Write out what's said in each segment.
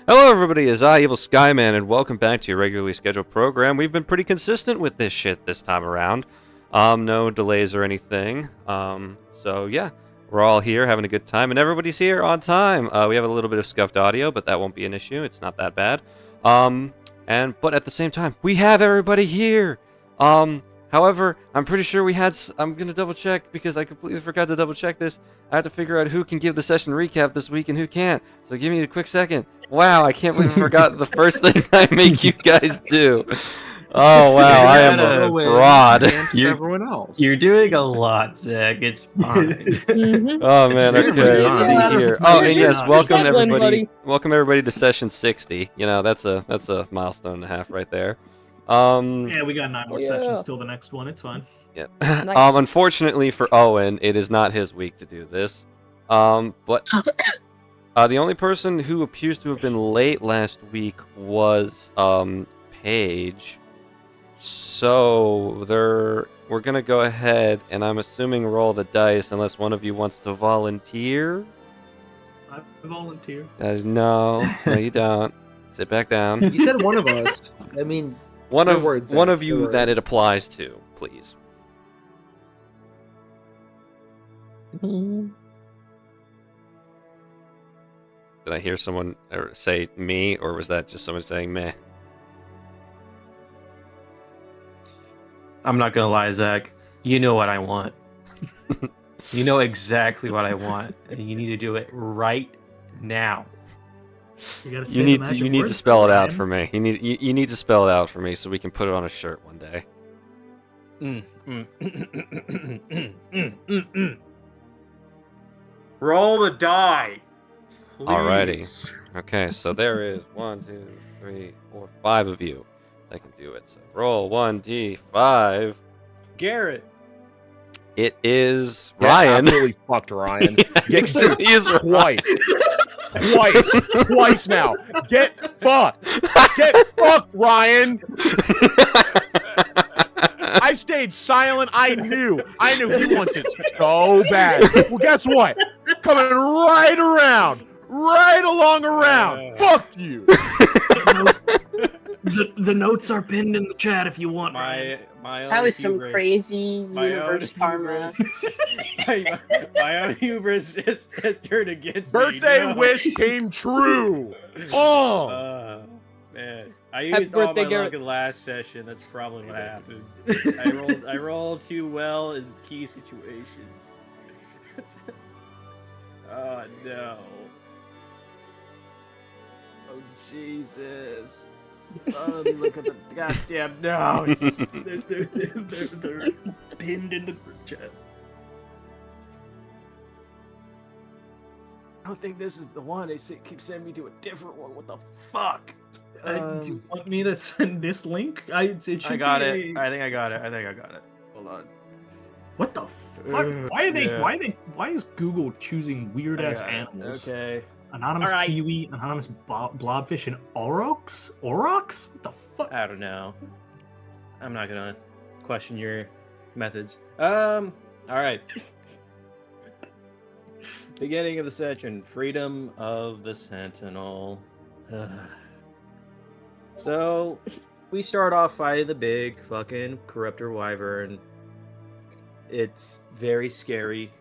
Hello everybody, it's I, Evil Skyman, and welcome back to your regularly scheduled program. We've been pretty consistent with this shit this time around. No delays or anything. So yeah, we're all here having a good time, and everybody's here on time. We have a little bit of scuffed audio, but that won't be an issue. It's not that bad. But at the same time, we have everybody here. However, I'm pretty sure we had. I'm gonna double check because I completely forgot to double check this. I have to figure out who can give the session recap this week and who can't. So give me a quick second. Wow, I can't believe I forgot the first thing I make you guys do. Oh wow, I am a fraud. Everyone else. You're doing a lot, Zach. It's fine. Oh man, okay, let's see here. Oh, and yes, welcome everybody. Welcome everybody to session 60. You know, that's a milestone and a half right there. Yeah, we got 9 more sessions till the next one. It's fine. Yeah. Nice. Unfortunately for Owen, it is not his week to do this. But the only person who appears to have been late last week was Paige. So we're gonna go ahead and I'm assuming roll the dice unless one of you wants to volunteer. I volunteer. No, you don't. Sit back down. You said one of us. I mean, One Good of word, Zach, one of good you word. that it applies to, please. Mm. Did I hear someone say me, or was that just someone saying meh? I'm not gonna lie, Zach. You know what I want. You know exactly what I want, and you need to do it right now. You gotta say You the need magic to words, spell it Ryan. out for me. You need to spell it out for me so we can put it on a shirt one day. Roll the die. Please. Alrighty. Okay, so there is 1, 2, 3, 4, 5 of you that can do it. So roll 1d5. Garrett. It is yeah, Ryan. absolutely fucked Ryan. Yes, it is Twice. Twice now. Get fucked. Get fucked, Ryan. I stayed silent. I knew he wanted so bad. Well, guess what? Coming right around. Right along around. Fuck you. The notes are pinned in the chat if you want. Ryan. That was some crazy universe karma. my own hubris has turned against Birthday me. No. wish came true. Oh. Man, I Happy used all birthday, my Garrett. luck in last session. That's probably what happened. I rolled too well in key situations. Oh no. Oh Jesus. Oh, look at the goddamn notes. They're pinned in the group chat. I don't think this is the one. They keep sending me to a different one. What the fuck? Do you want me to send this link? It should I got be it. I think I got it. Hold on. What the fuck? Yeah. Why is Google choosing weird ass animals? Okay. Anonymous All right. kiwi, anonymous blobfish, and Oryx? Oryx? What the fuck? I don't know. I'm not gonna question your methods. All right. Beginning of the session. Freedom of the Sentinel. So, we start off fighting the big fucking corruptor wyvern. It's very scary.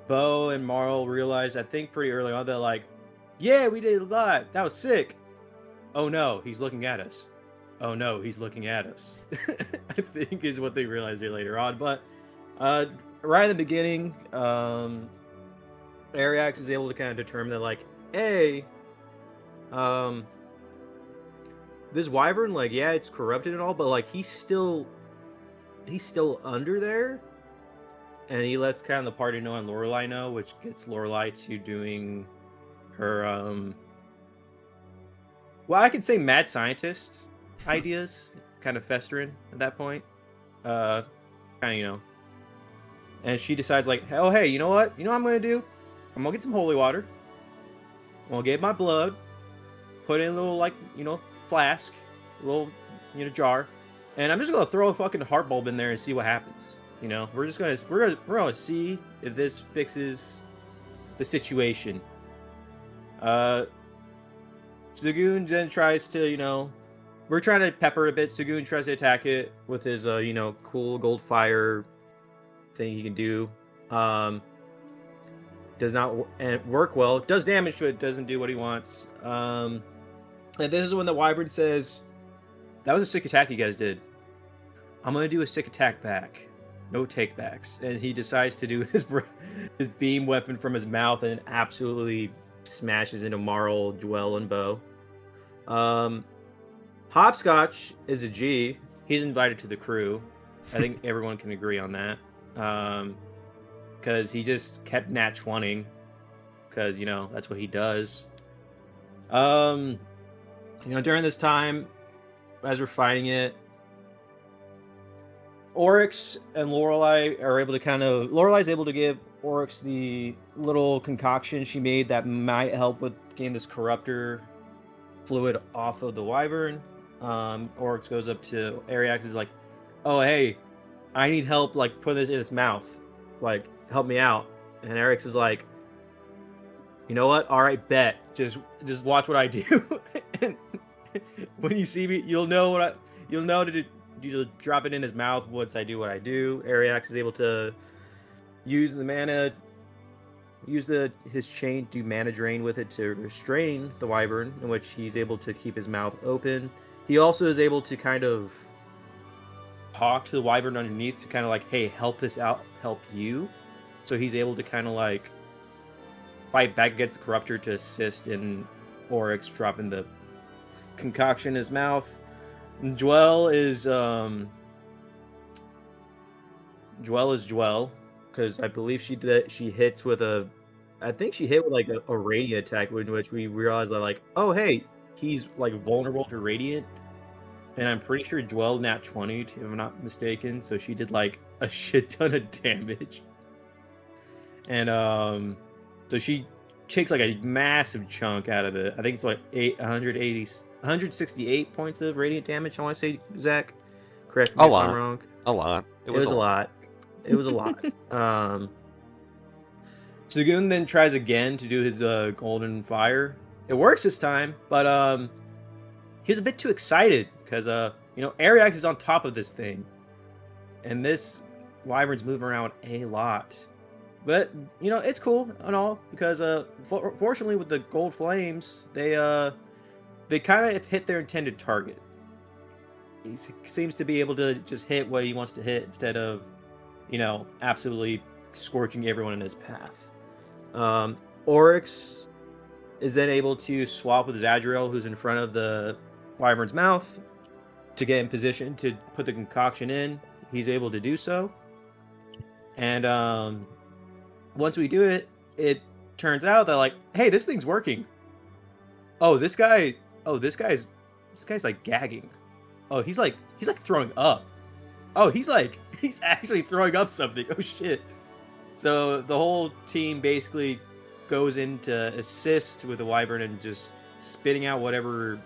Bo and Marl realized, I think pretty early on, they're like, yeah, we did it live. That was sick. Oh no, he's looking at us. Oh no, he's looking at us. I think is what they realized here later on. But right in the beginning, Ariax is able to kind of determine that, like, hey, this wyvern, like, yeah, it's corrupted and all, but like he's still under there. And he lets kind of the party know and Lorelai know, which gets Lorelai to doing her, well, I could say mad scientist ideas, kind of festering at that point. Kind of, And she decides, like, oh, hey, you know what? You know what I'm going to do? I'm going to get some holy water. I'm going to get my blood, put it in a little, like, flask, a little, jar. And I'm just going to throw a fucking heart bulb in there and see what happens. We're gonna see if this fixes the situation. Zagoon then tries to, we're trying to pepper a bit. Zagoon tries to attack it with his, cool gold fire thing he can do. Does not work well. Does damage to it. Doesn't do what he wants. And this is when the Wyvern says, "That was a sick attack you guys did. I'm gonna do a sick attack back. No takebacks." And he decides to do his beam weapon from his mouth and absolutely smashes into Marl, Dwell, and Bo. Hopscotch is a G. He's invited to the crew. I think everyone can agree on that. Because he just kept nat 20, because that's what he does. During this time, as we're fighting it, Oryx and Lorelai are able to Lorelai's able to give Oryx the little concoction she made that might help with getting this corruptor fluid off of the Wyvern. Oryx goes up to Ariax, is like, "Oh, hey, I need help, like, putting this in his mouth. Like, help me out." And Oryx is like, "You know what? All right, bet. Just watch what I do. And when you see me, you'll know to drop it in his mouth once I do what I do." Ariax is able to use the mana, his chain, do mana drain with it to restrain the Wyvern, in which he's able to keep his mouth open. He also is able to kind of talk to the Wyvern underneath to kind of like, "Hey, help us out, help you." So he's able to kind of like fight back against the Corruptor to assist in Oryx dropping the concoction in his mouth. Dwell is Dwell, because I believe she hits with I think she hit with like a radiant attack, in which we realized that, like, oh hey, he's like vulnerable to radiant. And I'm pretty sure Dwell nat 20, if I'm not mistaken, so she did like a shit ton of damage. And so she takes like a massive chunk out of it. I think it's like 168 points of radiant damage, I want to say, Zach. Correct me if I'm wrong. A lot. It was a lot. It was a lot. Zagoon then tries again to do his golden fire. It works this time, but he was a bit too excited because Ariax is on top of this thing, and this Wyvern's moving around a lot. But it's cool and all, because fortunately with the gold flames, they kind of hit their intended target. He seems to be able to just hit what he wants to hit instead of absolutely scorching everyone in his path. Oryx is then able to swap with Zadriel, who's in front of the Wyvern's mouth, to get in position to put the concoction in. He's able to do so, and once we do it, it turns out that, like, hey, this thing's working. This guy's like gagging. He's like throwing up. He's actually throwing up something. Oh shit. So the whole team basically goes in to assist with the Wyvern and just spitting out whatever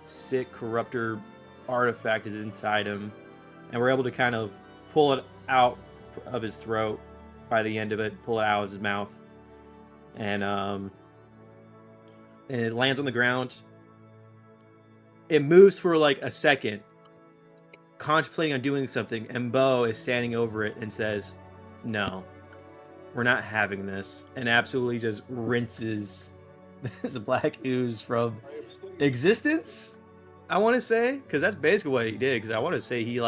sick corruptor artifact is inside him, and we're able to kind of pull it out of his throat by the end of it, pull it out of his mouth, and it lands on the ground. It moves for like a second, contemplating on doing something, and Bo is standing over it and says, "No, we're not having this," and absolutely just rinses this black ooze from existence, I want to say, because that's basically what he did. Because I want to say he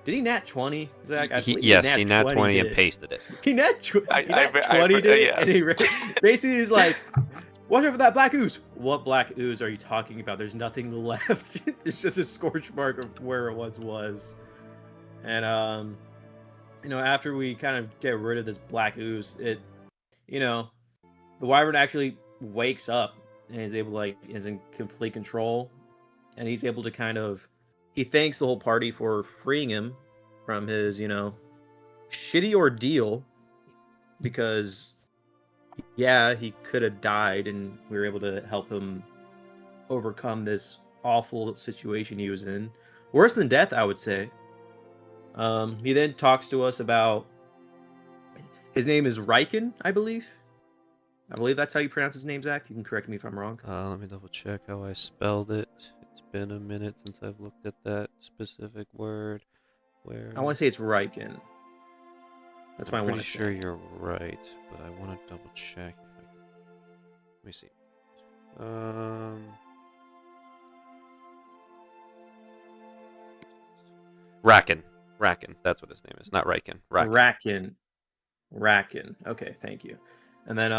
did he nat 20? Zach? He nat 20 and pasted it. He nat 20 did, yeah. And he basically is like, "Watch out for that black ooze." What black ooze are you talking about? There's nothing left. It's just a scorch mark of where it once was. And after we kind of get rid of this black ooze, the Wyvern actually wakes up and is able is in complete control, and he's able to he thanks the whole party for freeing him from his shitty ordeal, because he could have died, and we were able to help him overcome this awful situation he was in. Worse than death, I would say. He then talks to us about, his name is Riken, I believe. I believe that's how you pronounce his name, Zach. You can correct me if I'm wrong. Let me double check how I spelled it. It's been a minute since I've looked at that specific word. Where I want to say it's Riken. That's why I I'm want pretty to sure say. you're right, but I want to double check. Let me see. Racken. Racken. That's what his name is. Not Riken. Racken. Racken. Okay, thank you. And then,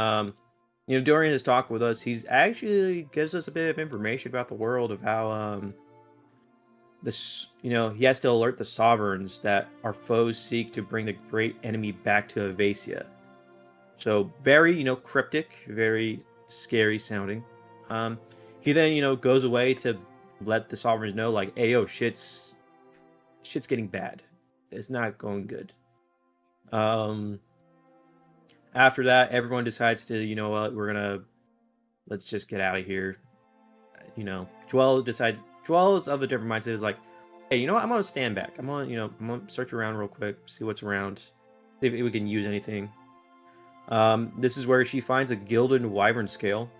during his talk with us, he's actually gives us a bit of information about the world of how, this, he has to alert the sovereigns that our foes seek to bring the great enemy back to Avacia. So very, cryptic, very scary sounding. He then, goes away to let the sovereigns know, like, hey, yo, shit's getting bad. It's not going good. After that, everyone decides to, let's just get out of here. Joel is of a different mindset. Is like, hey, you know what? I'm gonna stand back. I'm gonna search around real quick, see what's around, see if we can use anything. This is where she finds a gilded wyvern scale.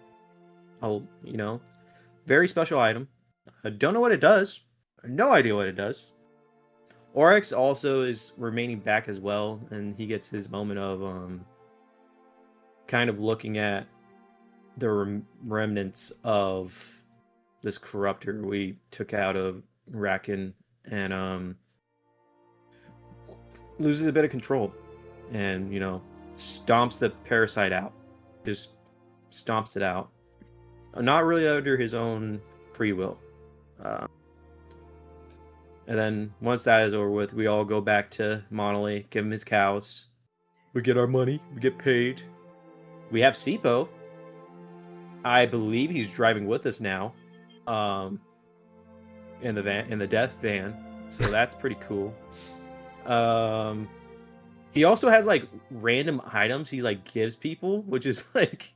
Very special item. I don't know what it does. No idea what it does. Oryx also is remaining back as well, and he gets his moment of kind of looking at the remnants of this corruptor we took out of Racken, and loses a bit of control, and stomps the parasite out, just stomps it out, not really under his own free will. And then once that is over with, we all go back to Monolith, give him his cows. We get our money. We get paid. We have Sipo. I believe he's driving with us now, in the death van. So that's pretty cool. He also has like random items he like gives people, which is like,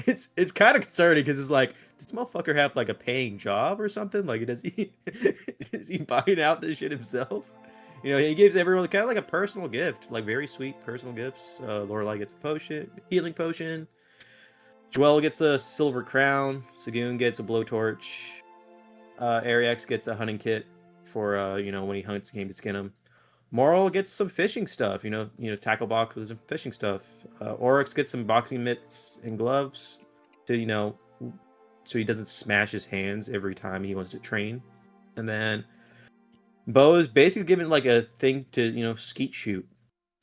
it's kind of concerning because it's like, this motherfucker have like a paying job or something? Like, is he buying out this shit himself? He gives everyone kind of like a personal gift, like very sweet personal gifts. Lorelai gets a potion, healing potion. Joel gets a silver crown. Sagoon gets a blowtorch. Ariex gets a hunting kit for when he hunts game to skin him. Moral gets some fishing stuff. Tackle box with some fishing stuff. Oryx gets some boxing mitts and gloves to so he doesn't smash his hands every time he wants to train. And then Bo is basically given like a thing to skeet shoot,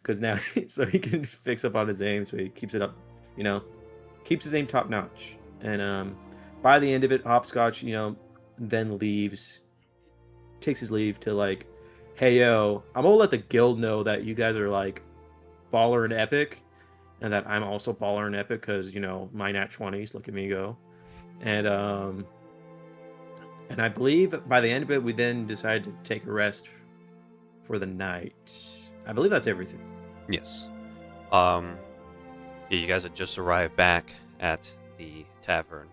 because now so he can fix up on his aim, so he keeps it up, keeps his aim top notch. And by the end of it, Hopscotch then takes his leave to like, hey yo, I'm gonna let the guild know that you guys are like baller and epic, and that I'm also baller and epic because my nat 20s, look at me go. And I believe by the end of it, we then decided to take a rest for the night. I believe that's everything. Yes. Yeah, you guys had just arrived back at the tavern,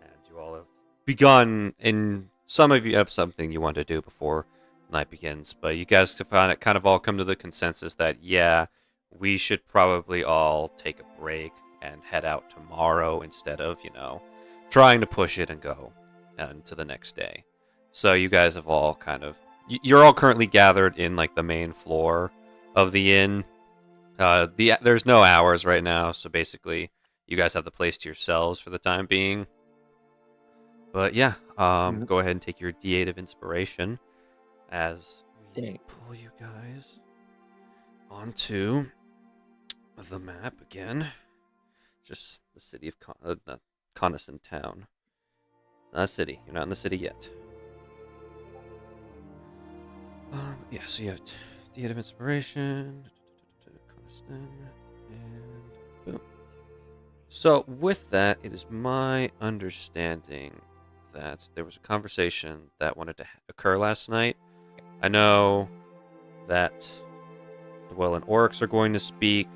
and you all have begun, and some of you have something you want to do before night begins, but you guys have kind of all come to the consensus that, yeah, we should probably all take a break and head out tomorrow instead of, trying to push it and go into the next day. So you guys have all you're all currently gathered in like the main floor of the inn. There's no hours right now, so basically you guys have the place to yourselves for the time being. But yeah, go ahead and take your D8 of inspiration as we pull you guys onto the map again. Just the city of the Coniston town. Not a city. You're not in the city yet. Yeah, so you have D8 of inspiration. Coniston. And boom. So with that, it is my understanding that there was a conversation that wanted to occur last night. I know that Dwell and Oryx are going to speak.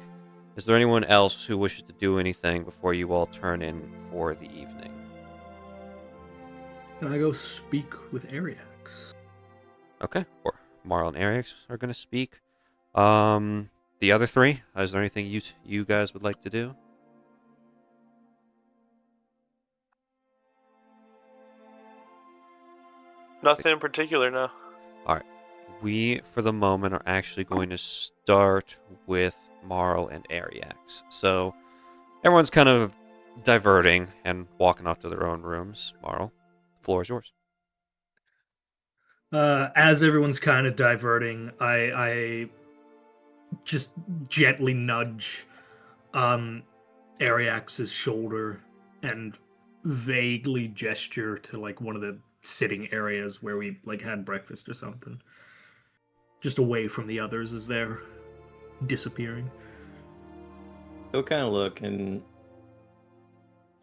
Is there anyone else who wishes to do anything before you all turn in for the evening? Can I go speak with Ariex? Okay. Or Marl and Aryx are going to speak. The other three, is there anything you guys would like to do? Nothing in particular, no. We, for the moment, are actually going to start with Marl and Ariax. So everyone's kind of diverting and walking off to their own rooms. Marl, the floor is yours. As everyone's kind of diverting, I just gently nudge Ariax's shoulder and vaguely gesture to like one of the sitting areas where we like had breakfast or something. Just away from the others as they're disappearing. He'll kind of look, and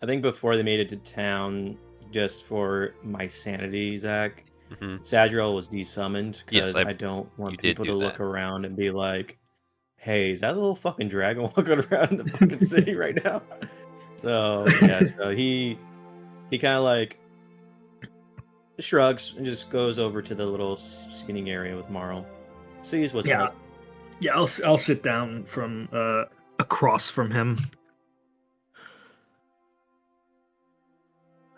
I think before they made it to town, just for my sanity, Zach, Zadriel was desummoned because I don't want people to look around and be like, hey, is that little fucking dragon walking around in the fucking city right now? So, yeah, so he kind of like shrugs and just goes over to the little seating area with Marl. Sees what's up. Yeah, I'll sit down from across from him.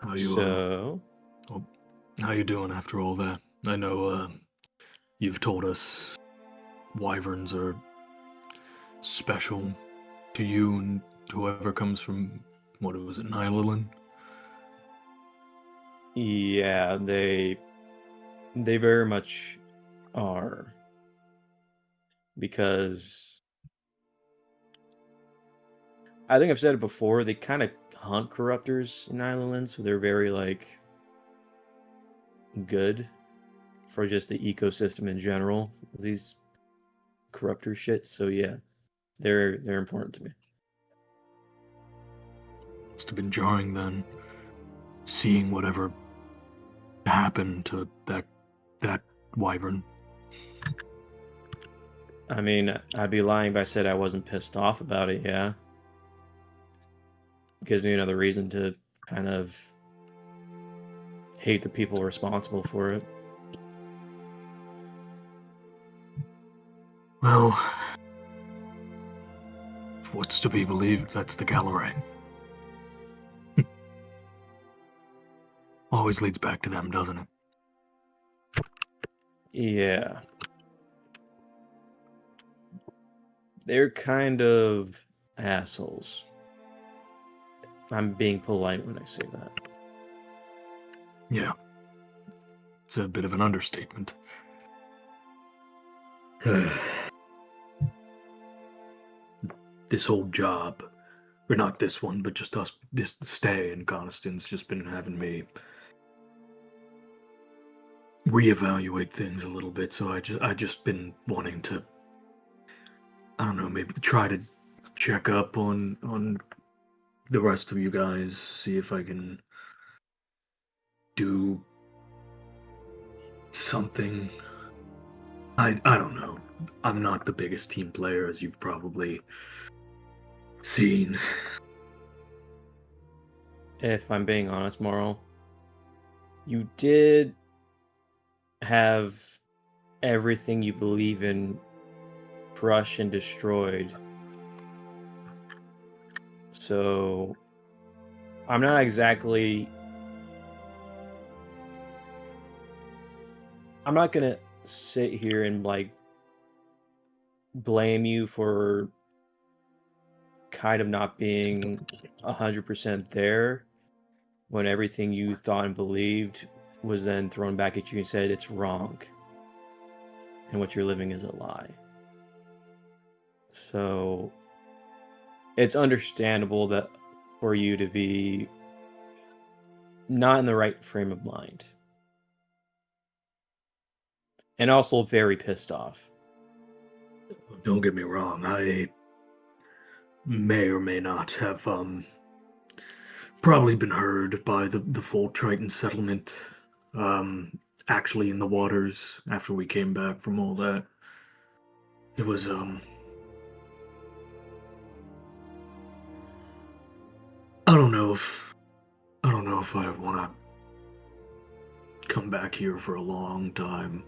How you how you doing after all that? I know you've told us wyverns are special to you and whoever comes from, what was it, Nihililin? Yeah, they very much are. Because I think I've said it before, they kind of hunt corruptors in Island, so they're very like good for just the ecosystem in general. These corruptor shits, so yeah, they're important to me. Must have been jarring then, seeing whatever happened to that wyvern. I mean, I'd be lying if I said I wasn't pissed off about it, yeah. It gives me another reason to kind of hate the people responsible for it. Well, what's to be believed, that's the Gallery. Always leads back to them, doesn't it? Yeah. They're kind of assholes. I'm being polite when I say that. Yeah. It's a bit of an understatement. This whole job, or not this one, but just us, this stay in Coniston's just been having me reevaluate things a little bit, so I just been wanting to, I don't know, maybe try to check up on the rest of you guys, see if I can do something. I don't know. I'm not the biggest team player, as you've probably seen. If I'm being honest, Mortal, you did have everything you believe in crushed and destroyed. So I'm not exactly... I'm not gonna sit here and like blame you for kind of not being 100% there when everything you thought and believed was then thrown back at you and said it's wrong and what you're living is a lie. So it's understandable that for you to be not in the right frame of mind. And also very pissed off. Don't get me wrong, I may or may not have probably been heard by the full Triton settlement actually in the waters after we came back from all that. It was I don't know if I want to come back here for a long time.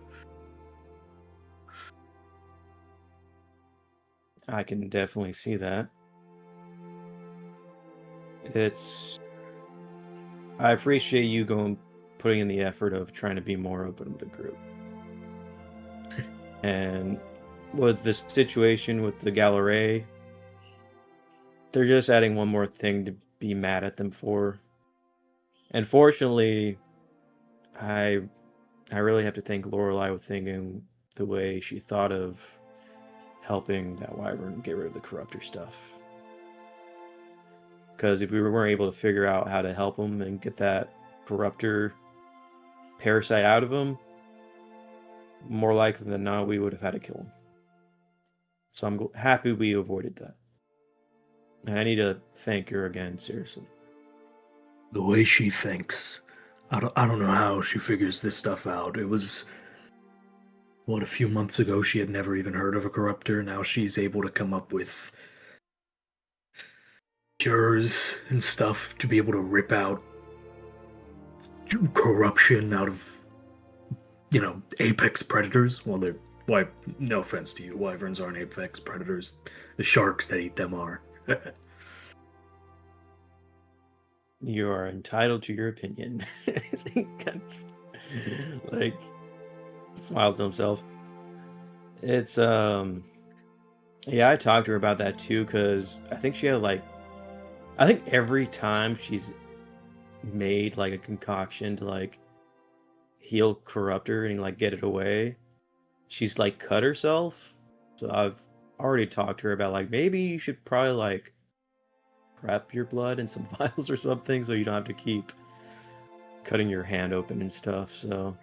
I can definitely see that. I appreciate you going putting in the effort of trying to be more open with the group. And with the situation with the Gallery, they're just adding one more thing to be mad at them for. And fortunately, I really have to thank Lorelai with thinking the way she thought of helping that wyvern get rid of the corruptor stuff. Because if we weren't able to figure out how to help him and get that corruptor parasite out of him, more likely than not, we would have had to kill him. So I'm happy we avoided that. And I need to thank her again, seriously. The way she thinks, I don't know how she figures this stuff out. It was, what, a few months ago she had never even heard of a corruptor. Now she's able to come up with cures and stuff to be able to rip out corruption out of, apex predators. Well, no offense to you, wyverns aren't apex predators. The sharks that eat them are. You are entitled to your opinion. Like, smiles to himself. It's, yeah, I talked to her about that too, because I think she had, I think every time she's made, a concoction to, heal corruptor and, get it away, she's, cut herself. So I've already talked to her about, maybe you should probably, prep your blood in some vials or something so you don't have to keep cutting your hand open and stuff. So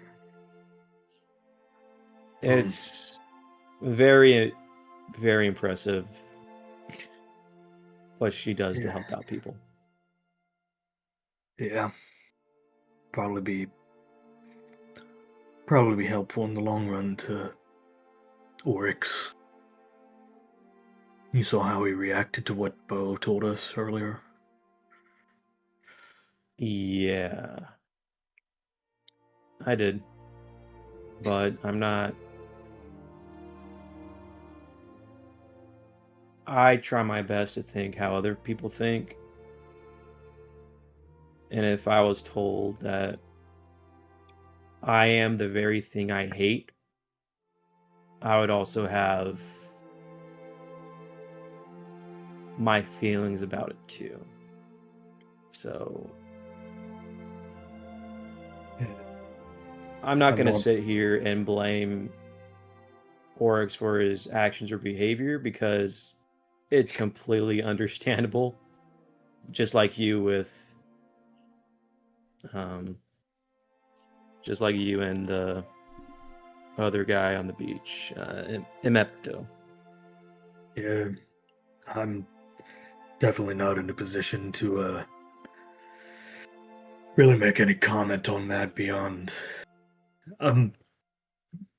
it's very, very impressive what she does to help out people. Yeah. Probably be helpful in the long run to Oryx. You saw how he reacted to what Bo told us earlier. Yeah, I did, but I'm not. I try my best to think how other people think. And if I was told that I am the very thing I hate, I would also have my feelings about it too. So I'm not going to sit here and blame Oryx for his actions or behavior, because it's completely understandable. Just like you with just like you and the other guy on the beach, Emepto. Yeah, I'm definitely not in a position to really make any comment on that beyond I'm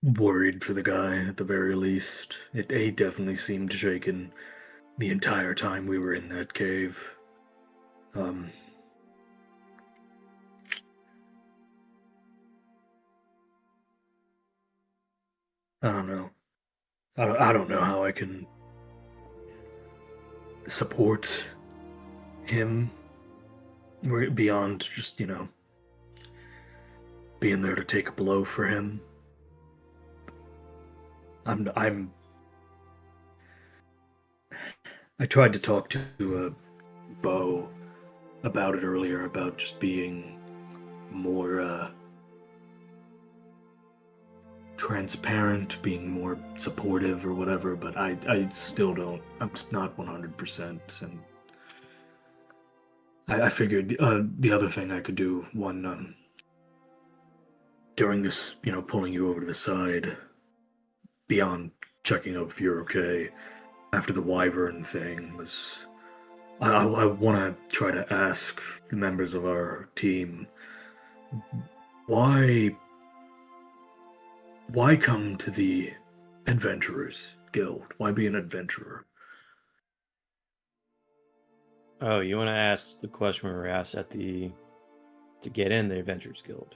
worried for the guy at the very least. He definitely seemed shaken the entire time we were in that cave. I don't know. I don't know how I can support him beyond just, being there to take a blow for him. I tried to talk to Bo about it earlier, about just being more transparent, being more supportive or whatever, but I still don't. I'm just not 100%, and I figured the other thing I could do during this, pulling you over to the side, beyond checking up if you're okay, after the wyvern thing, was I want to try to ask the members of our team, why come to the Adventurers Guild? Why be an adventurer? Oh, you want to ask the question we were asked to get in the Adventurers Guild?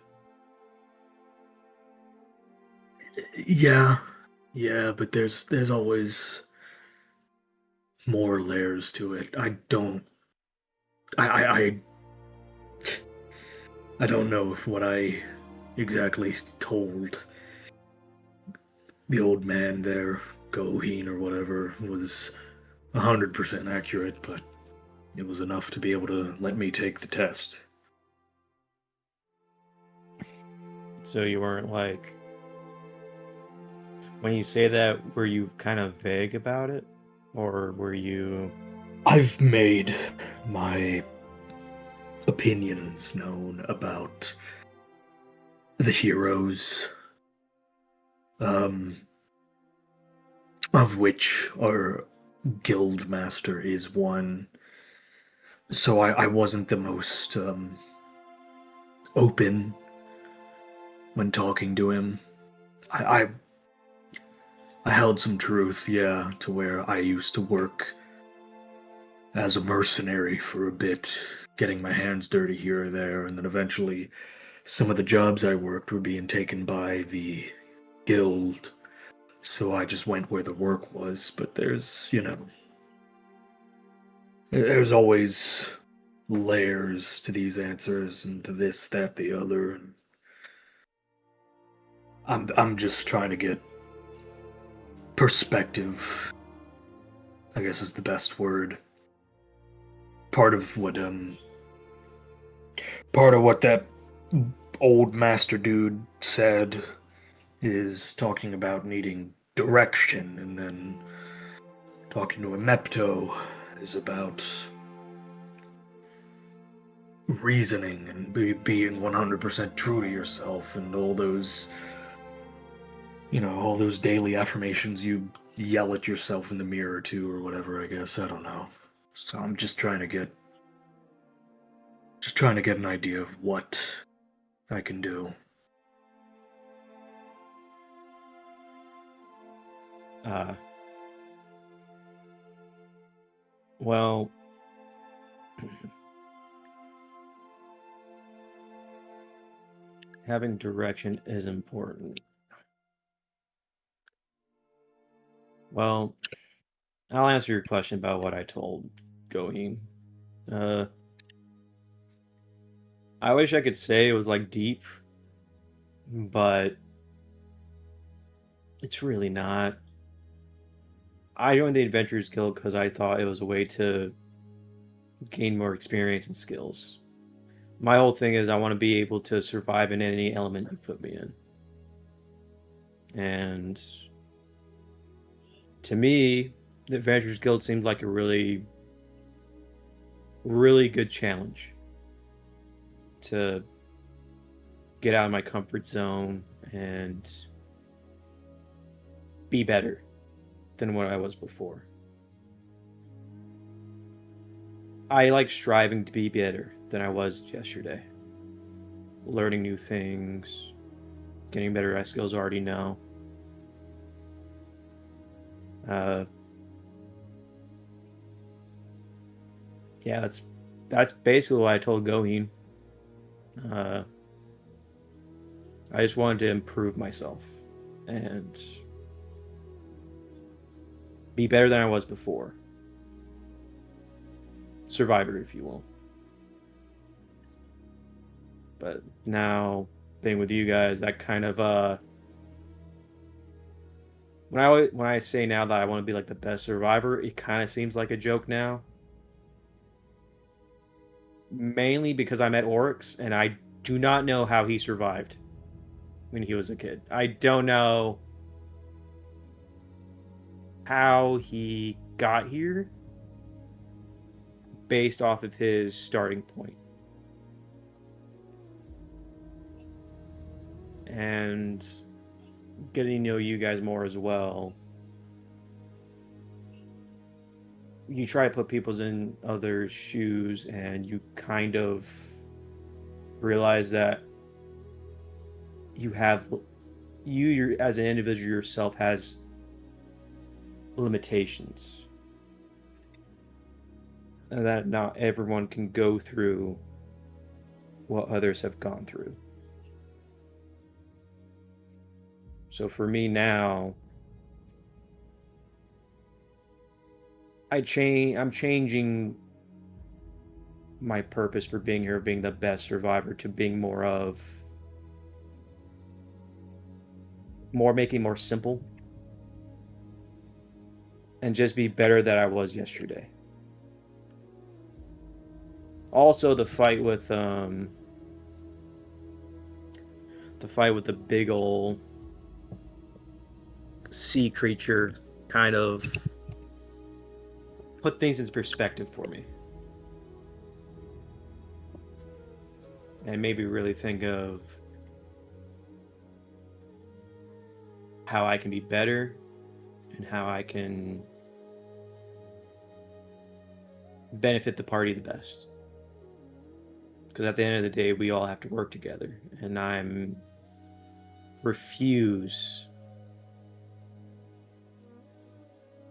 Yeah, but there's always more layers to it. I I don't know if what I exactly told the old man there, Goheen or whatever, was 100% accurate, but it was enough to be able to let me take the test. So you weren't like, when you say that, were you kind of vague about it? Or were you... I've made my opinions known about the heroes, of which our guild master is one. So I wasn't the most open when talking to him. I held some truth, yeah, to where I used to work as a mercenary for a bit, getting my hands dirty here or there, and then eventually some of the jobs I worked were being taken by the guild, so I just went where the work was. But there's, there's always layers to these answers and to this, that, the other, and I'm just trying to get perspective, I guess is the best word. Part of what that old master dude said is talking about needing direction, and then talking to a Mepto is about reasoning and being 100% true to yourself, and all those, all those daily affirmations you yell at yourself in the mirror to, or whatever, I guess. I don't know. So I'm just trying to get an idea of what I can do. Well, having direction is important. Well, I'll answer your question about what I told Goheen. I wish I could say it was like deep, but it's really not. I joined the Adventurers Guild because I thought it was a way to gain more experience and skills. My whole thing is I want to be able to survive in any element you put me in. And to me, the Adventurers Guild seemed like a really, really good challenge to get out of my comfort zone and be better than what I was before. I like striving to be better than I was yesterday. Learning new things, getting better at skills I already know. Yeah, that's basically what I told Goheen. I just wanted to improve myself and be better than I was before. Survivor, if you will. But now, being with you guys, that kind of when I say now that I want to be like the best survivor, it kind of seems like a joke now. Mainly because I met Oryx, and I do not know how he survived when he was a kid. I don't know how he got here based off of his starting point. And getting to know you guys more as well. You try to put people's in others' shoes, and you kind of realize that you as an individual yourself has limitations, and that not everyone can go through what others have gone through. So for me now, I'm changing my purpose for being here, being the best survivor, to being making more simple, and just be better than I was yesterday. Also, the fight with the big ol' sea creature kind of put things into perspective for me. And maybe really think of how I can be better and how I can benefit the party the best. Because at the end of the day, we all have to work together, and I refuse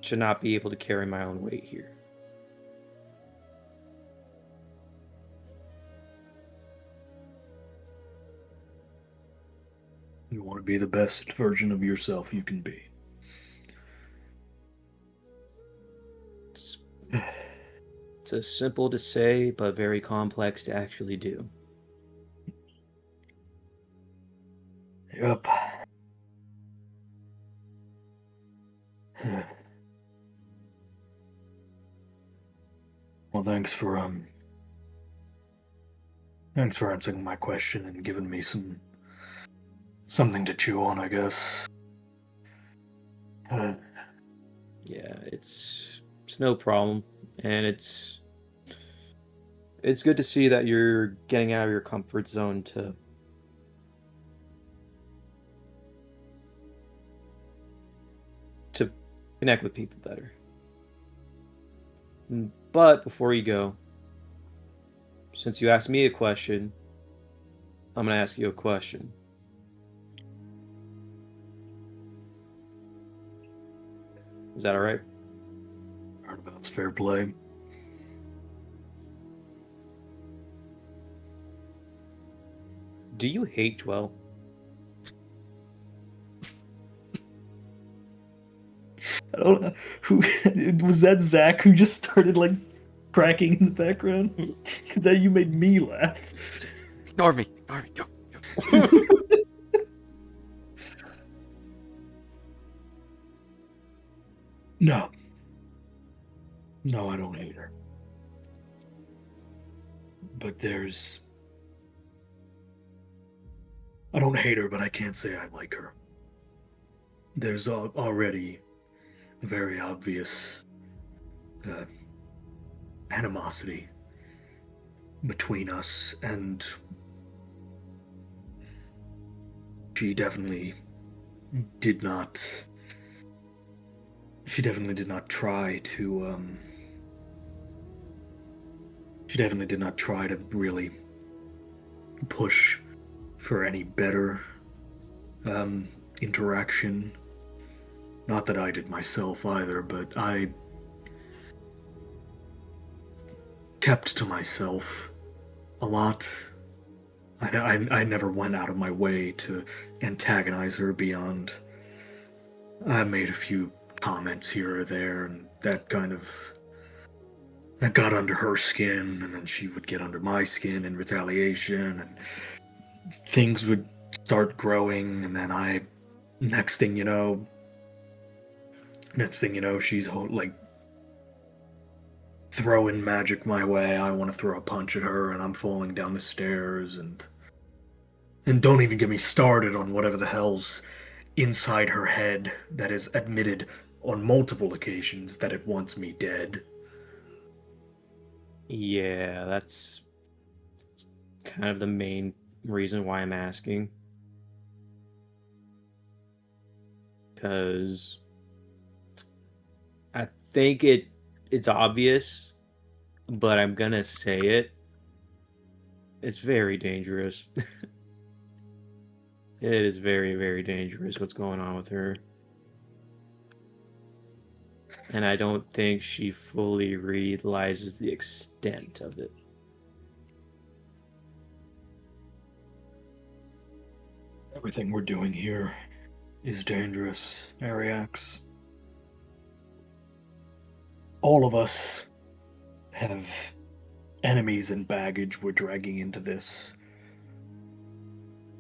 to not be able to carry my own weight here. You want to be the best version of yourself you can be. It's simple to say, but very complex to actually do. Yep. Well, thanks for answering my question and giving me something to chew on, I guess. Yeah, it's no problem, and it's good to see that you're getting out of your comfort zone to connect with people better. But before you go, since you asked me a question, I'm going to ask you a question. Is that all right? Turnabout's fair play. Do you hate Dwell? I don't know who was that. Zach who just started like cracking in the background because that you made me laugh. Ignore me, go. No, I don't hate her. But I don't hate her, but I can't say I like her. There's already a very obvious animosity between us, and she definitely did not try to really push for any better interaction. Not that I did myself either, but I kept to myself a lot. I never went out of my way to antagonize her beyond. I made a few comments here or there, and that got under her skin, and then she would get under my skin in retaliation, and things would start growing, and then next thing you know, she's like throwing magic my way. I want to throw a punch at her, and I'm falling down the stairs, and don't even get me started on whatever the hell's inside her head that has admitted on multiple occasions that it wants me dead. Yeah, that's kind of the main reason why I'm asking. Because I think it's obvious, but I'm gonna say it. It's very dangerous. It is very, very dangerous what's going on with her. And I don't think she fully realizes the extent of it. Everything we're doing here is dangerous, Ariax. All of us have enemies and baggage we're dragging into this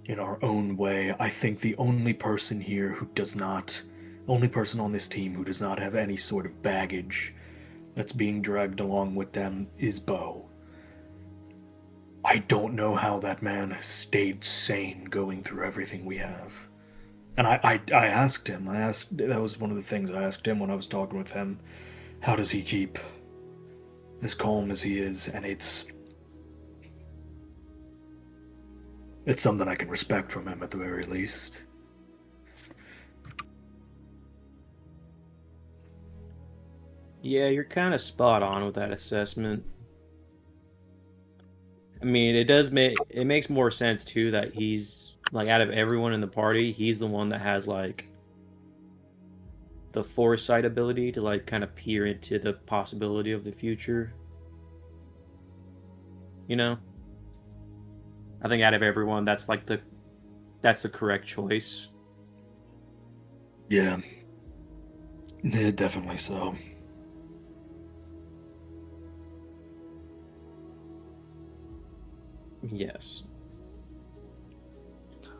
in our own way. I think the only person here who does not, only person on this team who does not have any sort of baggage that's being dragged along with them is Bo. I don't know how that man has stayed sane going through everything we have. And I asked him, that was one of the things I asked him when I was talking with him, how does he keep as calm as he is? And it's something I can respect from him at the very least. Yeah, you're kind of spot on with that assessment. I mean, it makes more sense too that he's like, out of everyone in the party, he's the one that has like the foresight ability to like kind of peer into the possibility of the future. You know? I think out of everyone, that's the correct choice. Yeah. Yeah, definitely so. Yes.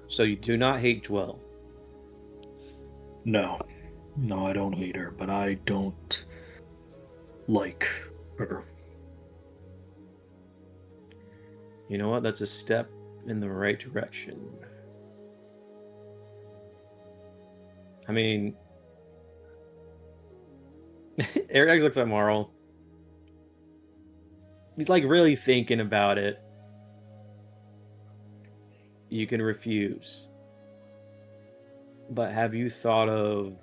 So you do not hate Dwell. No. No, I don't hate her, but I don't like her. You know what? That's a step in the right direction. I mean, Eric looks at Marl. He's like really thinking about it. You can refuse. But have you thought of,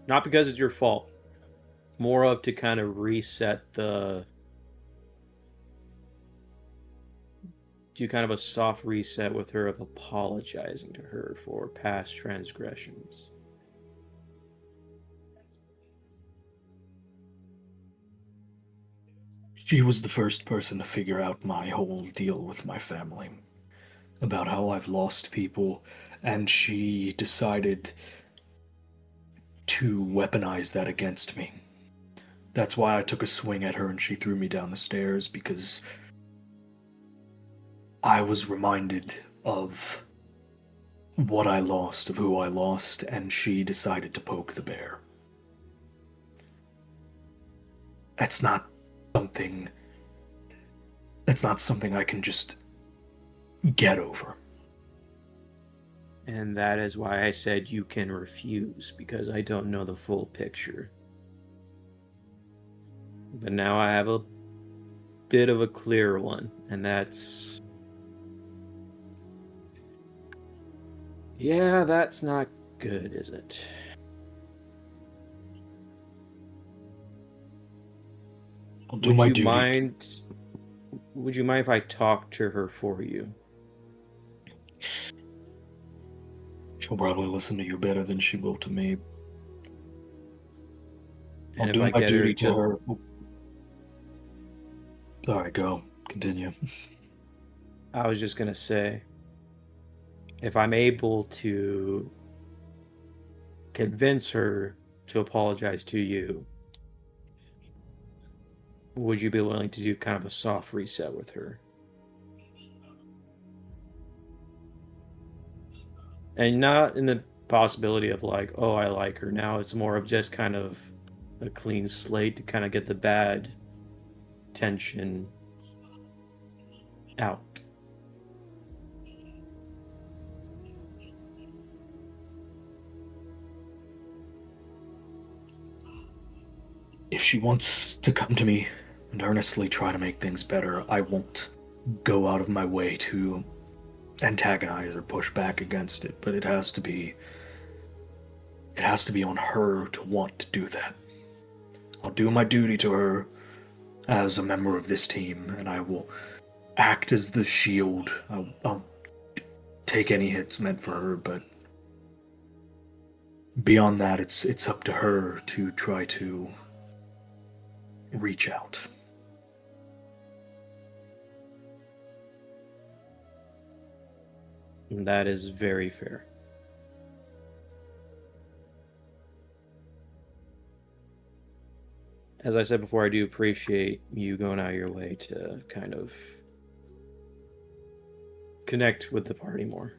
not because it's your fault, more of to kind of reset do kind of a soft reset with her of apologizing to her for past transgressions? She was the first person to figure out my whole deal with my family, about how I've lost people, and she decided to weaponize that against me. That's why I took a swing at her and she threw me down the stairs, because I was reminded of what I lost, of who I lost, and she decided to poke the bear. That's not something I can just get over. And that is why I said you can refuse, because I don't know the full picture. But now I have a bit of a clearer one, and that's... Yeah, that's not good, is it? I'll do my duty. Would you mind if I talk to her for you? She'll probably listen to you better than she will to me. And I'll do my duty to her. Alright, go. Continue. I was just gonna say, if I'm able to convince her to apologize to you, would you be willing to do kind of a soft reset with her? And not in the possibility of like, oh, I like her now. It's more of just kind of a clean slate to kind of get the bad tension out. If she wants to come to me and earnestly try to make things better, I won't go out of my way to antagonize or push back against it, but it has to be on her to want to do that. I'll do my duty to her as a member of this team, and I will act as the shield. I'll take any hits meant for her, but beyond that, it's up to her to try to reach out. That is very fair. as I said before, I do appreciate you going out of your way to kind of connect with the party more.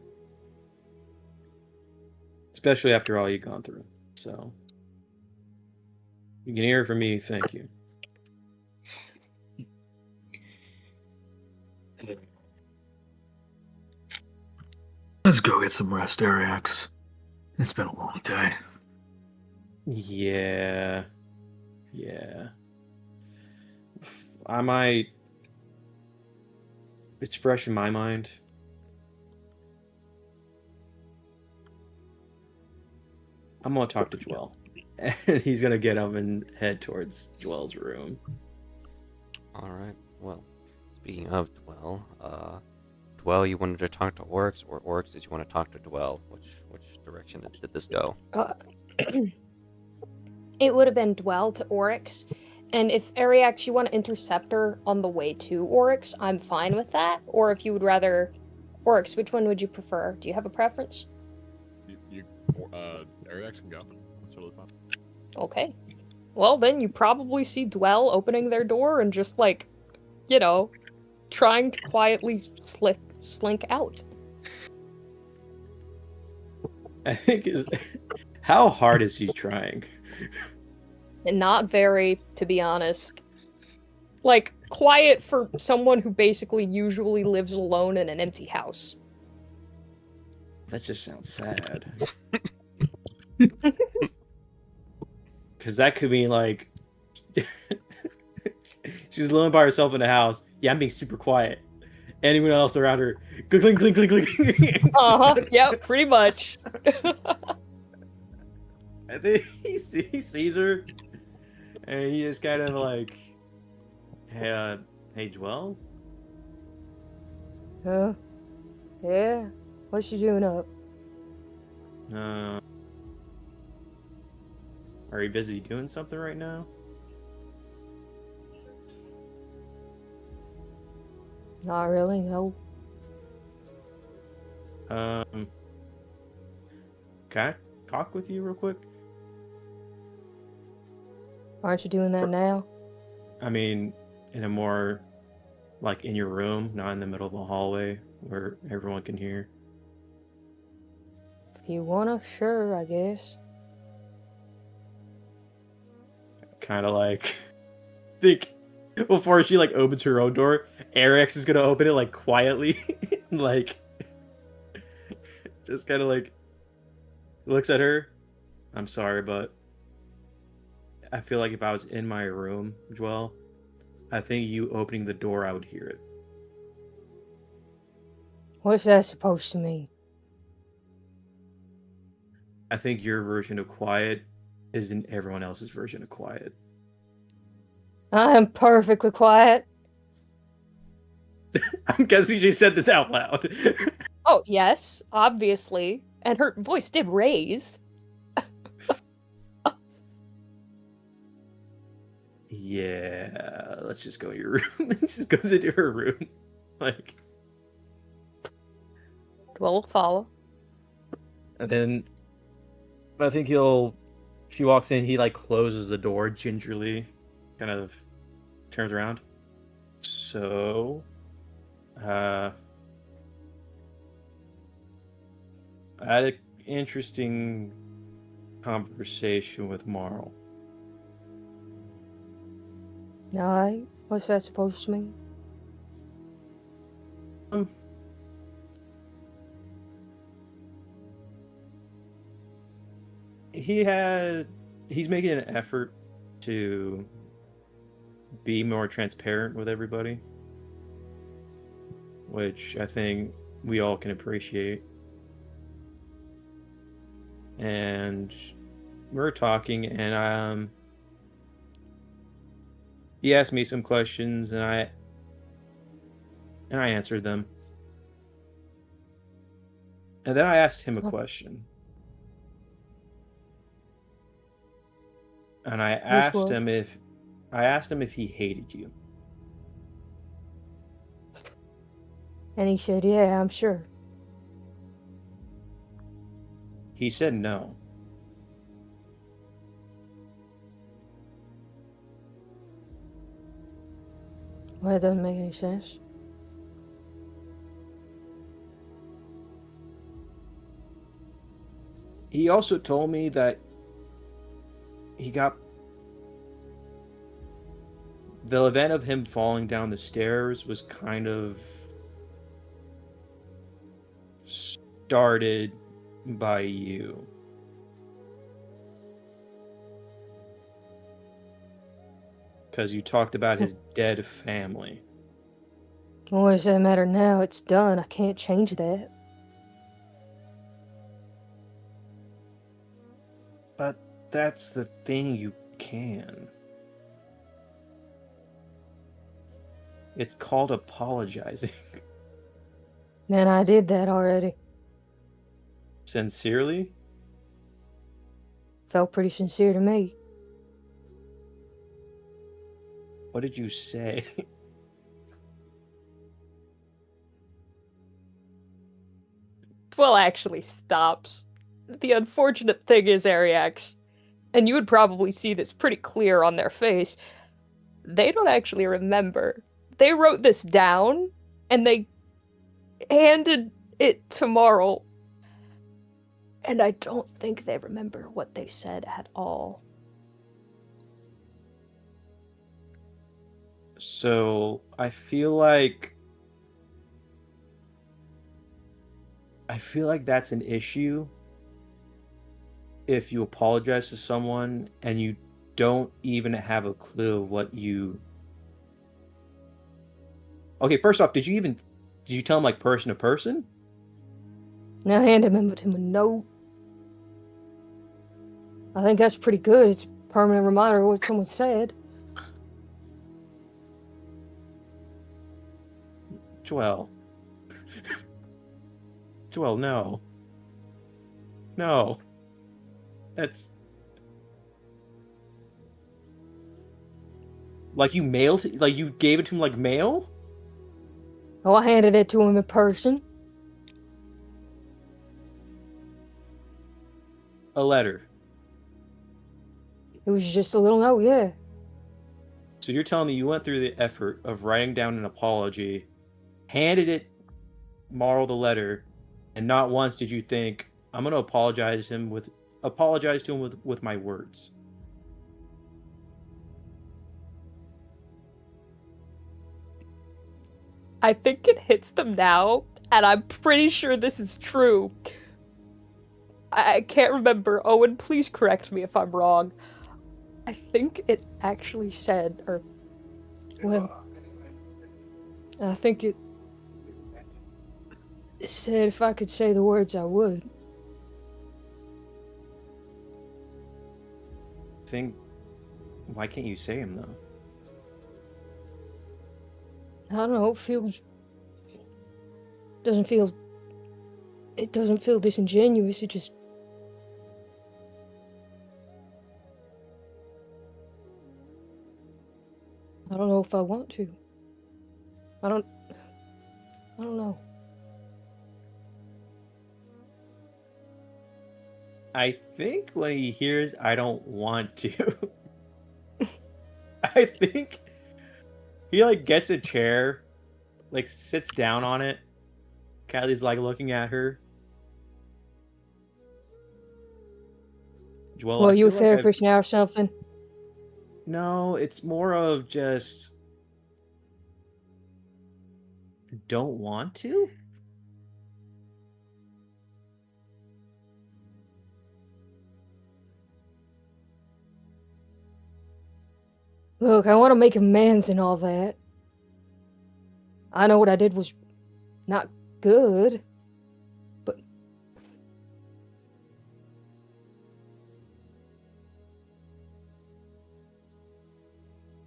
Especially after all you've gone through. So, you can hear it from me, thank you. Let's go get some rest, Oryx. It's been a long day. Yeah. I might... It's fresh in my mind. I'm gonna talk to Joel. And he's gonna get up and head towards Joel's room. Alright, well, speaking of Dwell, you wanted to talk to Oryx, or Oryx, did you want to talk to Dwell? Which direction did this go? It would have been Dwell to Oryx, and if Ariax, you want to intercept her on the way to Oryx, I'm fine with that. Or if you would rather... Oryx, which one would you prefer? Do you have a preference? Ariax can go. That's totally fine. Okay. Well, then you probably see Dwell opening their door and just, like, you know, trying to quietly slink out. I think how hard is he trying? And not very, to be honest. Like, quiet for someone who basically usually lives alone in an empty house. That just sounds sad. Because that could mean, like, she's alone by herself in the house. Yeah, I'm being super quiet. Anyone else around her, clink, clink, clink, clink, clink. Yep, pretty much. And then he sees her, and he is kind of like, hey, Joel? Yeah? What's she doing up? Are you busy doing something right now? Not really, no. Can I talk with you real quick? Aren't you doing that now? I mean, in a more, like, in your room, not in the middle of the hallway where everyone can hear. If you wanna, sure, I guess. Kind of like, think before she, like, opens her own door, Oryx is gonna open it, like, quietly, like, just kind of, like, looks at her. I'm sorry, but I feel like if I was in my room, Joel, I think you opening the door, I would hear it. What's that supposed to mean? I think your version of quiet isn't everyone else's version of quiet. I am perfectly quiet. I'm guessing she said this out loud. Oh, yes, obviously. And her voice did raise. Yeah, let's just go to your room. She just goes into her room. Like, We'll follow. and then I think she walks in, he like closes the door gingerly, kind of turns around. So, I had an interesting conversation with Marl. Alright, what's that supposed to mean? He's making an effort to be more transparent with everybody, which I think we all can appreciate. And we're talking, and he asked me some questions, and I answered them. And then I asked him a question. And I asked him if he hated you. And he said, yeah, I'm sure. He said no. Well, that doesn't make any sense. He also told me that he got the event of him falling down the stairs was kind of started by you. Because you talked about his dead family. What does that matter now? It's done. I can't change that. But that's the thing, you can. It's called apologizing. And I did that already. Sincerely? Felt pretty sincere to me. What did you say? Well, actually stops. The unfortunate thing is, Ariax, and you would probably see this pretty clear on their face, they don't actually remember. They wrote this down, and they handed it to Marl, and I don't think they remember what they said at all. So, I feel like that's an issue if you apologize to someone and you don't even have a clue of what you... Okay, first off, did you tell him like person to person? Now I handed him a note. I think that's pretty good. It's a permanent reminder of what someone said. Joel. Joel, no. No. That's... Like you mailed... Like you gave it to him like mail? Oh, I handed it to him in person. A letter. It was just a little note, yeah. So you're telling me you went through the effort of writing down an apology, handed it Marl the letter, and not once did you think, I'm gonna apologize to him with my words. I think it hits them now, and I'm pretty sure this is true. I can't remember. Owen, please correct me if I'm wrong. I think it actually said, or... Well... I think it said if I could say the words, I would. Why can't you say him, though? I don't know, it doesn't feel disingenuous, it just... I don't know if I want to. I don't know. I think when he hears I don't want to, I think he like gets a chair, like sits down on it. Kylie's like looking at her. Joel, Well, I you a feel like therapist now or something? No, it's more of just don't want to? Look, I want to make amends and all that. I know what I did was not good, but...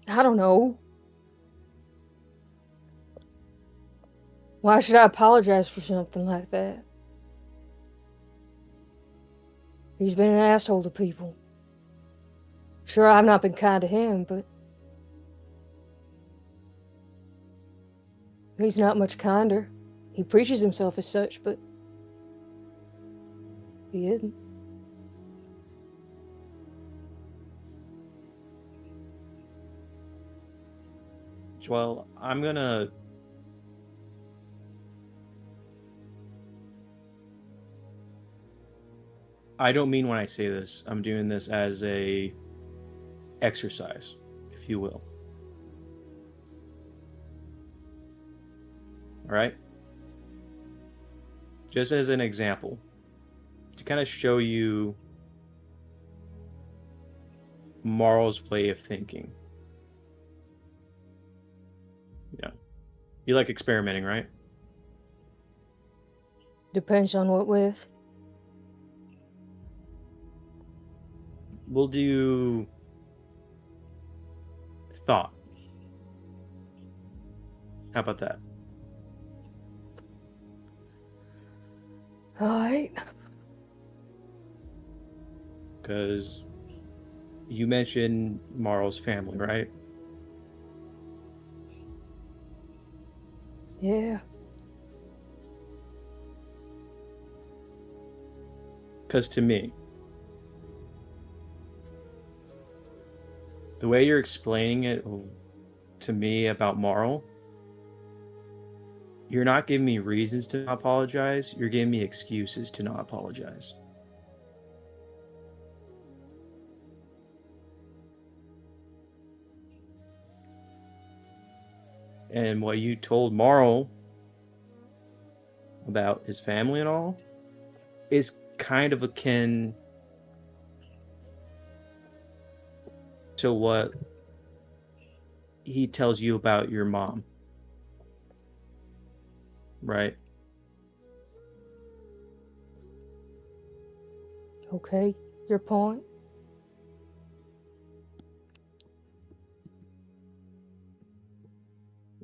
I don't know. Why should I apologize for something like that? He's been an asshole to people. Sure, I've not been kind to him, but... he's not much kinder. He preaches himself as such, but... he isn't. Joel, I'm gonna... I don't mean when I say this. I'm doing this as a exercise, if you will. All right? Just as an example, to kind of show you Marl's way of thinking. Yeah. You like experimenting, right? Depends on what with. We'll do thought. How about that? Alright. Because you mentioned Marl's family, right? Yeah. Because to me, the way you're explaining it to me about Marl, you're not giving me reasons to not apologize. You're giving me excuses to not apologize. And what you told Marl about his family and all is kind of akin to what he tells you about your mom. Right? Okay, your point.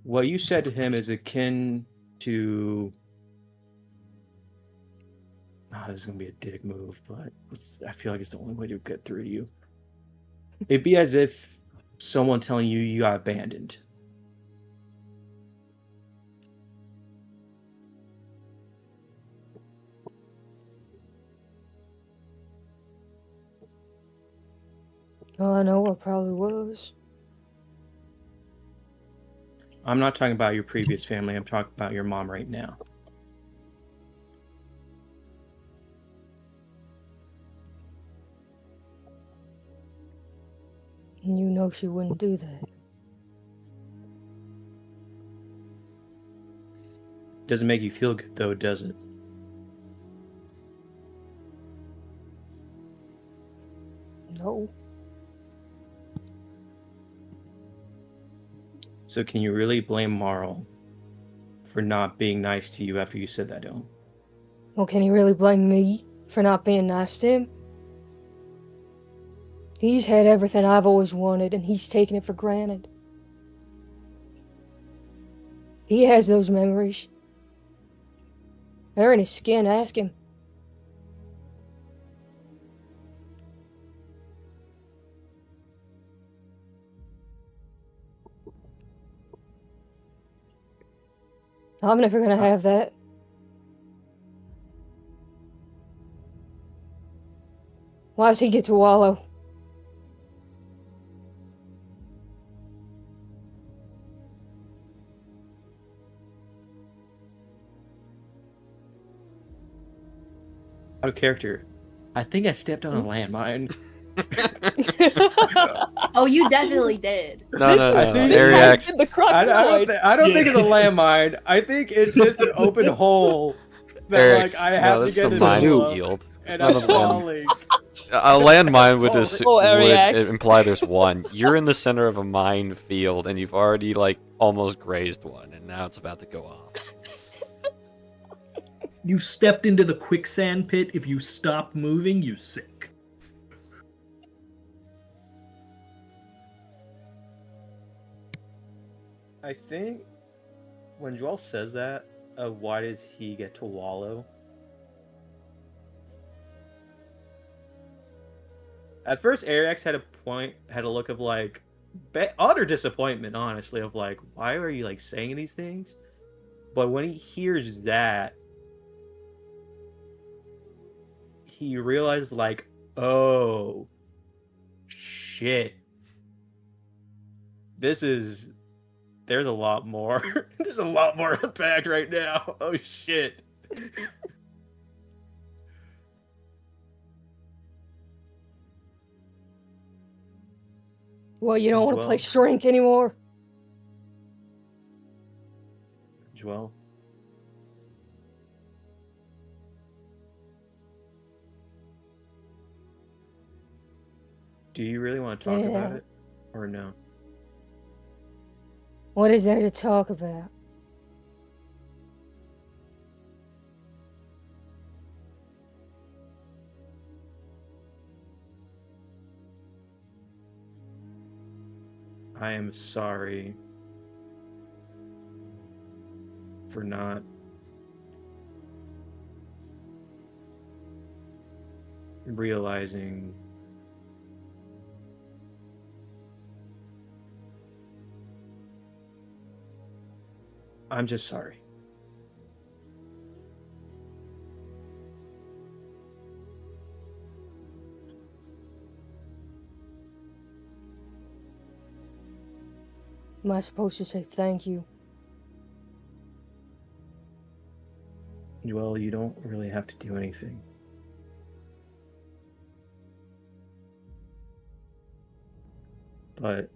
What you said to him is akin to... Oh, this is going to be a dick move, but I feel like it's the only way to get through to you. It'd be as if someone telling you you got abandoned. Oh, I know I probably was. I'm not talking about your previous family. I'm talking about your mom right now. And you know she wouldn't do that. Doesn't make you feel good, though, does it? No. So can you really blame Marl for not being nice to you after you said that to him? Well, can you really blame me for not being nice to him? He's had everything I've always wanted, and he's taken it for granted. He has those memories. They're in his skin, ask him. I'm never gonna have that. Why does he get to wallow? Out of character. I think I stepped on a landmine. Oh, you definitely did. No, no, I no. think- Ariax. I don't think it's a landmine. I think it's just an open hole that Ariax. like I have No, to this get is into the mine the field. It's and not I'm a land. falling. A landmine would, Ariax. would imply there's one. You're in the center of a minefield, and you've already like almost grazed one, and now it's about to go off. You stepped into the quicksand pit. If you stop moving, you sink. I think when Joel says that, why does he get to wallow? At first, Ariax had a look of like utter disappointment, honestly, of like, why are you like saying these things? But when he hears that, he realized like, oh, shit, this is There's a lot more. There's a lot more unpacked right now. Oh shit. Well, you don't want to play Joel. shrink anymore? Joel. Do you really want to talk about Yeah. it? Or no? What is there to talk about? I am sorry for not realizing I'm just sorry. Am I supposed to say thank you? Well, you don't really have to do anything. But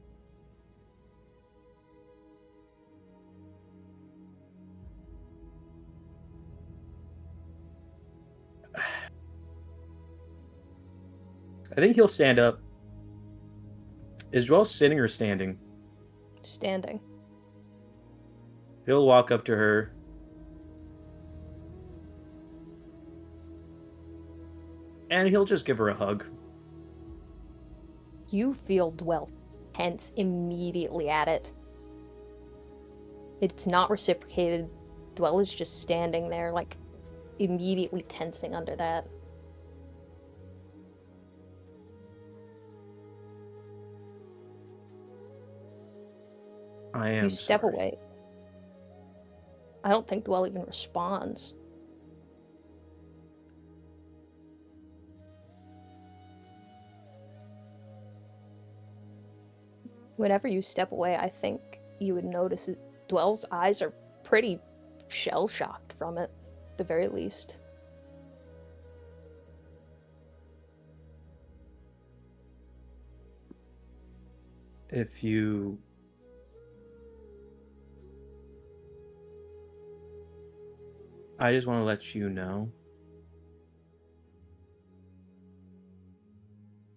I think he'll stand up. Is Joel sitting or standing? Standing. He'll walk up to her. And he'll just give her a hug. You feel Dwell tense immediately at it. It's not reciprocated. Dwell is just standing there, like, immediately tensing under that. I am You step sorry. away. I don't think Dwell even responds. Whenever you step away, I think you would notice that Dwell's eyes are pretty shell-shocked from it, at the very least. If you I just want to let you know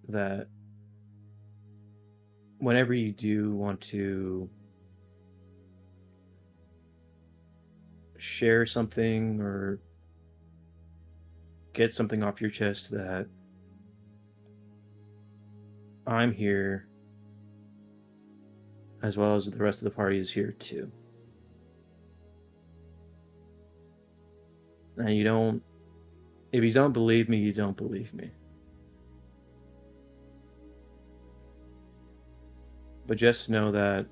that whenever you do want to share something or get something off your chest, that I'm here as well as the rest of the party is here too. And if you don't believe me, you don't believe me. But just know that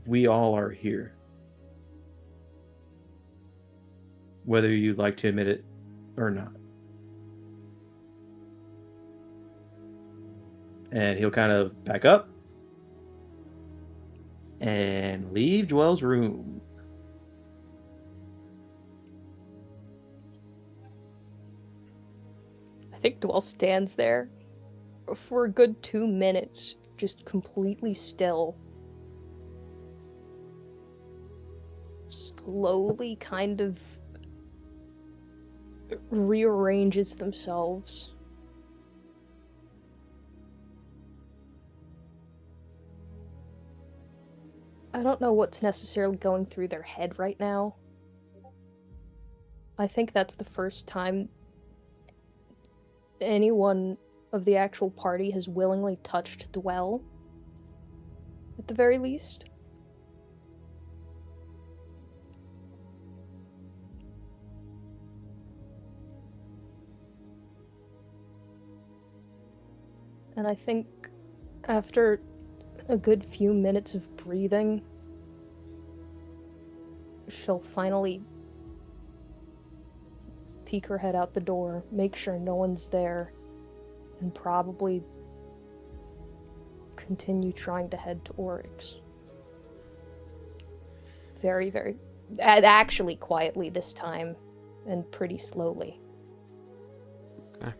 we all are here. Whether you'd like to admit it or not. And he'll kind of back up and leave Joel's room. I think Dwell stands there for a good 2 minutes, just completely still. Slowly kind of rearranges themselves. I don't know what's necessarily going through their head right now. I think that's the first time anyone of the actual party has willingly touched Dwell, at the very least. And I think after a good few minutes of breathing, she'll finally peek her head out the door, make sure no one's there, and probably continue trying to head to Oryx. Very, very... actually quietly this time, and pretty slowly. Okay.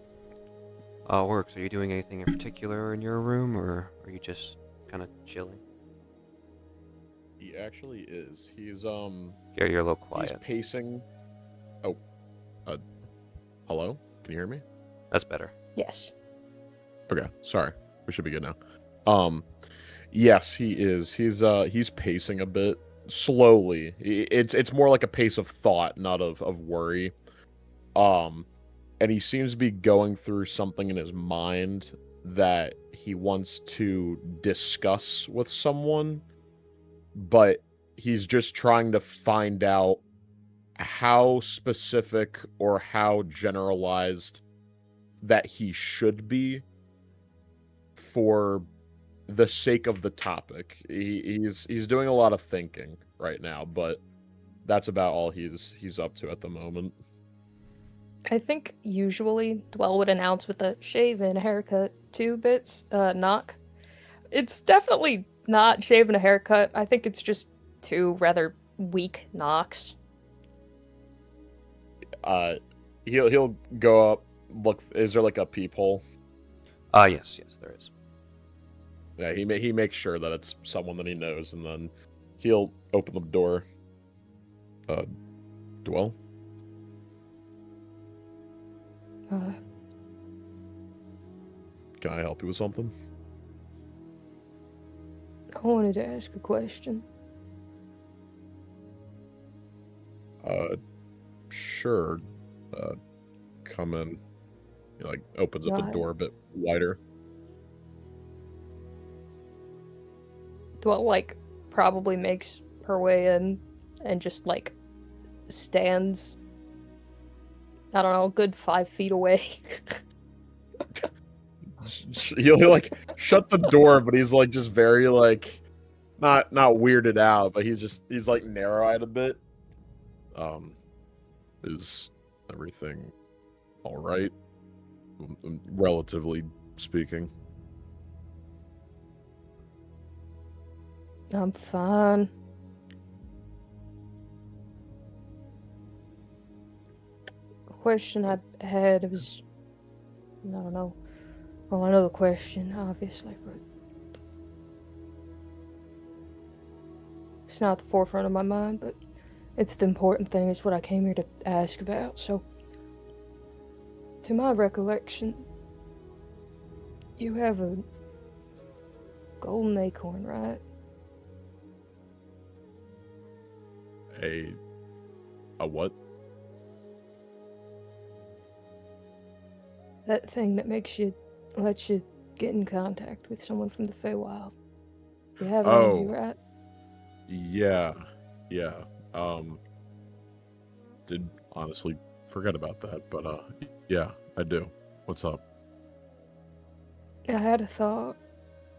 Oryx, are you doing anything in particular in your room, or are you just kind of chilling? He actually is. He's Gary, you're a little he's quiet. pacing. Oh, hello? Can you hear me? That's better. Yes. Okay, sorry. We should be good now. Yes, he is. He's pacing a bit slowly. It's more like a pace of thought, not of worry. And he seems to be going through something in his mind that he wants to discuss with someone, but he's just trying to find out how specific or how generalized that he should be for the sake of the topic. He's doing a lot of thinking right now, but that's about all he's up to at the moment. I think usually Dwell would announce with a shave and a haircut 2 bits, knock. It's definitely not shave and a haircut. I think it's just 2 rather weak knocks. He'll go up, look, is there like a peephole? Yes, there is. Yeah, he makes sure that it's someone that he knows, and then he'll open the door. Dwell? Can I help you with something? I wanted to ask a question. Sure. Come in. He like opens up the Right. door a bit wider. Dwell, like, probably makes her way in and just, like, stands, I don't know, a good 5 feet away. He'll like shut the door, but he's like just very like not weirded out, but he's like narrow-eyed a bit. Is everything all right? Relatively speaking. I'm fine. The question I had was, I don't know. Well, I know the question, obviously, but it's not the forefront of my mind, but it's the important thing. It's what I came here to ask about. So, to my recollection, you have a golden acorn, right? A what? That thing that lets you get in contact with someone from the Feywild. You have it on you, right? Yeah. Did honestly forget about that, but yeah, I do. What's up? I had a thought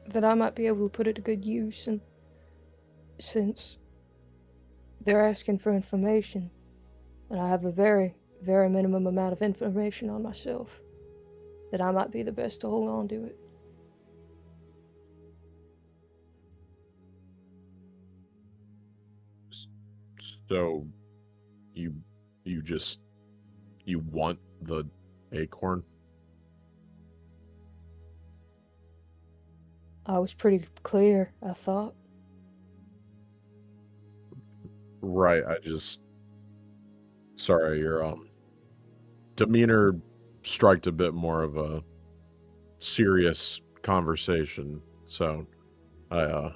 that I might be able to put it to good use, and since they're asking for information, and I have a very, very minimum amount of information on myself, that I might be the best to hold on to it. So, you want the acorn? I was pretty clear, I thought. Right, sorry, your demeanor striked a bit more of a serious conversation, so I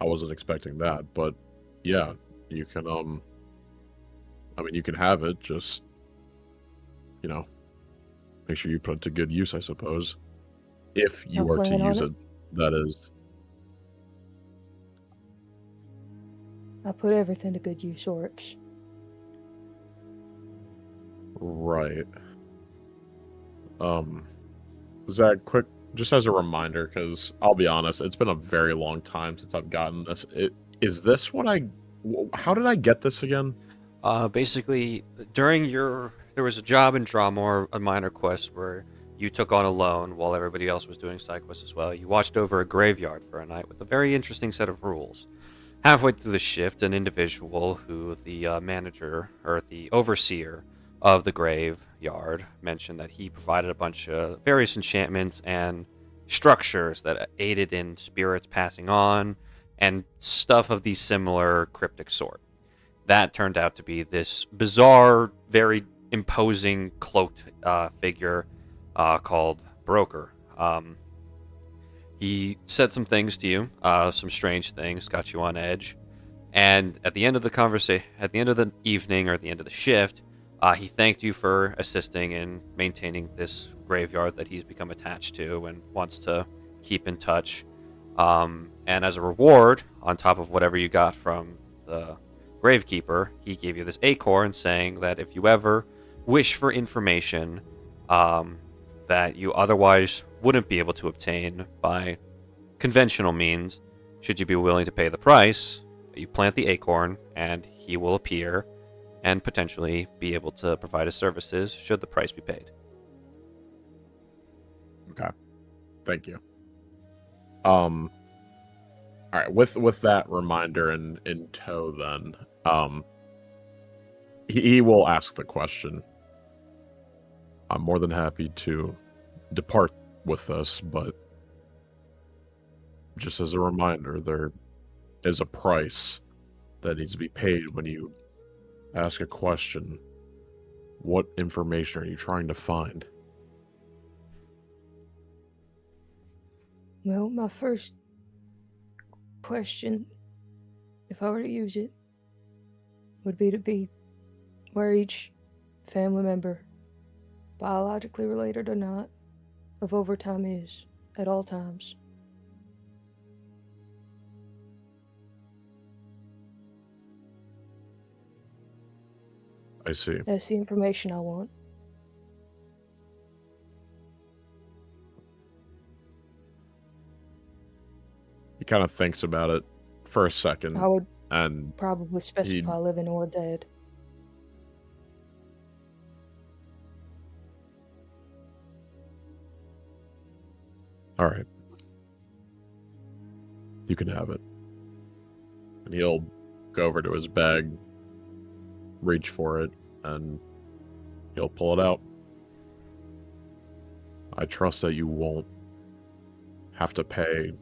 wasn't expecting that, but yeah, you can I mean, you can have it, just make sure you put it to good use, I suppose, if you I'm are to planning on use it, that is. I put everything to good use, Oryx. Right. Zach, quick, just as a reminder, because I'll be honest, it's been a very long time since I've gotten this. Is this what how did I get this again? Basically, there was a job in Drawmore, a minor quest, where you took on alone while everybody else was doing side quests as well. You watched over a graveyard for a night with a very interesting set of rules. Halfway through the shift, an individual who the manager or the overseer of the graveyard mentioned that he provided a bunch of various enchantments and structures that aided in spirits passing on and stuff of the similar cryptic sort. That turned out to be this bizarre, very imposing cloaked figure called Broker. He said some things to you, some strange things, got you on edge. And at the end of the conversation, at the end of the evening or at the end of the shift, he thanked you for assisting in maintaining this graveyard that he's become attached to and wants to keep in touch. And as a reward, on top of whatever you got from the gravekeeper, he gave you this acorn saying that if you ever wish for information that you otherwise wouldn't be able to obtain by conventional means, should you be willing to pay the price, you plant the acorn and he will appear and potentially be able to provide his services should the price be paid. Okay. Thank you. All right, with that reminder in tow then, he will ask the question. I'm more than happy to depart with this, but just as a reminder, there is a price that needs to be paid when you ask a question. What information are you trying to find? Well, my first question, if I were to use it, would be where each family member, biologically related or not, of overtime is at all times. I see. That's the information I want. He kind of thinks about it for a second. I would and probably specify living or dead. All right. You can have it. And he'll go over to his bag, reach for it, and he'll pull it out. I trust that you won't have to pay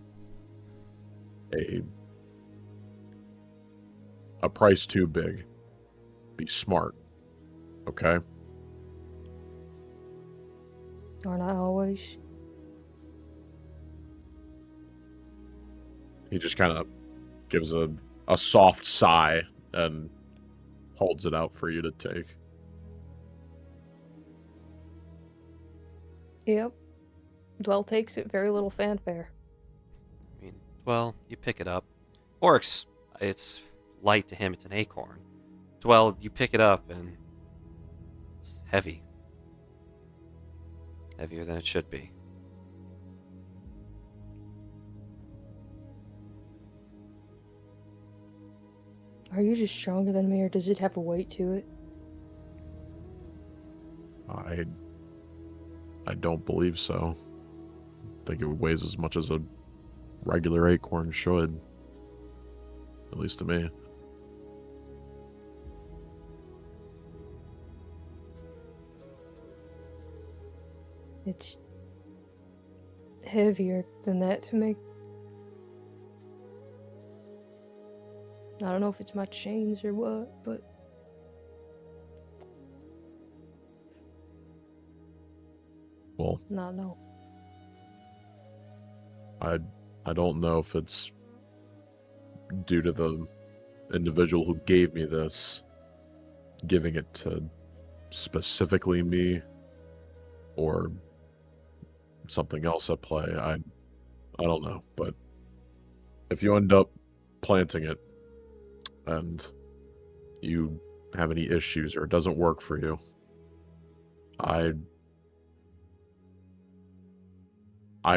a price too big. Be smart, okay? Aren't I always? He just kind of gives a soft sigh and holds it out for you to take. Yep. Dwell takes it, very little fanfare. I mean, well, you pick it up. Oryx, it's light to him, it's an acorn. Well, you pick it up and it's heavy. Heavier than it should be. Are you just stronger than me, or does it have a weight to it? I don't believe so. I think it weighs as much as a regular acorn should. At least to me. It's heavier than that to me. I don't know if it's my chains or what, but Well, no. I don't know if it's due to the individual who gave me this giving it to specifically me or something else at play. I don't know, but if you end up planting it and you have any issues or it doesn't work for you, I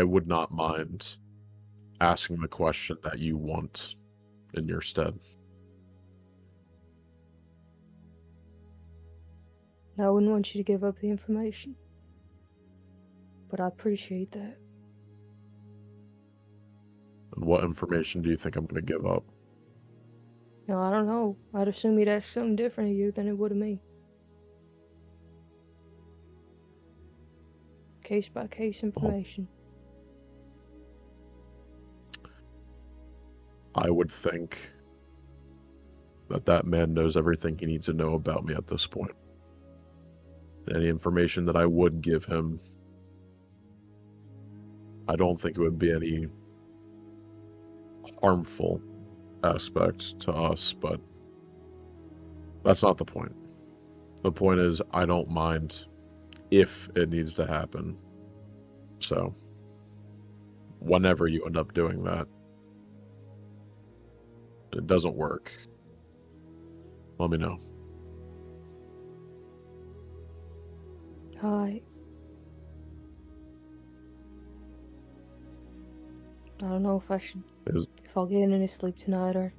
would not mind asking the question that you want in your stead. I wouldn't want you to give up the information. but I appreciate that. And what information do you think I'm going to give up? No, I don't know. I'd assume he'd ask something different of you than it would of me. Case by case information. I would think that man knows everything he needs to know about me at this point. Any information that I would give him, I don't think it would be any harmful aspect to us, but that's not the point. The point is, I don't mind if it needs to happen. So, whenever you end up doing that, it doesn't work, let me know. Hi. I don't know if I should, if I'll get any sleep tonight or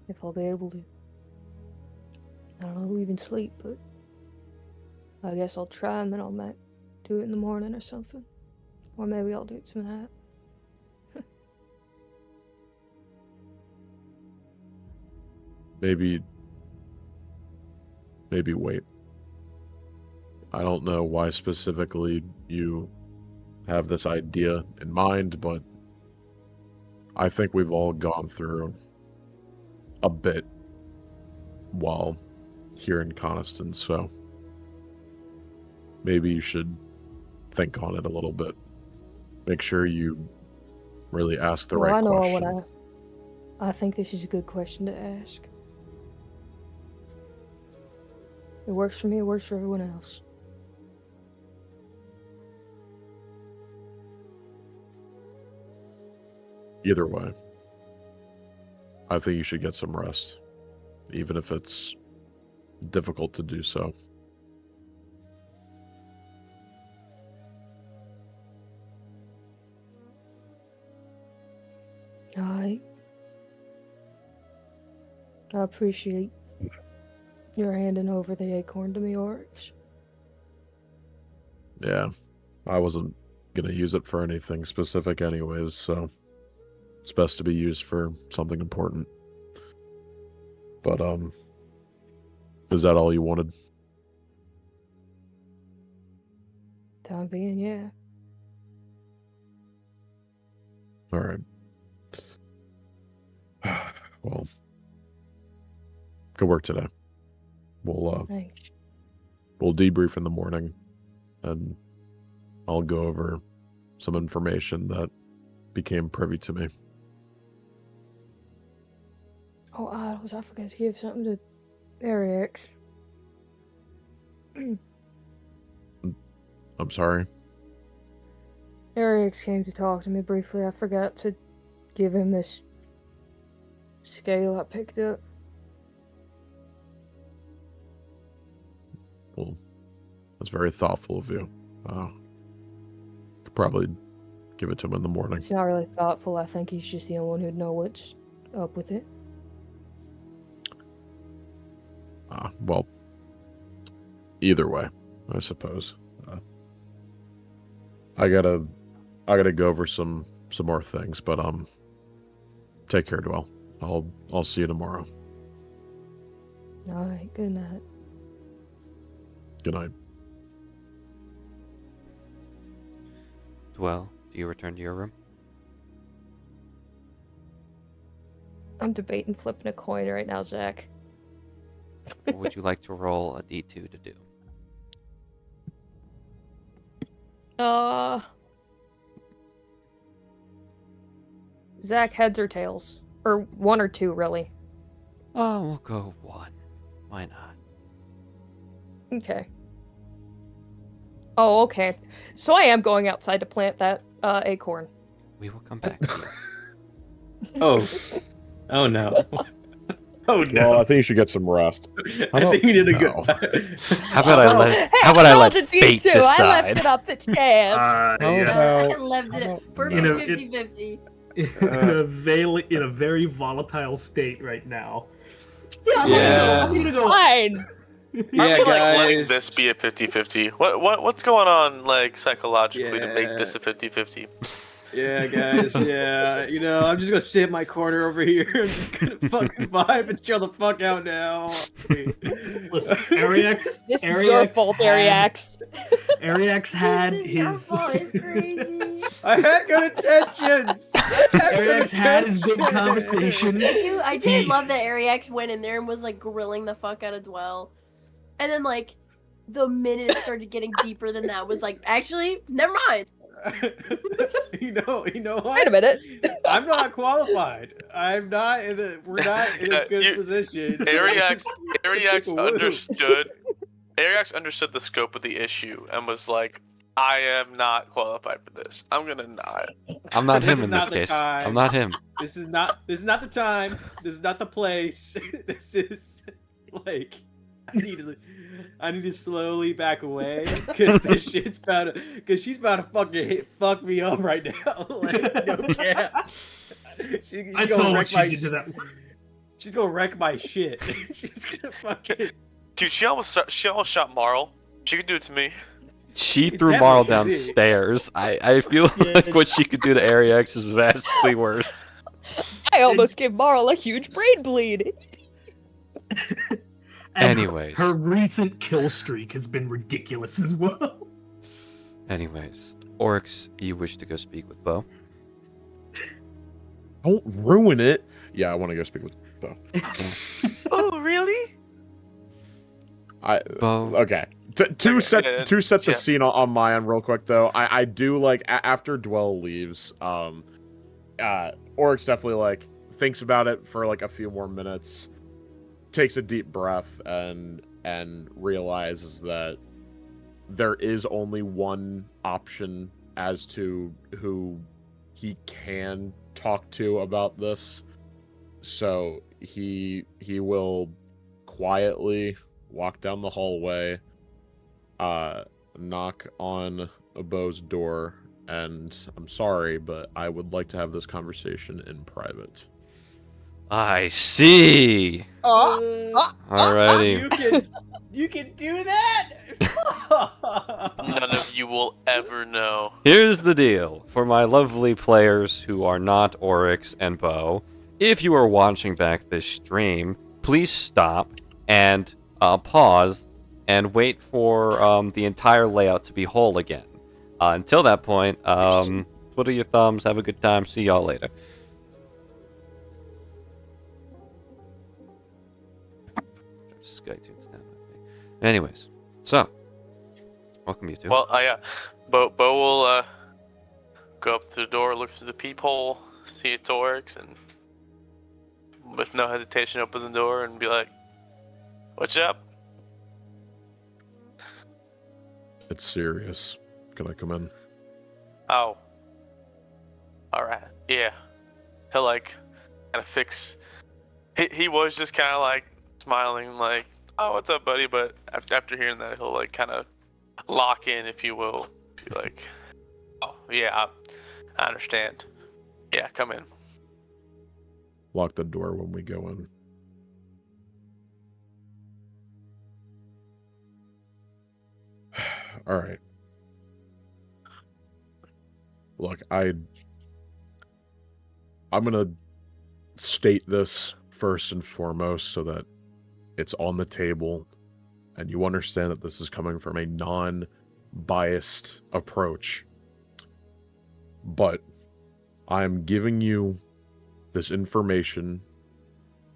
if I'll be able to. I don't know, even sleep, but I guess I'll try and then I'll do it in the morning or something. Or maybe I'll do it tonight. Maybe wait. I don't know why specifically you have this idea in mind, but I think we've all gone through a bit while here in Coniston, so maybe you should think on it a little bit. Make sure you really ask the right question. I think this is a good question to ask. It works for me, it works for everyone else. Either way, I think you should get some rest, even if it's difficult to do so. I appreciate your handing over the acorn to me, Oryx. Yeah, I wasn't gonna use it for anything specific anyways, so it's best to be used for something important. But, is that all you wanted? Time being, yeah. Alright. Well, good work today. Thanks. We'll debrief in the morning, and I'll go over some information that became privy to me. Oh, I forgot to give something to Oryx. I'm sorry. Oryx came to talk to me briefly. I forgot to give him this scale I picked up. Well, that's very thoughtful of you. Could probably give it to him in the morning. It's not really thoughtful. I think he's just the only one who'd know what's up with it. Well, either way, I suppose. I gotta go over some more things, but take care, Dwell. I'll see you tomorrow. All right. Good night. Good night. Dwell, do you return to your room? I'm debating flipping a coin right now, Zach. Or would you like to roll a d2 to do? Zach, heads or tails? Or one or two, really. Oh, we'll go one. Why not? Okay. Oh, okay. So I am going outside to plant that acorn. We will come back to you. Oh no. Oh no. Well, I think you should get some rest. I think you did a good. How about I let fate decide? I left it up to chance. I left it perfect 50-50. In a very volatile state right now. Yeah. Fine. Yeah, like letting guys. this be a 50-50. What's going on like psychologically to make this a 50-50? Yeah, guys. Yeah, you know, I'm just gonna sit in my corner over here. I'm just gonna fucking vibe and chill the fuck out now. Listen, Aryx. This is your fault, Aryx. Aryx had This is your his. fault, it's crazy. I had good intentions. Aryx had his good conversations. I did love that Aryx went in there and was like grilling the fuck out of Dwell. And then like the minute it started getting deeper than that was like, actually, never mind. you know what? Wait a minute. I'm not qualified. We're not in a good position. Aryx understood the scope of the issue and was like, I am not qualified for this. I'm gonna not. I'm not This him is in this not the case. time. I'm not him. This is not the time. This is not the place. This is like I need to slowly back away because this shit's she's about to fucking fuck me up right now. Like, no cap. I saw what she did to that. She's gonna wreck my shit. She's gonna fucking. Dude, she almost shot Marl. She could do it to me. She It threw definitely Marl should be. downstairs. I feel like what she could do to Aryx is vastly worse. I almost gave Marl a huge brain bleed. And Anyways. her recent kill streak has been ridiculous as well. Anyways, Oryx, you wish to go speak with Bo? Don't ruin it. Yeah, I want to go speak with Bo. Oh, really? Bo. Okay. To set the yeah. scene on my end real quick though, I do like after Dwell leaves, Oryx definitely like thinks about it for like a few more minutes, takes a deep breath and realizes that there is only one option as to who he can talk to about this. So he will quietly walk down the hallway, knock on Bo's door, and I'm sorry, but I would like to have this conversation in private. I see. Alrighty. You can do that. None of you will ever know. Here's the deal. For my lovely players who are not Oryx and Bo, if you are watching back this stream, please stop and pause and wait for the entire layout to be whole again. Until that point, twiddle your thumbs, have a good time, see y'all later. SkyTunes down with me. Anyways, so welcome you two. Well, yeah. Bo will go up to the door, look through the peephole, see it's Oryx, and with no hesitation open the door and be like, "What's up?" It's serious. Can I come in? Oh. Alright. Yeah. He'll like kind of fix. He was just kind of like smiling, like, "Oh, what's up, buddy?" But after hearing that, he'll like kind of lock in, if you will. Be like, "Oh, yeah, I understand. Yeah, come in." Lock the door when we go in. All right. Look, I'm gonna state this first and foremost so that it's on the table and you understand that this is coming from a non-biased approach. But I'm giving you this information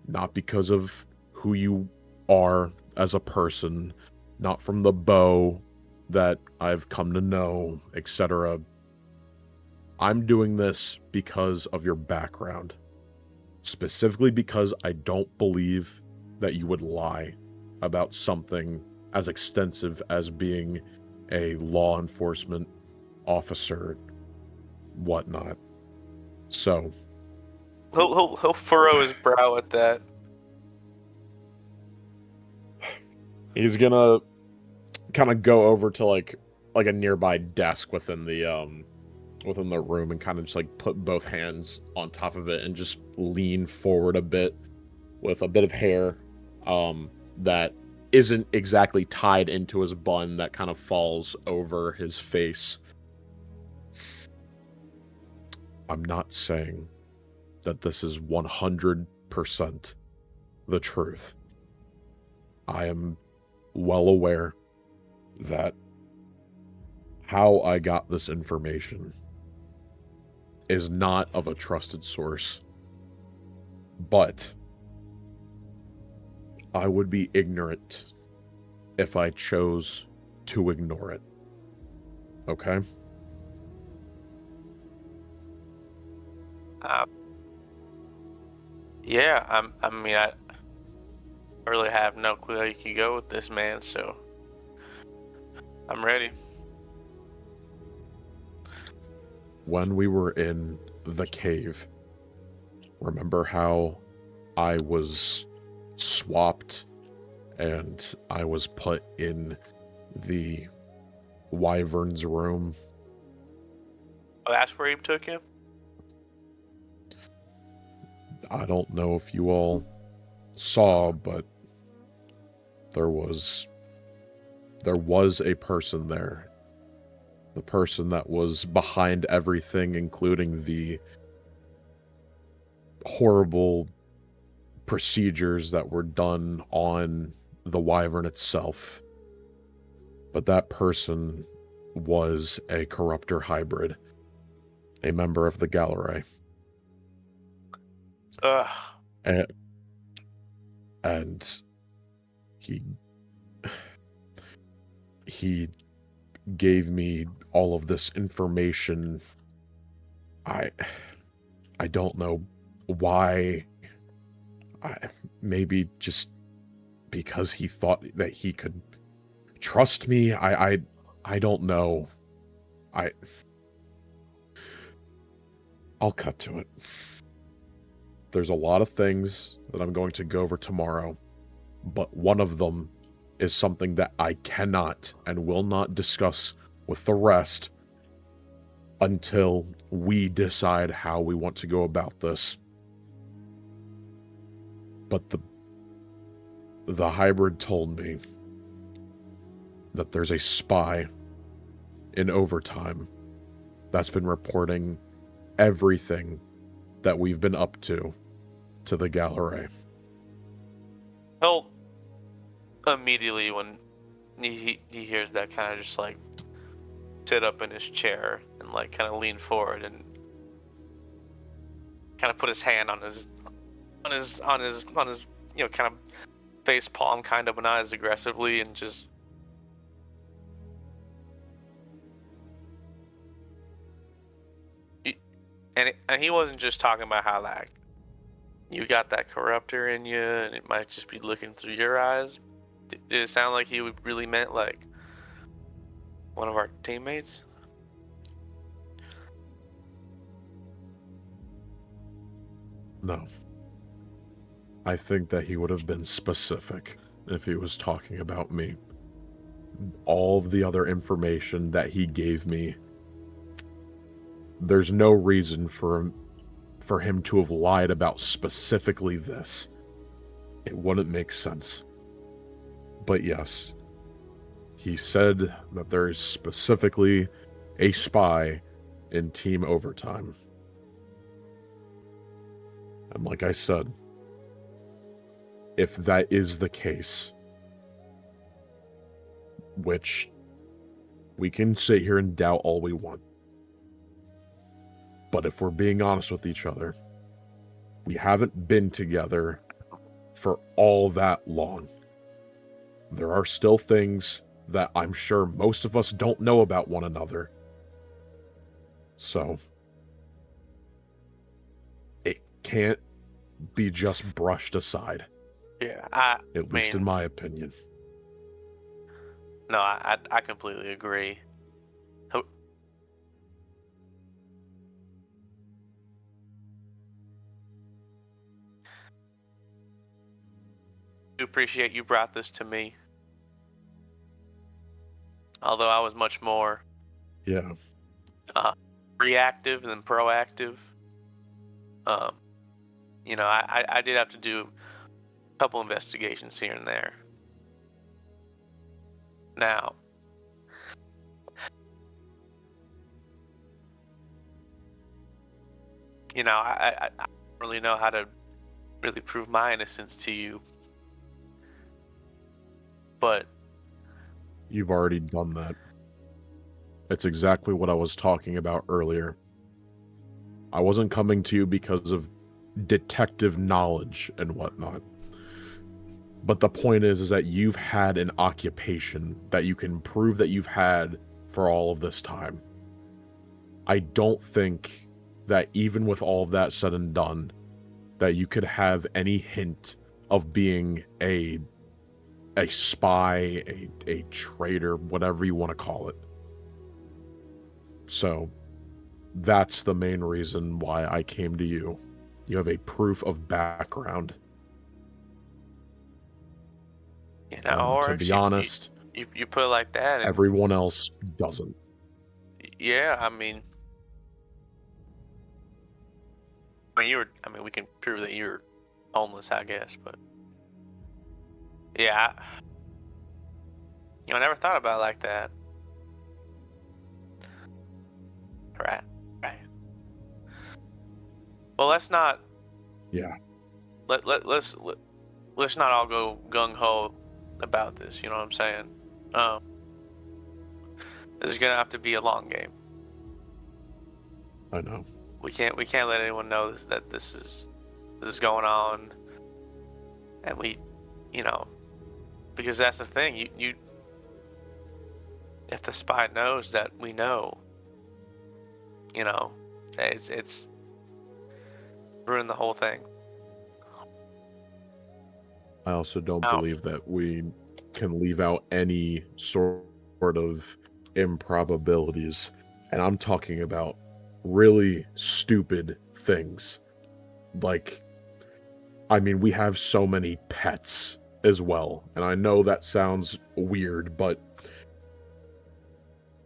not because of who you are as a person, not from the Bo that I've come to know, etc. I'm doing this because of your background. Specifically because I don't believe that you would lie about something as extensive as being a law enforcement officer, whatnot. So He'll furrow his brow at that. he's gonna kind of go over to like a nearby desk within the room and kind of just like put both hands on top of it and just lean forward a bit with a bit of hair that isn't exactly tied into his bun that kind of falls over his face. I'm not saying that this is 100% the truth. I am well aware that how I got this information is not of a trusted source, but I would be ignorant if I chose to ignore it. Okay? Yeah, I mean, I really have no clue how you can go with this, man, so I'm ready. When we were in the cave, remember how I was swapped and I was put in the Wyvern's room? Oh, that's where he took him? I don't know if you all saw, but there was a person there. The person that was behind everything, including the horrible procedures that were done on the Wyvern itself. But that person was a corruptor hybrid, a member of the Gallery. Ugh. And he gave me all of this information. I don't know why. Maybe just because he thought that he could trust me. I don't know. I'll cut to it. There's a lot of things that I'm going to go over tomorrow, but one of them is something that I cannot and will not discuss with the rest until we decide how we want to go about this. But the hybrid told me that there's a spy in overtime that's been reporting everything that we've been up to the Gallery. He'll immediately, when he hears that, kind of just like sit up in his chair and like kind of lean forward and kind of put his hand on his you know, kind of face palm, kind of, but not as aggressively, and just and he wasn't just talking about how like you got that corruptor in you and it might just be looking through your eyes. Did it sound like he really meant like one of our teammates? No. I think that he would have been specific if he was talking about me. All of the other information that he gave me, there's no reason for him to have lied about specifically this. It wouldn't make sense. But yes, he said that there is specifically a spy in Team Overtime. And like I said, if that is the case, which we can sit here and doubt all we want, but if we're being honest with each other, we haven't been together for all that long. There are still things that I'm sure most of us don't know about one another. So, it can't be just brushed aside. Yeah, At least in my opinion. No, I completely agree. I appreciate you brought this to me. Although I was much more reactive than proactive. You know, I did have to do a couple investigations here and there. Now, I don't really know how to really prove my innocence to you, but You've already done that. It's exactly what I was talking about earlier. I wasn't coming to you because of detective knowledge and whatnot. But the point is that you've had an occupation that you can prove that you've had for all of this time. I don't think that even with all of that said and done, that you could have any hint of being a spy, a traitor, whatever you want to call it. So, that's the main reason why I came to you. You have a proof of background. To Oryx, be honest, you put it like that, and everyone else doesn't. yeah, I mean, we can prove that you're homeless, I guess, but yeah, I never thought about it like that. Right. Well, let's not. Yeah. Let's not all go gung ho about this. You know what I'm saying? This is gonna have to be a long game. I know. We can't let anyone know that this is going on, and because that's the thing. You if the spy knows that we know, it's ruined the whole thing. I also don't believe that we can leave out any sort of improbabilities. And I'm talking about really stupid things. Like, we have so many pets as well. And I know that sounds weird, but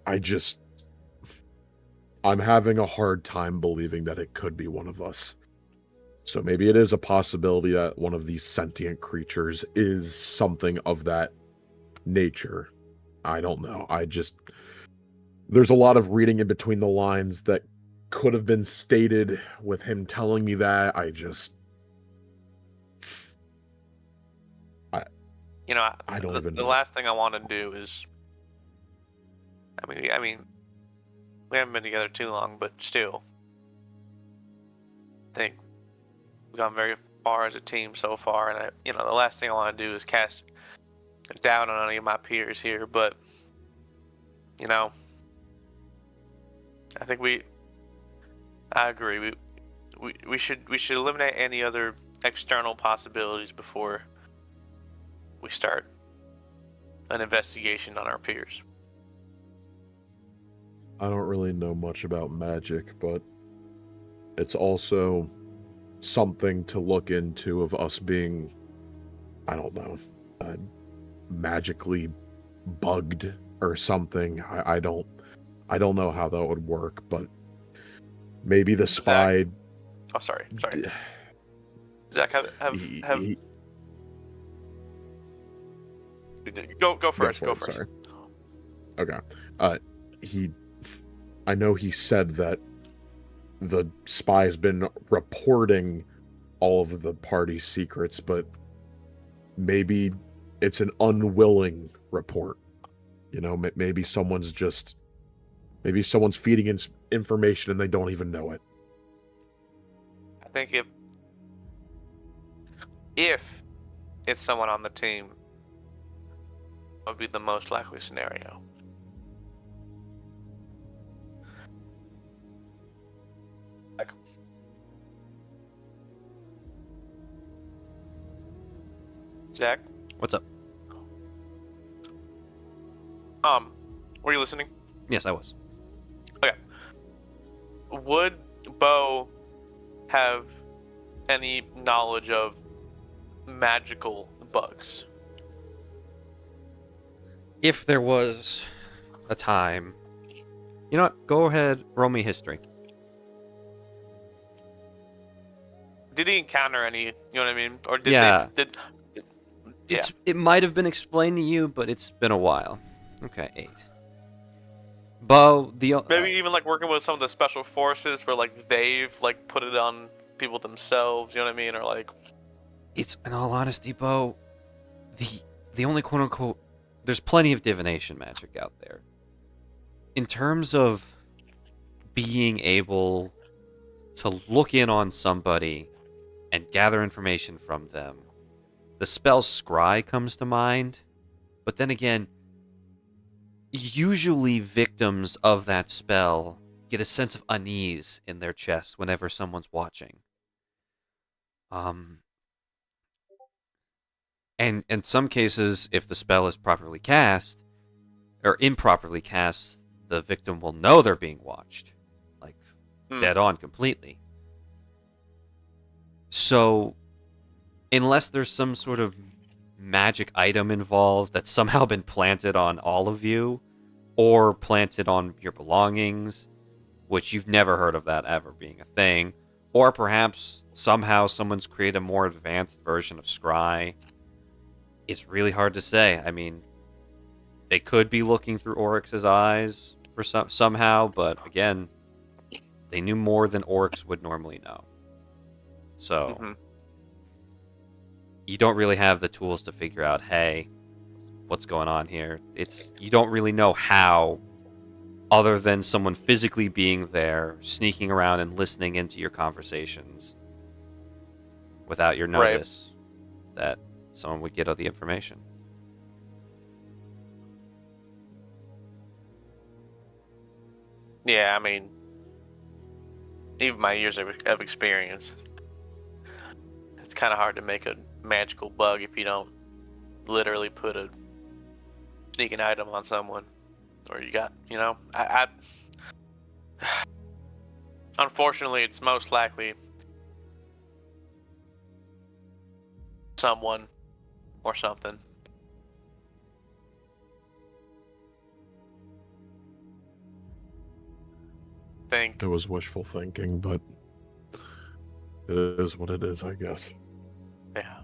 I'm having a hard time believing that it could be one of us. So maybe it is a possibility that one of these sentient creatures is something of that nature. I don't know. There's a lot of reading in between the lines that could have been stated with him telling me that. I don't even know. The last thing I want to do is, we haven't been together too long, but still, I think we've gone very far as a team so far, and the last thing I want to do is cast doubt on any of my peers here, but I think I agree. We should eliminate any other external possibilities before we start an investigation on our peers. I don't really know much about magic, but it's also something to look into of us being, I don't know, magically bugged or something. I don't know how that would work, but maybe the spy. Zach. Oh, sorry. Zach, Go first. Go first. Sorry. Okay. I know he said that the spy's been reporting all of the party's secrets, but maybe it's an unwilling report. Maybe someone's feeding in information and they don't even know it. I think if it's someone on the team, that would be the most likely scenario. Zach? What's up? Were you listening? Yes, I was. Okay. Would Bo have any knowledge of magical bugs? If there was a time... You know what? Go ahead, roll me history. Did he encounter any, you know what I mean? Or did It might have been explained to you, but it's been a while. Okay, 8. Bo, the Maybe even like working with some of the special forces where like they've like put it on people themselves, you know what I mean? Or like it's, in all honesty, Bo, the only quote unquote, there's plenty of divination magic out there. In terms of being able to look in on somebody and gather information from them, the spell Scry comes to mind. But then again, usually victims of that spell get a sense of unease in their chest whenever someone's watching. And in some cases, if the spell is properly cast, or improperly cast, the victim will know they're being watched. Like, dead on completely. So, unless there's some sort of magic item involved that's somehow been planted on all of you, or planted on your belongings, which you've never heard of that ever being a thing, or perhaps somehow someone's created a more advanced version of Scry, it's really hard to say. I mean, they could be looking through Oryx's eyes for somehow, but again, they knew more than Oryx would normally know. So, you don't really have the tools to figure out, hey, what's going on here? You don't really know how, other than someone physically being there, sneaking around and listening into your conversations without your notice, that someone would get all the information. Yeah, I mean, even my years of experience, it's kind of hard to make a magical bug if you don't literally put a sneaking item on someone, or you got, you know, I unfortunately, it's most likely someone or something. Think It was wishful thinking, but it is what it is, I guess. Yeah.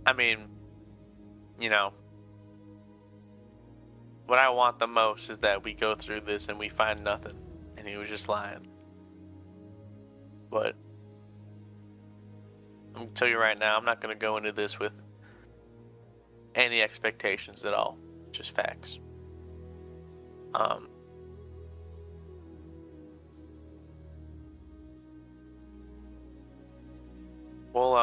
I mean, you know, what I want the most is that we go through this and we find nothing, and he was just lying. But I'm gonna tell you right now, I'm not gonna go into this with any expectations at all. Just facts. Well,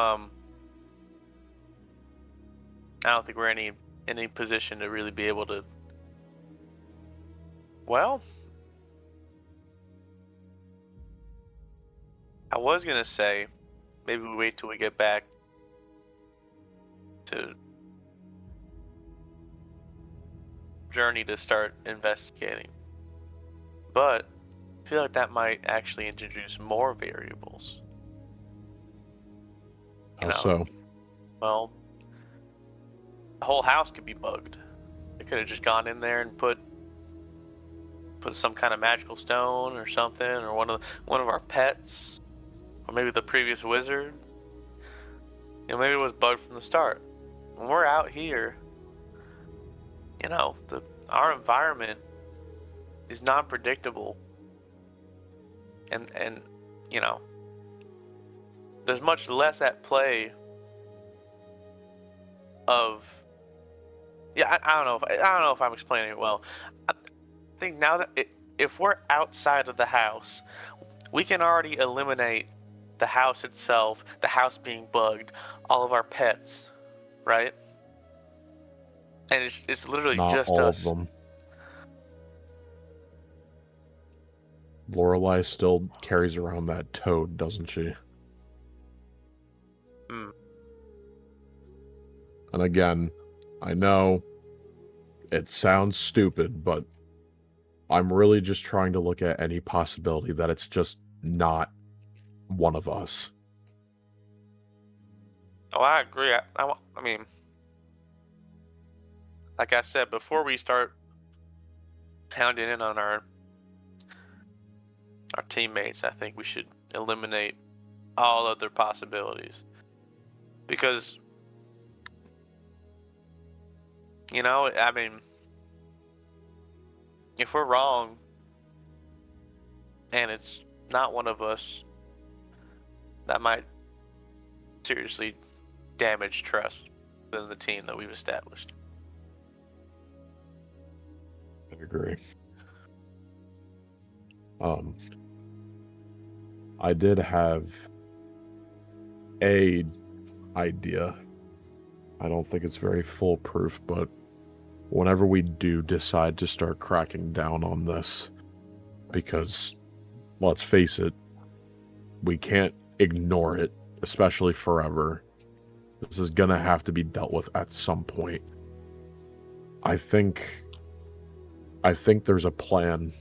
I don't think we're in any position to really be able to. Well, I was gonna say maybe we wait till we get back to Journey to start investigating, but I feel like that might actually introduce more variables. How so? Well, the whole house could be bugged. They could have just gone in there and put some kind of magical stone or something, or one of our pets, or maybe the previous wizard. You know, maybe it was bugged from the start. When we're out here, you know, our environment is non-predictable, and you know, there's much less at play of. Yeah, I don't know if I'm explaining it well. I think now that if we're outside of the house, we can already eliminate the house itself, the house being bugged, all of our pets, right? And it's literally Not just all us. of them. Lorelai still carries around that toad, doesn't she? And again, I know it sounds stupid, but I'm really just trying to look at any possibility that it's just not one of us. Oh, I agree. I mean, like I said, before we start pounding in on our teammates, I think we should eliminate all other possibilities. Because You know, I mean, if we're wrong and it's not one of us, that might seriously damage trust within the team that we've established. I agree. I did have a idea. I don't think it's very foolproof, but whenever we do decide to start cracking down on this, because let's face it, we can't ignore it, especially forever. This is gonna have to be dealt with at some point. I think there's a plan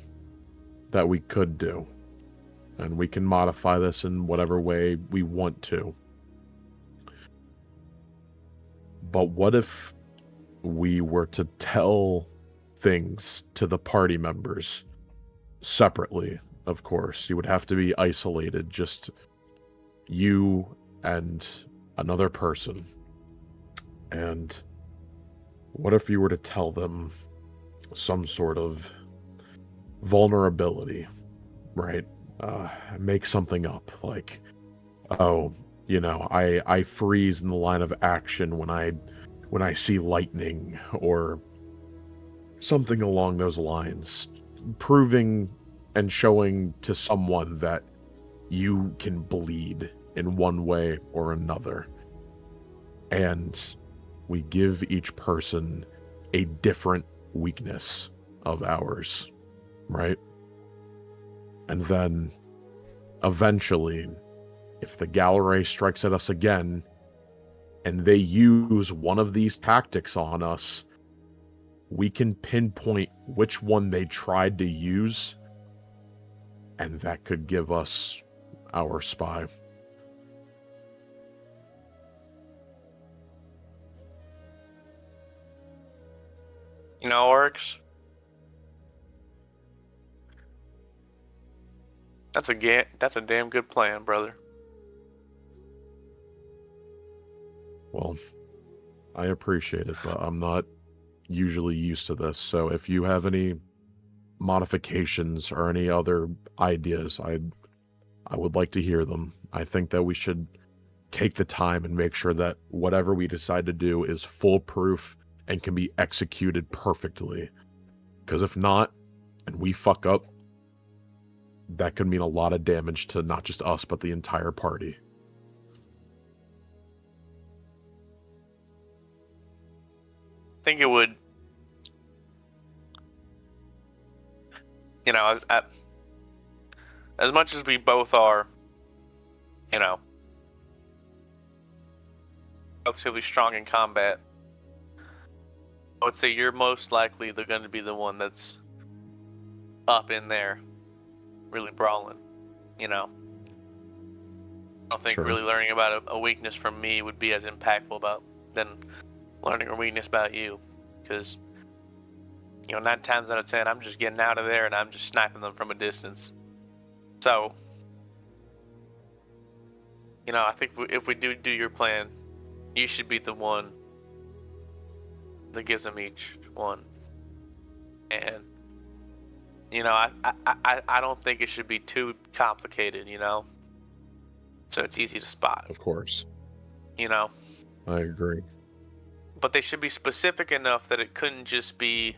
that we could do, and we can modify this in whatever way we want to. But what if we were to tell things to the party members separately? Of course, you would have to be isolated, just you and another person. And what if you were to tell them some sort of vulnerability, right? Make something up, like, oh, you know, I freeze in the line of action when I see lightning, or something along those lines, proving and showing to someone that you can bleed in one way or another. And we give each person a different weakness of ours, right? And then eventually, if the Gallery strikes at us again, and they use one of these tactics on us, we can pinpoint which one they tried to use, and that could give us our spy. You know, Oryx, that's a damn good plan, brother. Well, I appreciate it, but I'm not usually used to this, so if you have any modifications or any other ideas, I would like to hear them. I think that we should take the time and make sure that whatever we decide to do is foolproof and can be executed perfectly. Because if not, and we fuck up, that could mean a lot of damage to not just us, but the entire party. I think it would, you know, as much as we both are, you know, relatively strong in combat, I would say you're most likely going to be the one that's up in there, really brawling, you know. I don't think Sure. really learning about a weakness from me would be as impactful than learning a weakness about you, because, you know, 9 times out of 10, I'm just getting out of there and I'm just sniping them from a distance. So, you know, I think if we do your plan, you should be the one that gives them each one. And, you know, I don't think it should be too complicated, you know, so it's easy to spot. Of course. You know? I agree. But they should be specific enough that it couldn't just be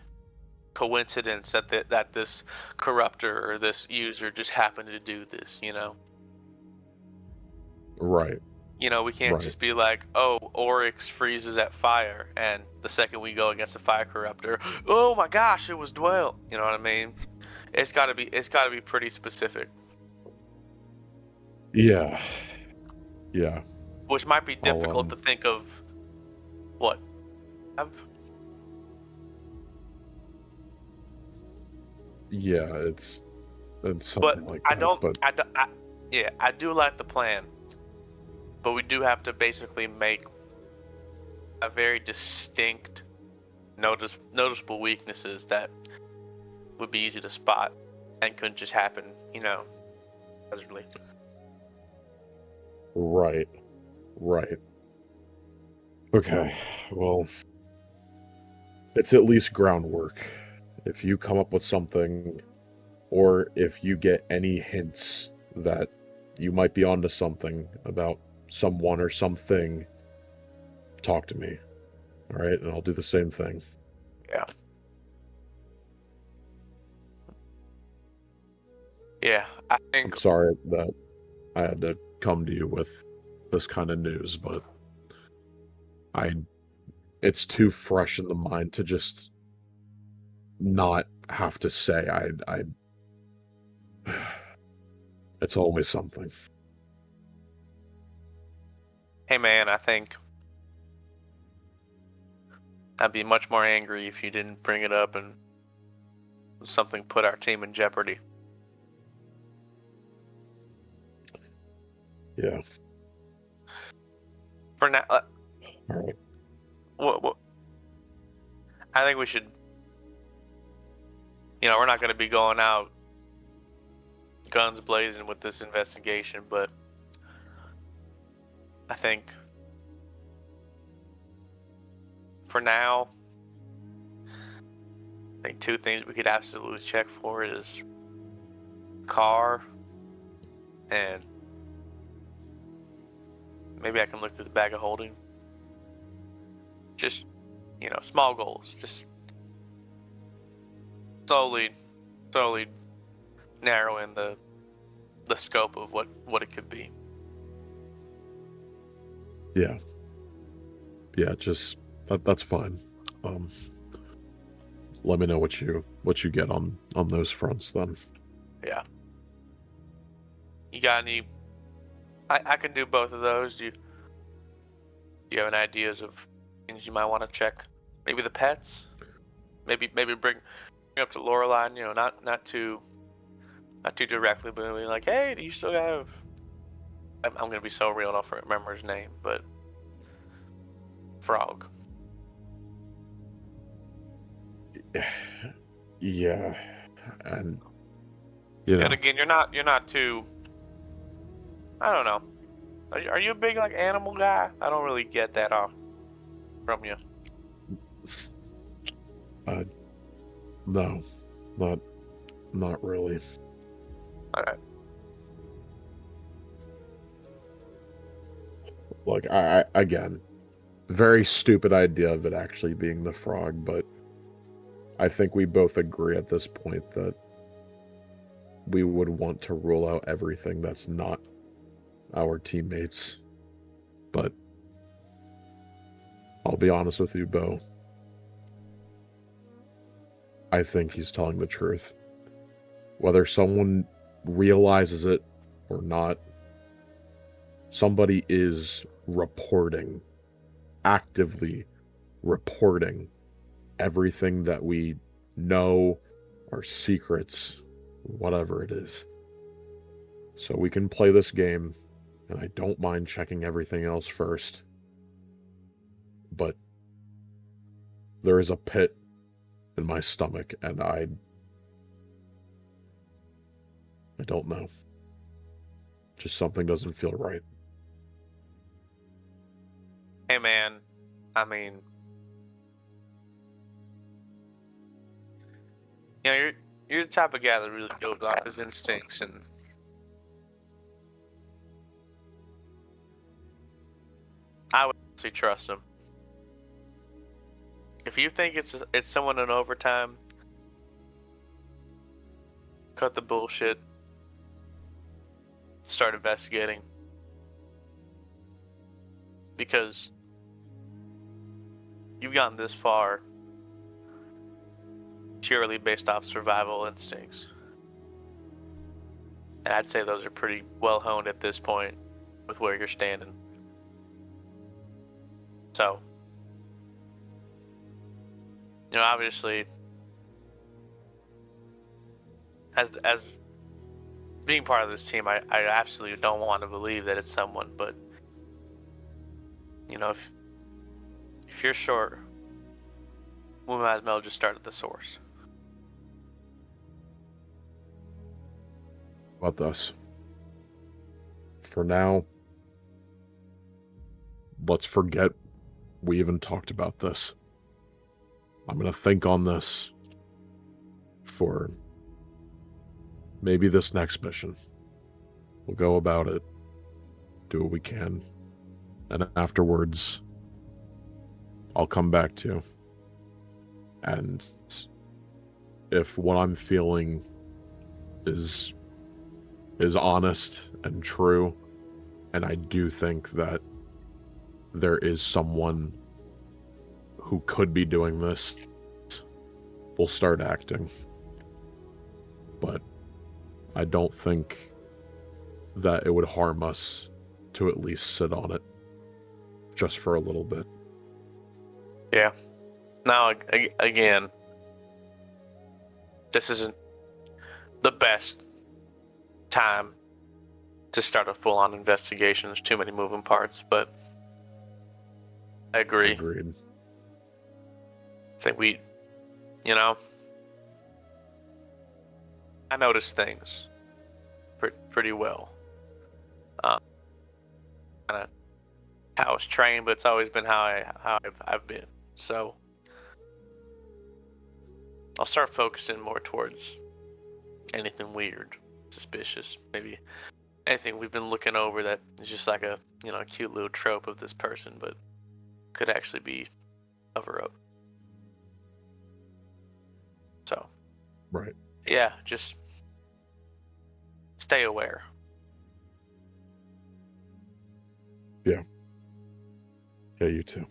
coincidence that this corruptor or this user just happened to do this, you know? Right. You know, we can't just be like, oh, Oryx freezes at fire, and the second we go against a fire corruptor, oh my gosh, it was Dwell. You know what I mean? It's gotta be pretty specific. Yeah. Yeah. Which might be difficult to think of. What? Yeah, it's something like that. I do like the plan, but we do have to basically make a very distinct, noticeable weaknesses that would be easy to spot and couldn't just happen, you know, haphazardly. Right. Okay. Well, It's at least groundwork. If you come up with something, or if you get any hints that you might be onto something about someone or something, talk to me. All right? And I'll do the same thing. Yeah. Yeah, I think I'm sorry that I had to come to you with this kind of news, but it's too fresh in the mind to just not have to say. It's always something. hey man, I think I'd be much more angry if you didn't bring it up and something put our team in jeopardy. Yeah. For now, All right. what I think we should, we're not going to be going out guns blazing with this investigation, but I think for now, I think two things we could absolutely check for is car, and maybe I can look through the bag of holding. Just, small goals. Just slowly narrowing the scope of what it could be. Yeah. Yeah, just that's fine. Let me know what you get on those fronts then. Yeah. You got any? I can do both of those. Do you have any ideas of things you might want to check? Maybe the pets. Maybe bring up to Lorelai. Not too directly, but be like, hey, do you still have? I'm gonna be so real, I don't remember his name, but Frog. Yeah, and And again, you're not too. I don't know. Are you a big animal guy? I don't really get that off from you. No, not really. All right. I again, very stupid idea of it actually being the frog, but I think we both agree at this point that we would want to rule out everything that's not our teammates. But I'll be honest with you, Bo. I think he's telling the truth. Whether someone realizes it or not, somebody is actively reporting everything that we know, our secrets, whatever it is. So we can play this game, and I don't mind checking everything else first. But there is a pit in my stomach, and I don't know. Just something doesn't feel right. Hey man, I mean, you're the type of guy that really goes off his instincts, and I would actually trust him. If you think it's someone in overtime, cut the bullshit. Start investigating. Because you've gotten this far purely based off survival instincts. And I'd say those are pretty well honed at this point with where you're standing. So, obviously, as being part of this team, I absolutely don't want to believe that it's someone, but if you're sure, we might as well just start at the source. About this. For now, let's forget we even talked about this. I'm going to think on this for maybe this next mission. We'll go about it, do what we can, and afterwards, I'll come back to you. And if what I'm feeling is honest and true, and I do think that there is someone who could be doing this, we'll start acting. But I don't think that it would harm us to at least sit on it just for a little bit. Yeah. Now, again, this isn't the best time to start a full-on investigation. There's too many moving parts, but I agree. Agreed. I think I notice things pretty well. Kind of how I was trained, but it's always been how I've been. So I'll start focusing more towards anything weird, suspicious, maybe anything we've been looking over that is just like a cute little trope of this person, but could actually be cover up. So, right. Yeah, just stay aware. Yeah. Yeah, you too.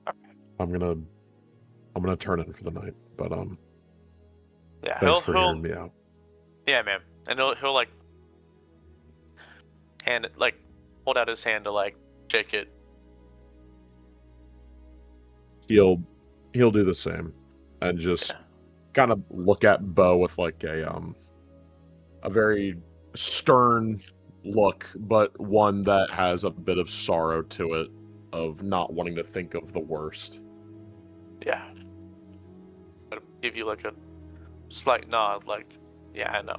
Okay. I'm gonna turn in for the night, but yeah, thanks for hearing me out. Yeah, man, and he'll like hold out his hand to like shake it. He'll do the same, and just kind of look at Bo with like a very stern look, but one that has a bit of sorrow to it, of not wanting to think of the worst. Yeah. I'll give you like a slight nod, like, yeah, I know.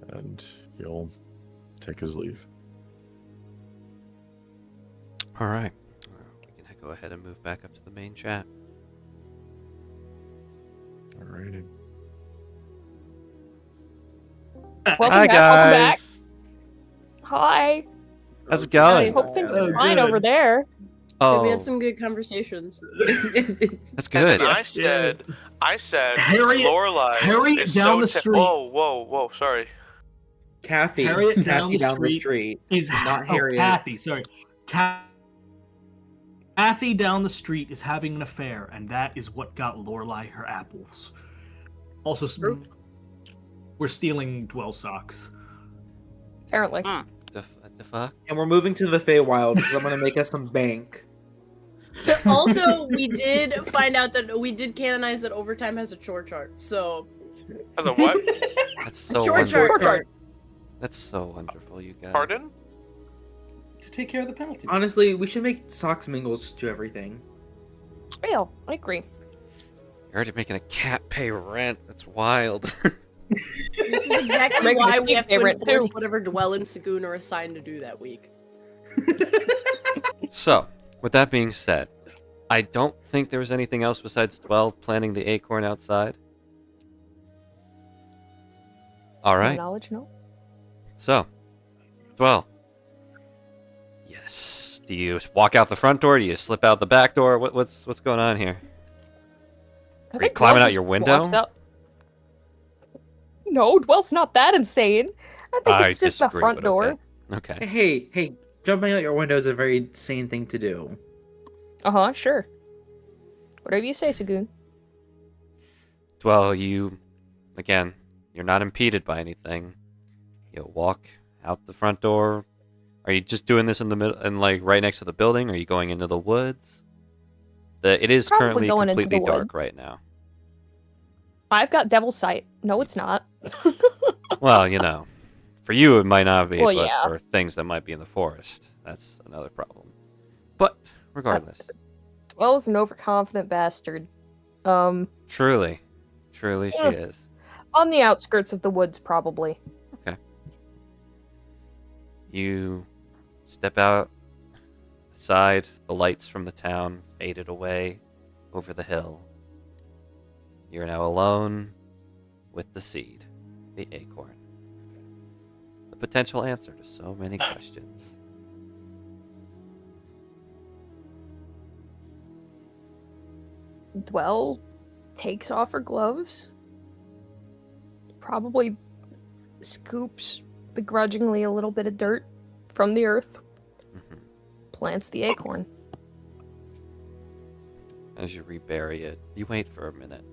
And he'll take his leave. All right. We can go ahead and move back up to the main chat. Alrighty. Welcome Hi, back, welcome back. guys. Hi. How's it I going? hope things Oh, are fine good. over there. Oh, We had some good conversations. that's good. And I said, Harriet- Lorelai Harriet is down so the street. Whoa, sorry. Kathy. Harriet Kathy down the street is not Harriet. Kathy, sorry. Kathy down the street is having an affair, and that is what got Lorelai her apples. Also, we're stealing Dwell socks. Apparently. The fuck? And we're moving to the Feywild because I'm going to make us some bank. Also, we did find out that we did canonize that overtime has a chore chart. So As a what? That's so chore wonderful. chart. That's so wonderful, you guys. Pardon? To take care of the penalty. Honestly, we should make socks mingles to everything. Real. I agree. You're already making a cat pay rent. That's wild. This is exactly Making why a we have to favorite, enforce too. whatever Dwell and Sagoon are assigned to do that week. So, with that being said, I don't think there was anything else besides Dwell planting the acorn outside. All To my right. knowledge, no. So, Dwell. Yes. Do you walk out the front door? Do you slip out the back door? What's going on here? I Are you think climbing Dwell out just your window? walks out- No, Dwell's not that insane. I think it's just the disagree, front but door. Okay. Hey, jumping out your window is a very sane thing to do. Uh-huh, sure. Whatever you say, Sagoon. Dwell, again, you're not impeded by anything. You walk out the front door. Are you just doing this in the middle, and like right next to the building? Are you going into the woods? It is Probably currently going into completely the dark woods. right now. I've got devil's sight. No, it's not. Well, for you it might not be, Well, but yeah. for things that might be in the forest, that's another problem. But regardless, Dwell's an overconfident bastard. truly she Yeah. is. On the outskirts of the woods, probably. You step out the side, the lights from the town faded away over the hill. You're now alone with the seed, the acorn. The potential answer to so many questions. Dwell takes off her gloves, probably scoops begrudgingly a little bit of dirt from the earth, plants the acorn. As you rebury it, you wait for a minute.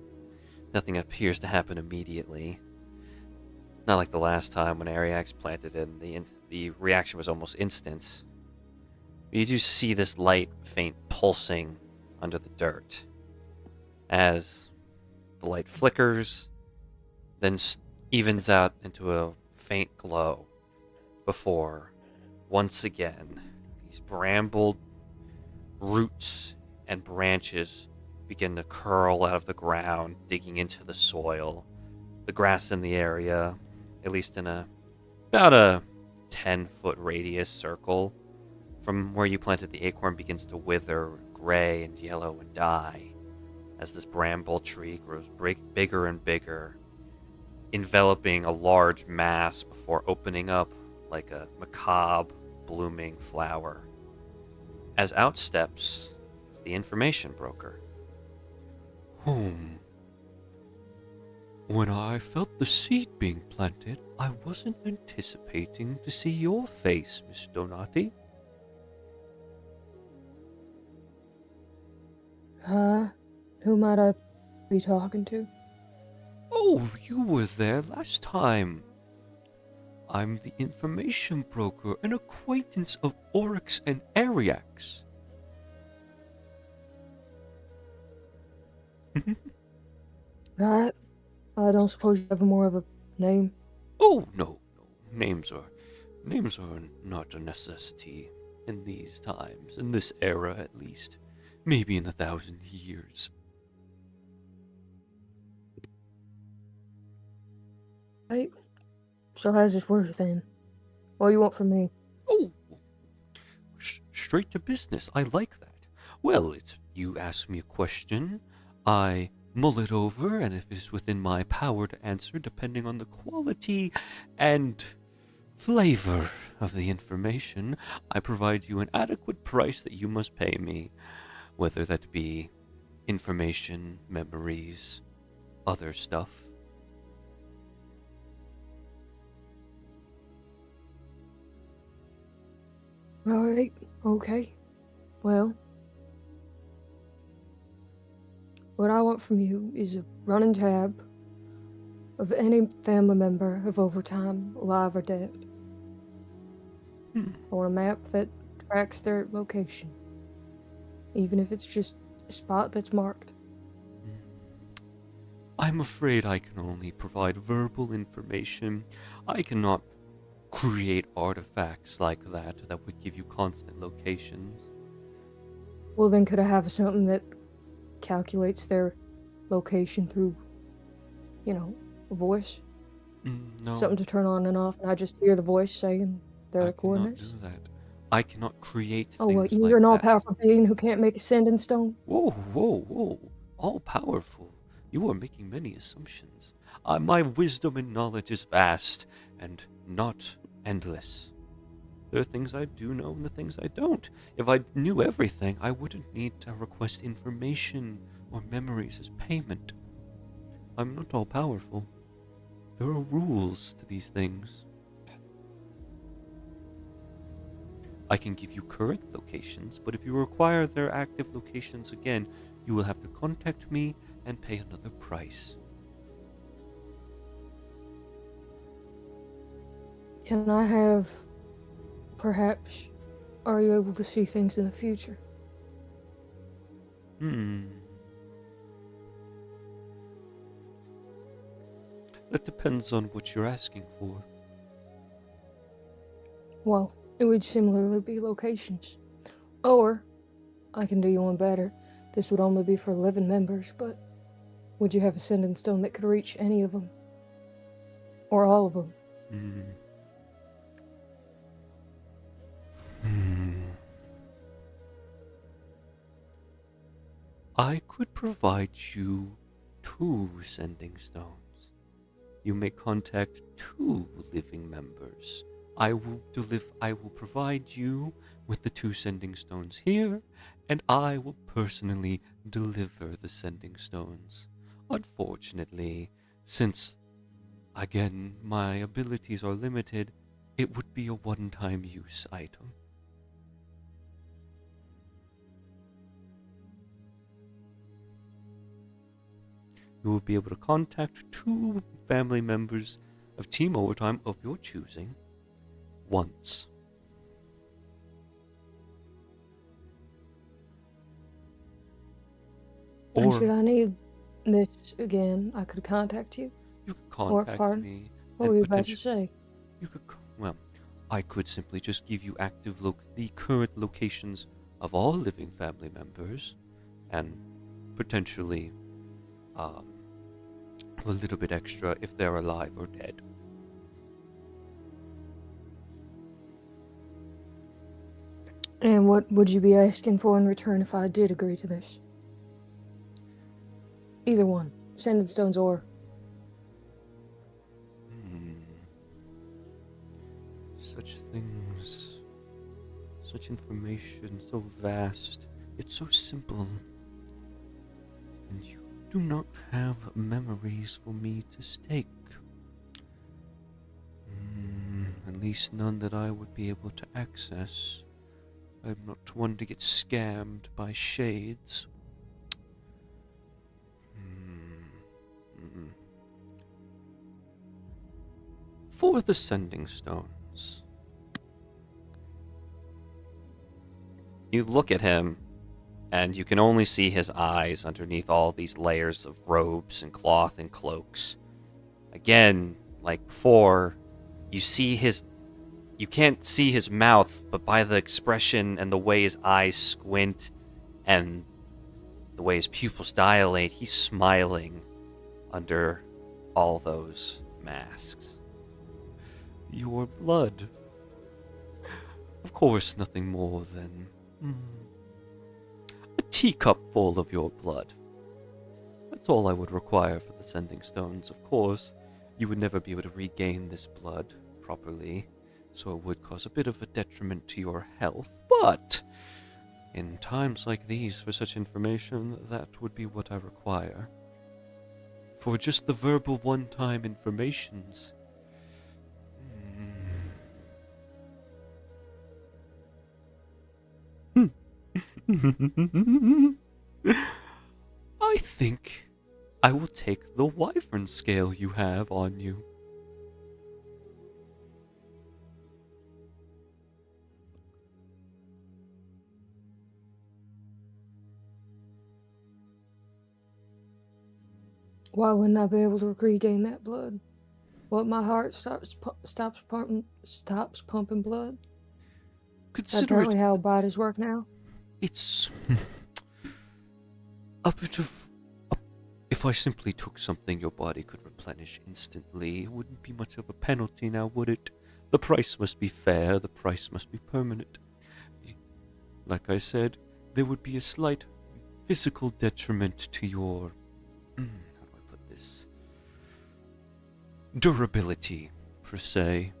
Nothing appears to happen immediately. Not like the last time when Ariax planted it, the reaction was almost instant. You do see this light, faint pulsing under the dirt. As the light flickers, then evens out into a faint glow before, once again, these brambled roots and branches begin to curl out of the ground, digging into the soil. The grass in the area, at least in about a 10-foot radius circle from where you planted the acorn, begins to wither, gray and yellow, and die as this bramble tree grows bigger and bigger, enveloping a large mass before opening up like a macabre, blooming flower. As out steps the information broker. When I felt the seed being planted, I wasn't anticipating to see your face, Miss Donati. Who might I be talking to? Oh, you were there last time. I'm the information broker, an acquaintance of Oryx and Ariax. Right. I don't suppose you have more of a name? Oh, no. Names are not a necessity in these times, in this era at least. Maybe in 1,000 years. Right. So how's this work then? What do you want from me? Oh, straight to business. I like that. Well, you ask me a question, I mull it over, and if it's within my power to answer, depending on the quality and flavor of the information, I provide you an adequate price that you must pay me, whether that be information, memories, other stuff. Alright, okay. Well, what I want from you is a running tab of any family member of overtime, alive or dead. Or a map that tracks their location. Even if it's just a spot that's marked. I'm afraid I can only provide verbal information. I cannot create artifacts like that would give you constant locations. Well, then could I have something that calculates their location through, a voice? No. Something to turn on and off, and I just hear the voice saying their coordinates? I cannot do that. I cannot create Oh, things well, like you're an that. all-powerful being who can't make a sending stone? Whoa. All-powerful. You are making many assumptions. My wisdom and knowledge is vast and not endless. There are things I do know and the things I don't. If I knew everything, I wouldn't need to request information or memories as payment. I'm not all-powerful. There are rules to these things. I can give you current locations, but if you require their active locations again, you will have to contact me and pay another price. Can I have... Perhaps... Are you able to see things in the future? That depends on what you're asking for. Well, it would similarly be locations. Or, I can do you one better. This would only be for living members, but would you have a sending stone that could reach any of them? Or all of them? I could provide you 2 sending stones. You may contact 2 living members. I will provide you with the 2 sending stones here, and I will personally deliver the sending stones. Unfortunately, since, again, my abilities are limited, it would be a one-time use item. You will be able to contact 2 family members of Team Overtime of your choosing once. And should I need this again, I could contact you? You could contact me. What were you about to say? You could, well, I could simply just give you the current locations of all living family members, and potentially, a little bit extra if they're alive or dead. And what would you be asking for in return if I did agree to this? Either one. Sending stones or... Such things, such information, so vast, yet so simple. And you do not have memories for me to stake. At least none that I would be able to access. I'm not one to get scammed by shades. For the sending stones. You look at him, and you can only see his eyes underneath all these layers of robes and cloth and cloaks. Again, like before, you can't see his mouth, but by the expression and the way his eyes squint and the way his pupils dilate, he's smiling under all those masks. Your blood. Of course, nothing more than a teacup full of your blood. That's all I would require for the sending stones. Of course, you would never be able to regain this blood properly, so it would cause a bit of a detriment to your health, but in times like these, for such information, that would be what I require. For just the verbal one-time informations. I think I will take the wyvern scale you have on you. Why wouldn't I be able to regain that blood? What, my heart stops pumping blood? That's Consider apparently it. how bodies work now. It's a bit of. If I simply took something your body could replenish instantly, it wouldn't be much of a penalty now, would it? The price must be fair, the price must be permanent. Like I said, there would be a slight physical detriment to your. How do I put this? Durability, per se.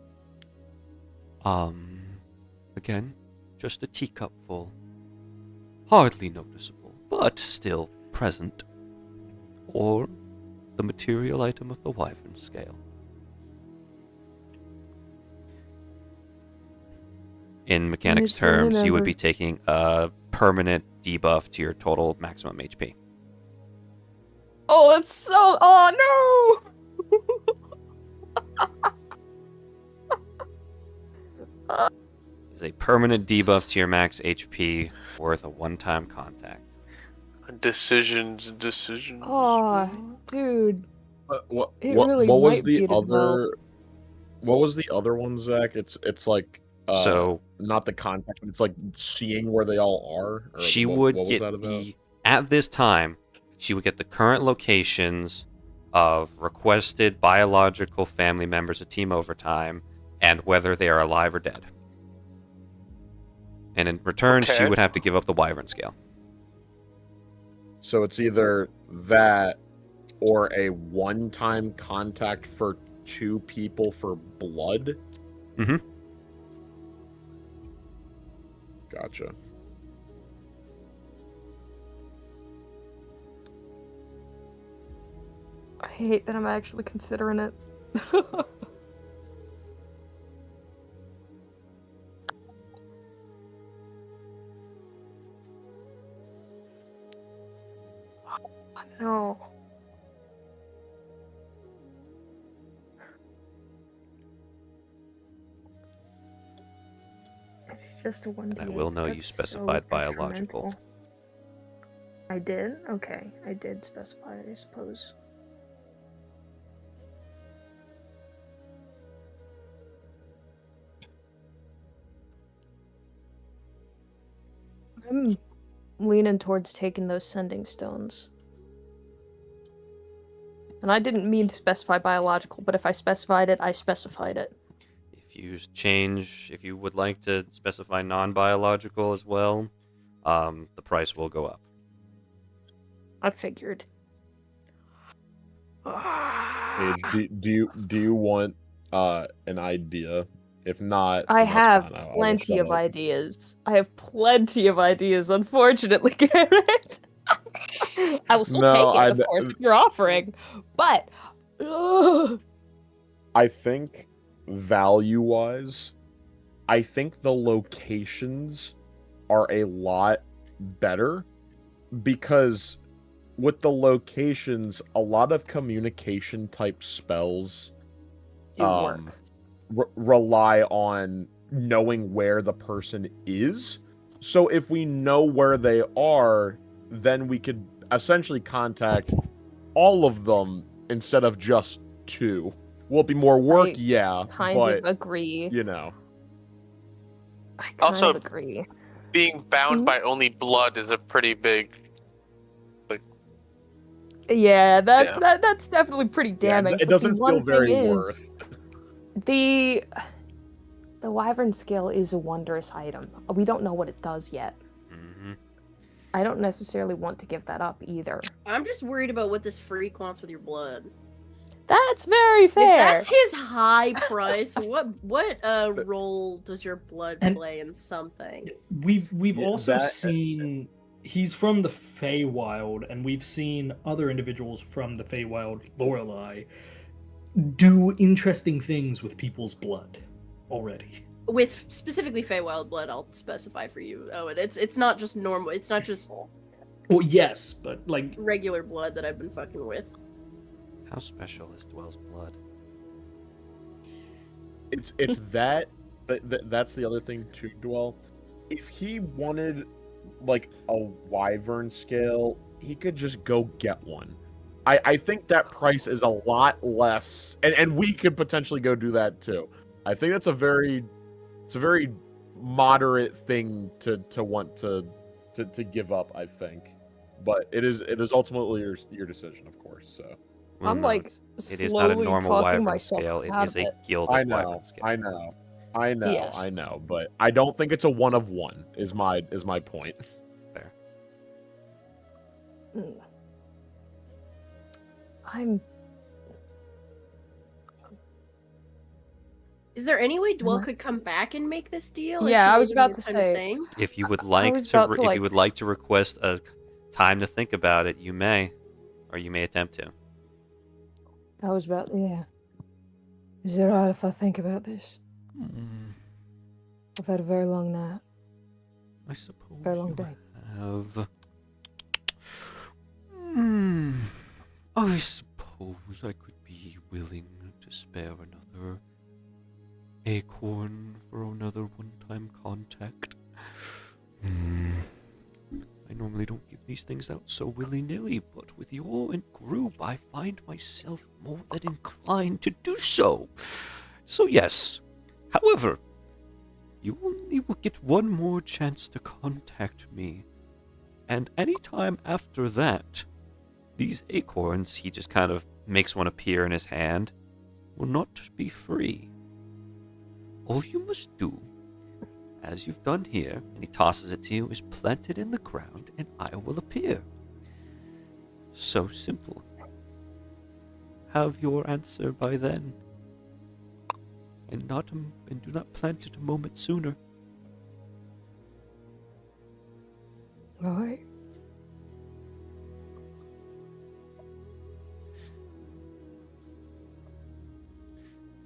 Again, just a teacup full. Hardly noticeable, but still present. Or the material item of the wyvern scale. In mechanics terms, you would be taking a permanent debuff to your total maximum HP. Oh, that's so... Oh, no! Is a permanent debuff to your max HP worth a one-time contact. Decisions. Oh, dude. What really was might be the to develop. other? What was the other one, Zach? It's like So not the contact, but it's like seeing where they all are. Or she what would was get that about? at this time, she would get the current locations of requested biological family members of Team Overtime and whether they are alive or dead. And in return, she Okay. would have to give up the wyvern scale. So it's either that or a one-time contact for 2 people for blood. Mm-hmm. Gotcha. I hate that I'm actually considering it. No. It's just a 1d8. And I will know you That's specified so biological. detrimental. I did? Okay. I did specify it, I suppose. I'm leaning towards taking those sending stones. And I didn't mean to specify biological, but if I specified it, I specified it. If you would like to specify non-biological as well, the price will go up. I figured. Paige, do you want an idea? If not, I then that's have fine. I'll plenty shut of up. ideas. I have plenty of ideas, unfortunately, Garrett. I will still take it, of course, if you're offering. But I think value-wise, I think the locations are a lot better because with the locations, a lot of communication type spells do work. Rely on knowing where the person is. So if we know where they are, then we could essentially contact all of them instead of just 2. Will it be more work? Yeah, Kind but of agree. you know. I kind Also, of agree. Being bound by only blood is a pretty big. Yeah, that's definitely pretty damning. It doesn't feel very worth. The wyvern scale is a wondrous item. We don't know what it does yet. Mm-hmm. I don't necessarily want to give that up either. I'm just worried about what this freak wants with your blood. That's very fair. If that's his high price, what role does your blood play in something? We've also seen he's from the Feywild, and we've seen other individuals from the Feywild, Lorelai, do interesting things with people's blood already. With specifically Feywild blood, I'll specify for you. Oh, and it's not just normal. It's not just. Well, yes, but like regular blood that I've been fucking with. How special is Dwell's blood? It's that, that's the other thing too, Dwell. If he wanted like a wyvern scale, he could just go get one. I think that price is a lot less, and we could potentially go do that too. I think that's a very moderate thing to want to give up, I think. But it is ultimately your decision, of course. So I'm like it is not a normal wyvern myself scale. It out is of a it. gilded wyvern scale. I know, Yes. I know, but I don't think it's a 1 of 1. Is my point. Fair. Is there any way Dwell could come back and make this deal? Yeah, I was about to say. If you would like if you would like to request a time to think about it, you may, or you may attempt to. I was about, yeah. Is it alright if I think about this? I've had a very long night. I suppose. Very long day. Have. I suppose I could be willing to spare another acorn for another one-time contact. I normally don't give these things out so willy-nilly, but with your group, I find myself more than inclined to do so. So yes. However, you only will get one more chance to contact me. And any time after that, these acorns, he just kind of makes one appear in his hand, will not be free. All you must do, as you've done here, and he tosses it to you, is plant it in the ground, and I will appear. so simple. Have your answer by then, and do not plant it a moment sooner. All right.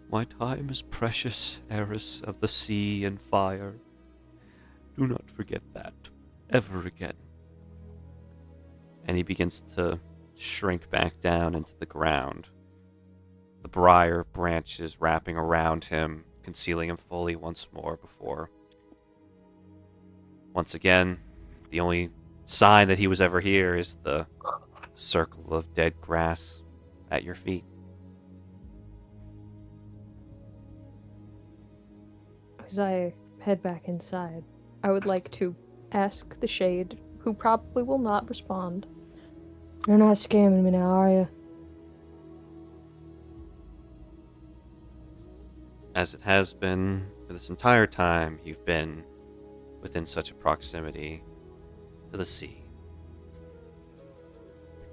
My time is precious, heiress of the sea and fire. Do not forget that, ever again. And he begins to shrink back down into the ground. The briar branches wrapping around him, concealing him fully once more before. Once again, the only sign that he was ever here is the circle of dead grass at your feet. As I head back inside, I would like to ask the Shade, who probably will not respond. You're not scamming me now, are you? As it has been for this entire time you've been within such a proximity to the sea.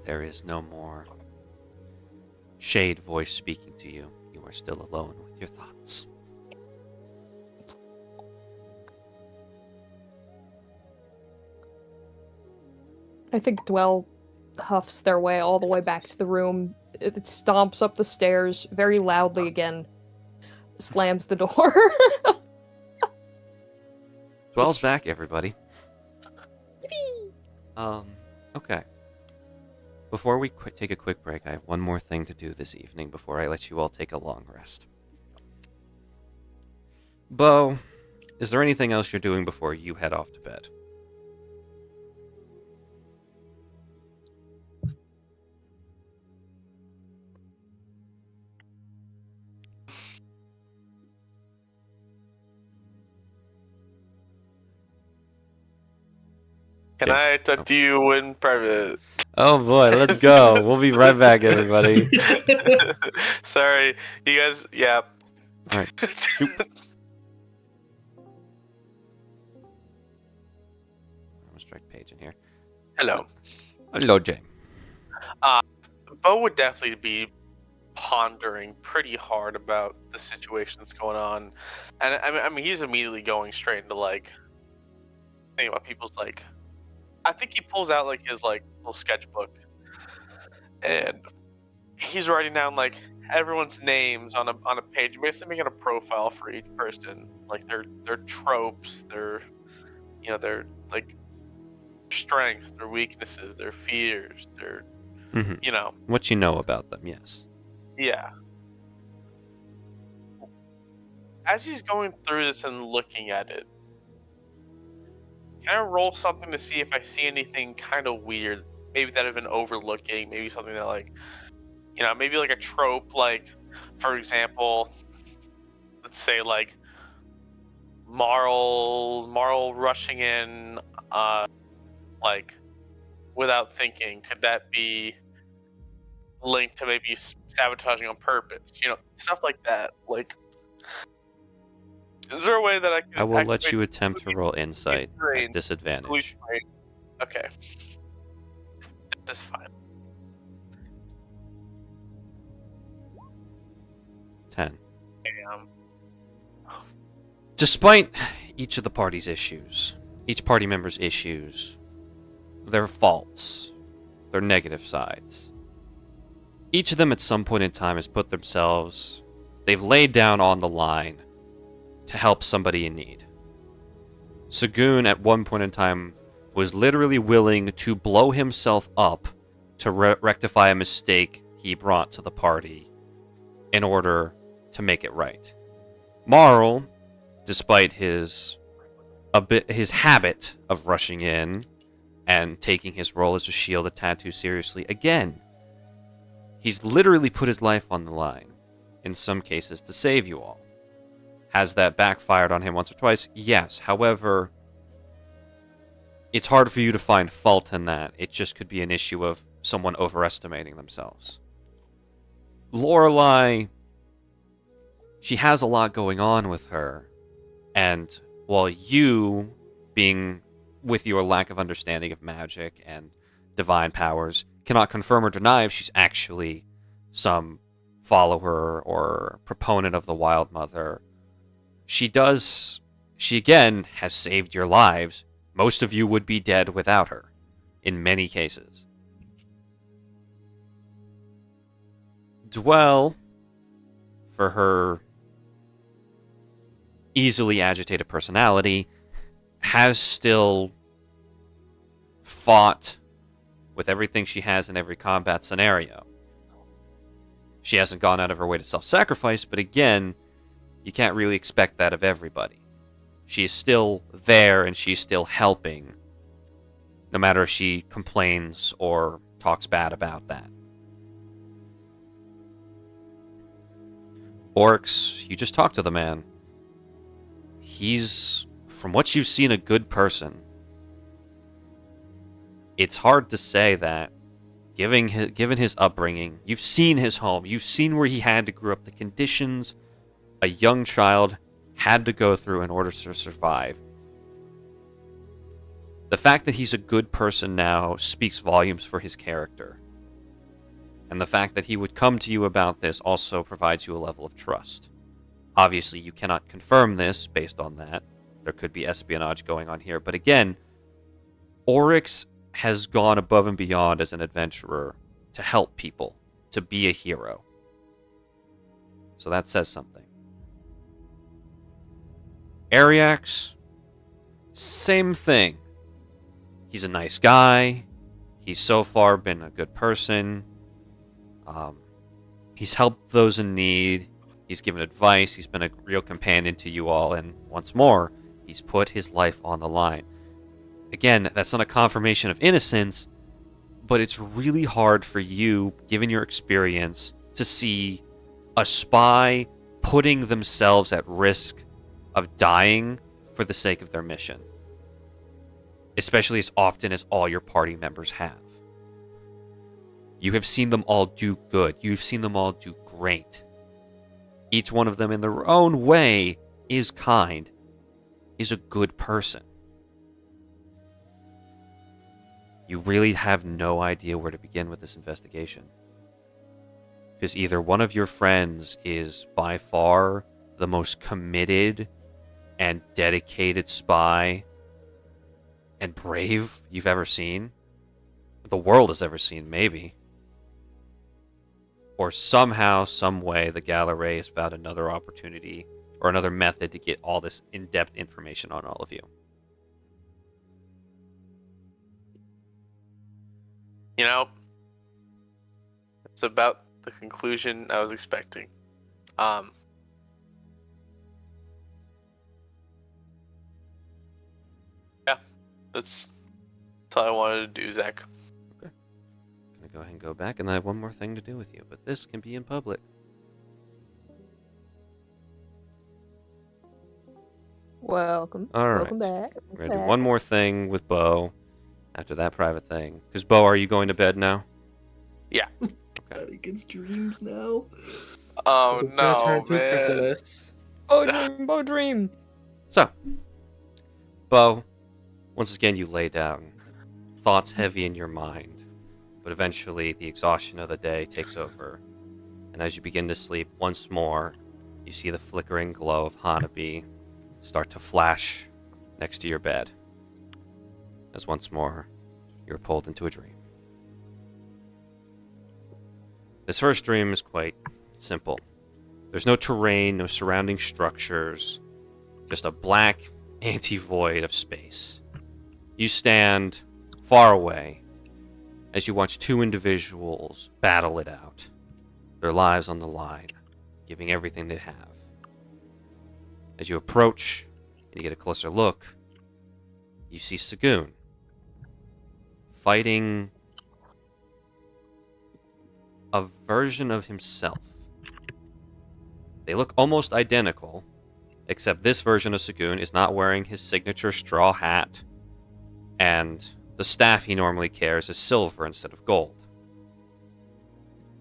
There is no more Shade voice speaking to you. You are still alone with your thoughts. I think Dwell huffs their way all the way back to the room. It stomps up the stairs very loudly again. Slams the door. Dwell's back, everybody. Okay. Before we take a quick break, I have one more thing to do this evening before I let you all take a long rest. Bo, is there anything else you're doing before you head off to bed? Can I talk to you in private? Oh boy, let's go. We'll be right back, everybody. Sorry, you guys. Yeah. All right. Shoot. I'm gonna strike Paige in here. Hello. Hello, Jay. Bo would definitely be pondering pretty hard about the situation that's going on, and I mean he's immediately going straight into like thinking about people's like. I think he pulls out like his like little sketchbook, and he's writing down like everyone's names on a page, basically making a profile for each person, like their tropes, their their like strengths, their weaknesses, their fears, their what you know about them. Yes. Yeah. As he's going through this and looking at it, can I roll something to see if I see anything kind of weird? Maybe that I've been overlooking. Maybe something that like, maybe like a trope. Like, for example, let's say like Marl rushing in, like without thinking. Could that be linked to maybe sabotaging on purpose? Stuff like that. Like, is there a way that I can? I will let you attempt to roll insight at disadvantage. Okay. This is fine. 10. Damn. Despite each of the party's issues, each party member's issues, their faults, their negative sides, each of them at some point in time has put themselves, they've laid down on the line to help somebody in need. Sagoon at one point in time was literally willing to blow himself up to rectify a mistake he brought to the party in order to make it right. Marl, despite his habit of rushing in and taking his role as a shield a tad too seriously, again, he's literally put his life on the line, in some cases, to save you all. Has that backfired on him once or twice? Yes. However, it's hard for you to find fault in that. It just could be an issue of someone overestimating themselves. Lorelai, she has a lot going on with her, and while you, being with your lack of understanding of magic and divine powers, cannot confirm or deny if she's actually some follower or proponent of the Wild Mother. She again has saved your lives. Most of you would be dead without her, in many cases. Dwell, for her easily agitated personality, has still fought with everything she has in every combat scenario. She hasn't gone out of her way to self-sacrifice, but again, you can't really expect that of everybody. She's still there and she's still helping, no matter if she complains or talks bad about that. Oryx, you just talked to the man. He's, from what you've seen, a good person. It's hard to say that, given his upbringing. You've seen his home. You've seen where he had to grow up, the conditions a young child had to go through in order to survive. The fact that he's a good person now speaks volumes for his character. And the fact that he would come to you about this also provides you a level of trust. Obviously, you cannot confirm this based on that. There could be espionage going on here. But again, Oryx has gone above and beyond as an adventurer to help people, to be a hero. So that says something. Ariax, same thing. He's a nice guy. He's so far been a good person. He's helped those in need. He's given advice. He's been a real companion to you all. And once more, he's put his life on the line. Again, that's not a confirmation of innocence, but it's really hard for you, given your experience, to see a spy putting themselves at risk of dying for the sake of their mission. Especially as often as all your party members have. You have seen them all do good. You've seen them all do great. Each one of them in their own way is kind, is a good person. You really have no idea where to begin with this investigation. Because either one of your friends is by far the most committed and dedicated spy and brave you've ever seen, the world has ever seen, maybe. Or somehow, some way, the Gallery has found another opportunity or another method to get all this in-depth information on all of you. You know, it's about the conclusion I was expecting. Yeah, that's all I wanted to do, Zach. Okay. Gonna go ahead and go back, and I have one more thing to do with you, but this can be in public. Welcome. All right. Welcome back. We're gonna do one more thing with Bo after that private thing. Because, Bo, are you going to bed now? Yeah. I think it's dreams now. Oh It's gonna no, turn into man. chrysalis. Bo dream. So, Bo, once again you lay down, thoughts heavy in your mind, but eventually the exhaustion of the day takes over, and as you begin to sleep once more, you see the flickering glow of Hanabi start to flash next to your bed, as once more you're pulled into a dream. This first dream is quite simple. There's no terrain, no surrounding structures, just a black anti-void of space. You stand far away as you watch two individuals battle it out, their lives on the line, giving everything they have. As you approach and you get a closer look, you see Sagoon fighting a version of himself. They look almost identical, except this version of Sagoon is not wearing his signature straw hat, and the staff he normally carries is silver instead of gold.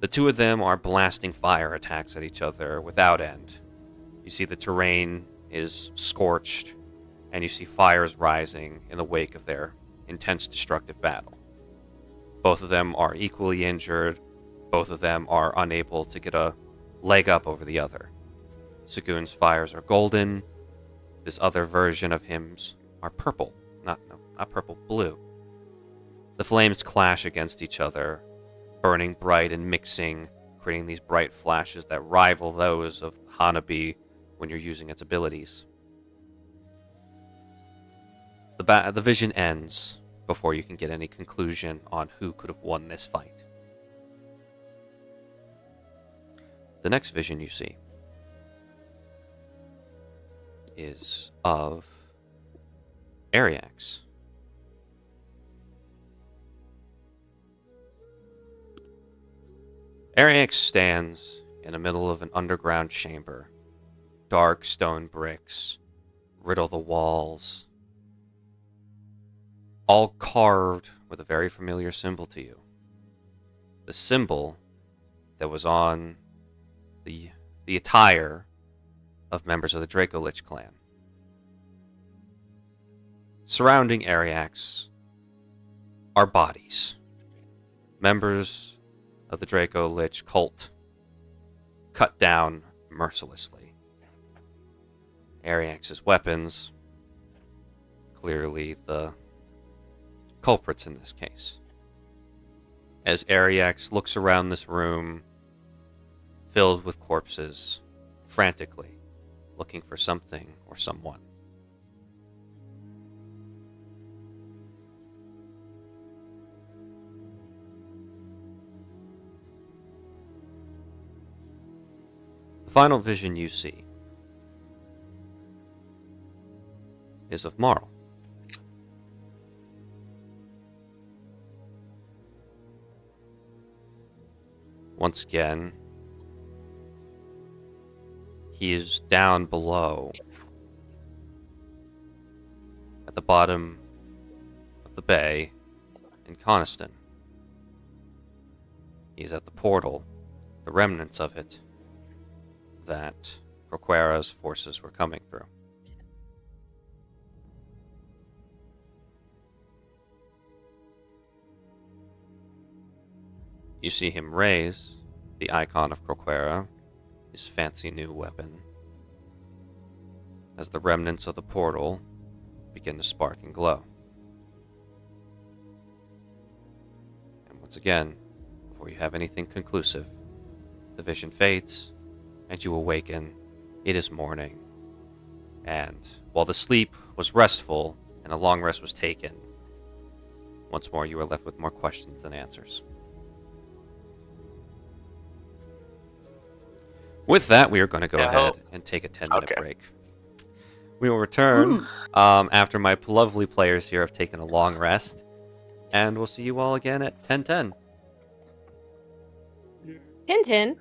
The two of them are blasting fire attacks at each other without end. You see the terrain is scorched, and you see fires rising in the wake of their intense destructive battle. Both of them are equally injured. Both of them are unable to get a leg up over the other. Sagoon's fires are golden. This other version of him's are purple. Not purple, blue. The flames clash against each other, burning bright and mixing, creating these bright flashes that rival those of Hanabi when you're using its abilities. The vision ends before you can get any conclusion on who could have won this fight. The next vision you see is of Ariax. Ariax stands in the middle of an underground chamber. Dark stone bricks riddle the walls, all carved with a very familiar symbol to you. The symbol that was on the attire of members of the Draco Lich clan. Surrounding Ariax are bodies. Members of the Draco Lich cult, cut down mercilessly. Ariax's weapons, clearly the culprits in this case. As Ariax looks around this room, filled with corpses, frantically looking for something or someone. The final vision you see is of Marl. Once again, he is down below at the bottom of the bay in Coniston. He is at the portal, the remnants of it, that Proquera's forces were coming through. You see him raise the icon of Proquera, his fancy new weapon, as the remnants of the portal begin to spark and glow. And once again, before you have anything conclusive, the vision fades, and you awaken. It is morning. And while the sleep was restful and a long rest was taken, once more you are left with more questions than answers. With that, we are going to go ahead and take a 10-minute break. We will return after my lovely players here have taken a long rest, and we'll see you all again at 10:10. Tintin?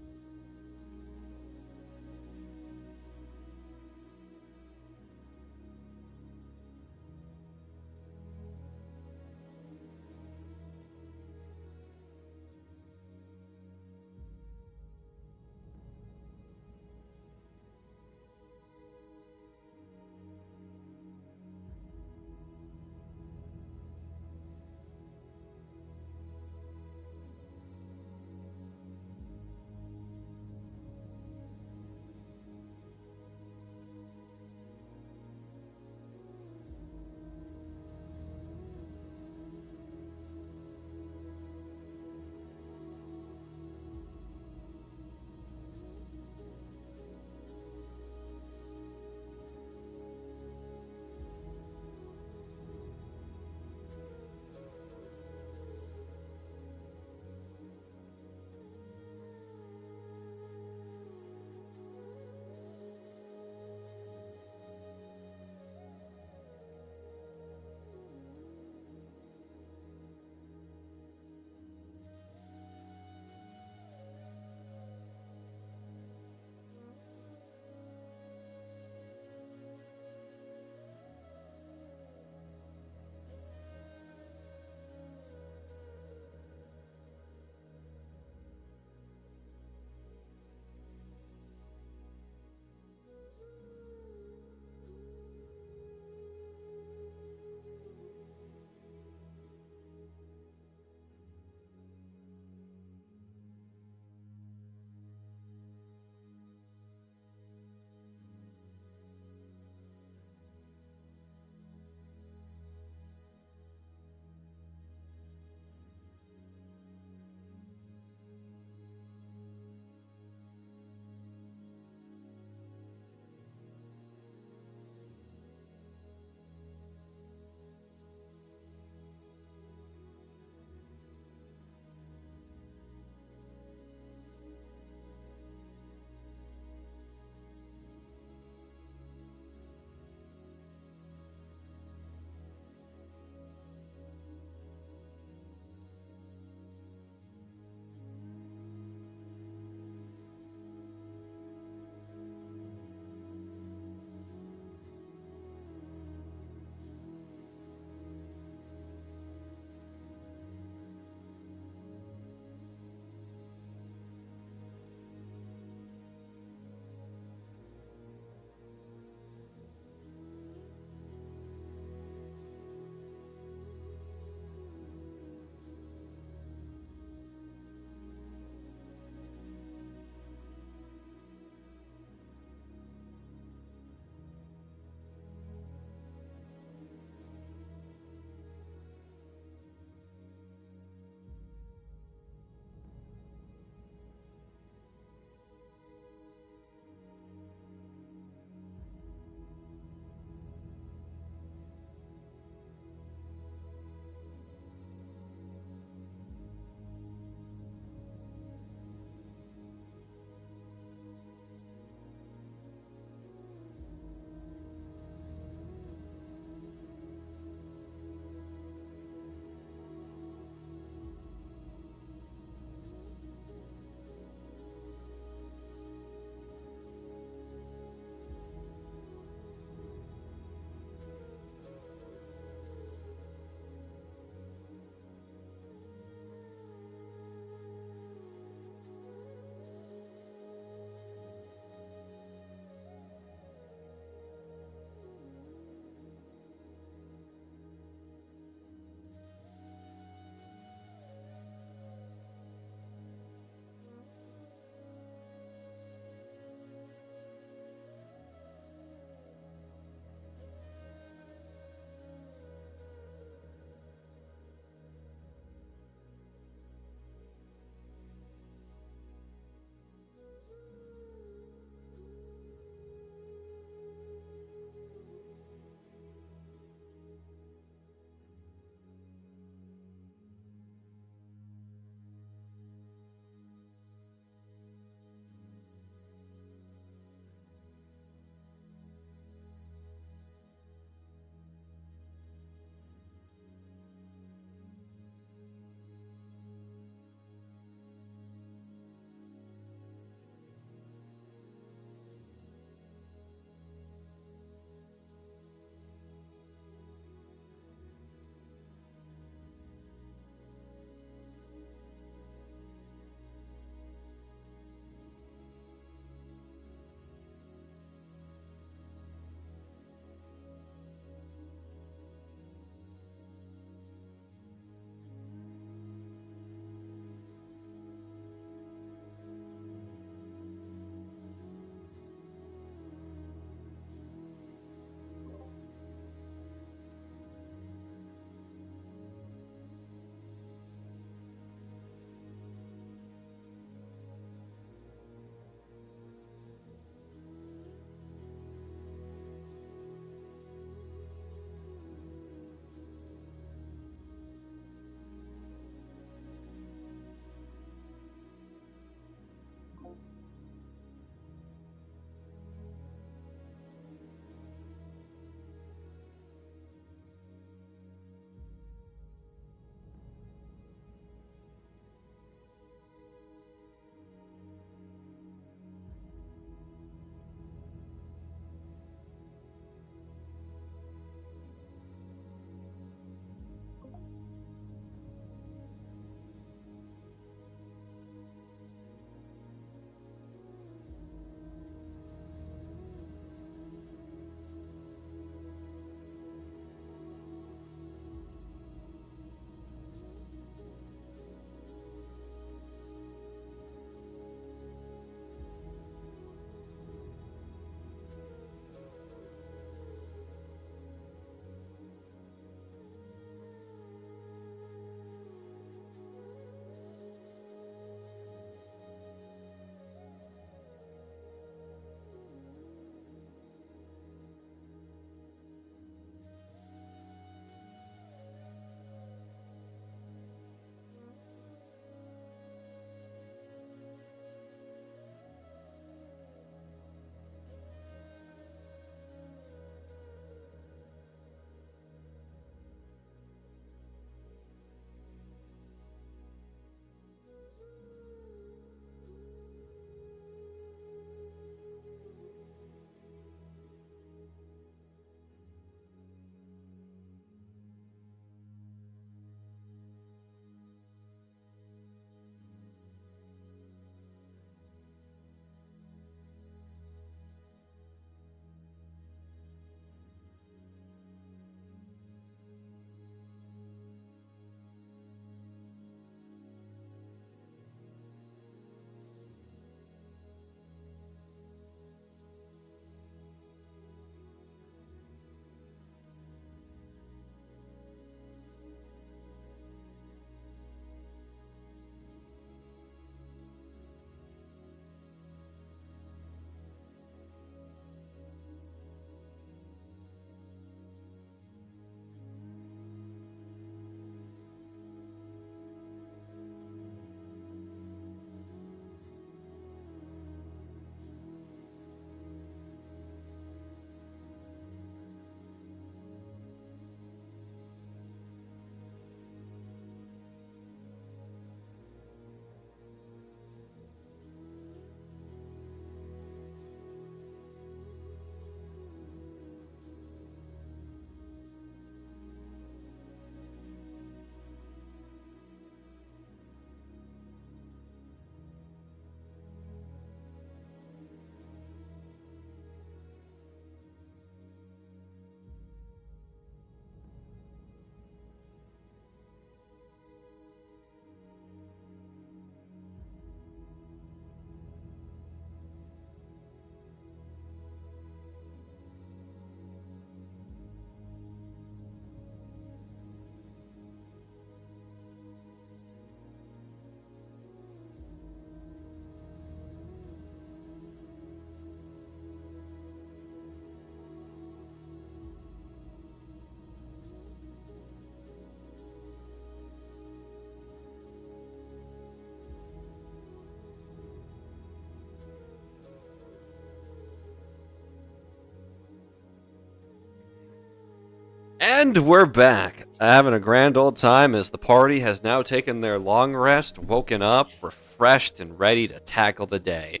And we're back, having a grand old time as the party has now taken their long rest, woken up, refreshed, and ready to tackle the day.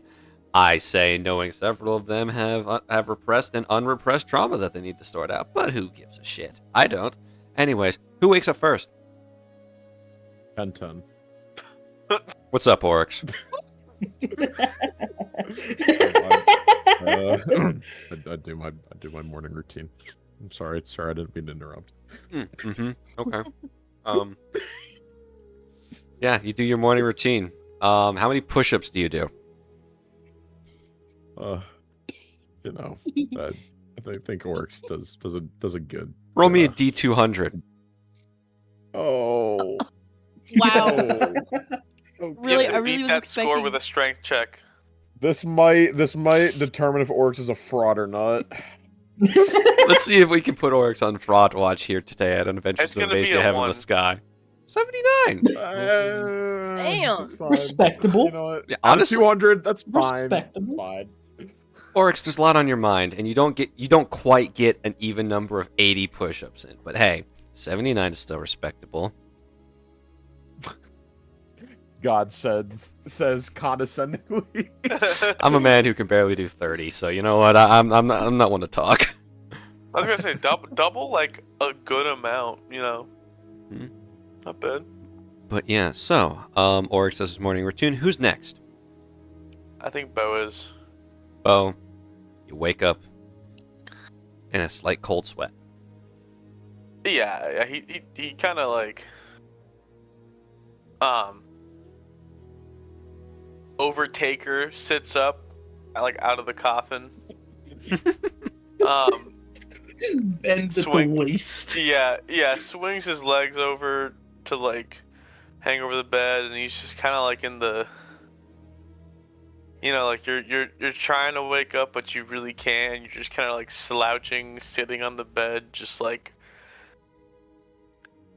I say, knowing several of them have repressed and unrepressed trauma that they need to sort out, but who gives a shit? I don't. Anyways, who wakes up first? 10-10. What's up, Oryx? I do my morning routine. I'm sorry, I didn't mean to interrupt. Okay. Yeah, you do your morning routine. How many push-ups do you do? I think Oryx does a good. Roll me a D200. Oh. Wow. Really, You have to I really beat was that expecting. score with a strength check. This might determine if Oryx is a fraud or not. Let's see if we can put Oryx on fraud watch here today at Adventures It's of gonna be Avacia, a Heavenless 1. Sky. 79. Damn. That's fine. Respectable. You know what? Yeah, Out of honestly, 200, that's fine. Respectable. Fine. Oryx, there's a lot on your mind, and you don't quite get an even number of 80 push-ups in. But hey, 79 is still respectable. God says condescendingly. I'm a man who can barely do 30, so you know what? I'm not one to talk. I was gonna say double like a good amount, you know. Not bad. But yeah, so Oryx does his morning routine. Who's next? I think Bo is. Bo, you wake up in a slight cold sweat. Yeah, he kind of like Overtaker sits up like out of the coffin. Just bends at the waist. Yeah, swings his legs over to like hang over the bed, and he's just kind of like in the, you know, like you're trying to wake up, but you really can't. You're just kind of like slouching, sitting on the bed, just like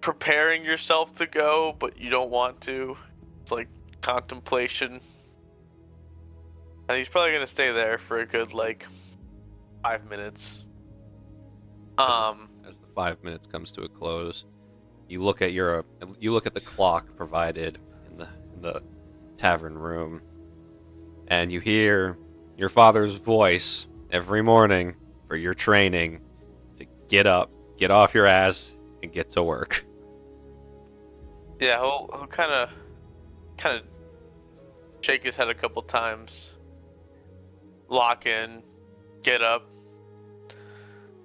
preparing yourself to go, but you don't want to. It's like contemplation. And he's probably gonna stay there for a good like 5 minutes. As the 5 minutes comes to a close, you look at the clock provided in the tavern room, and you hear your father's voice every morning for your training to get up, get off your ass, and get to work. Yeah, he'll kind of shake his head a couple times, lock in, get up,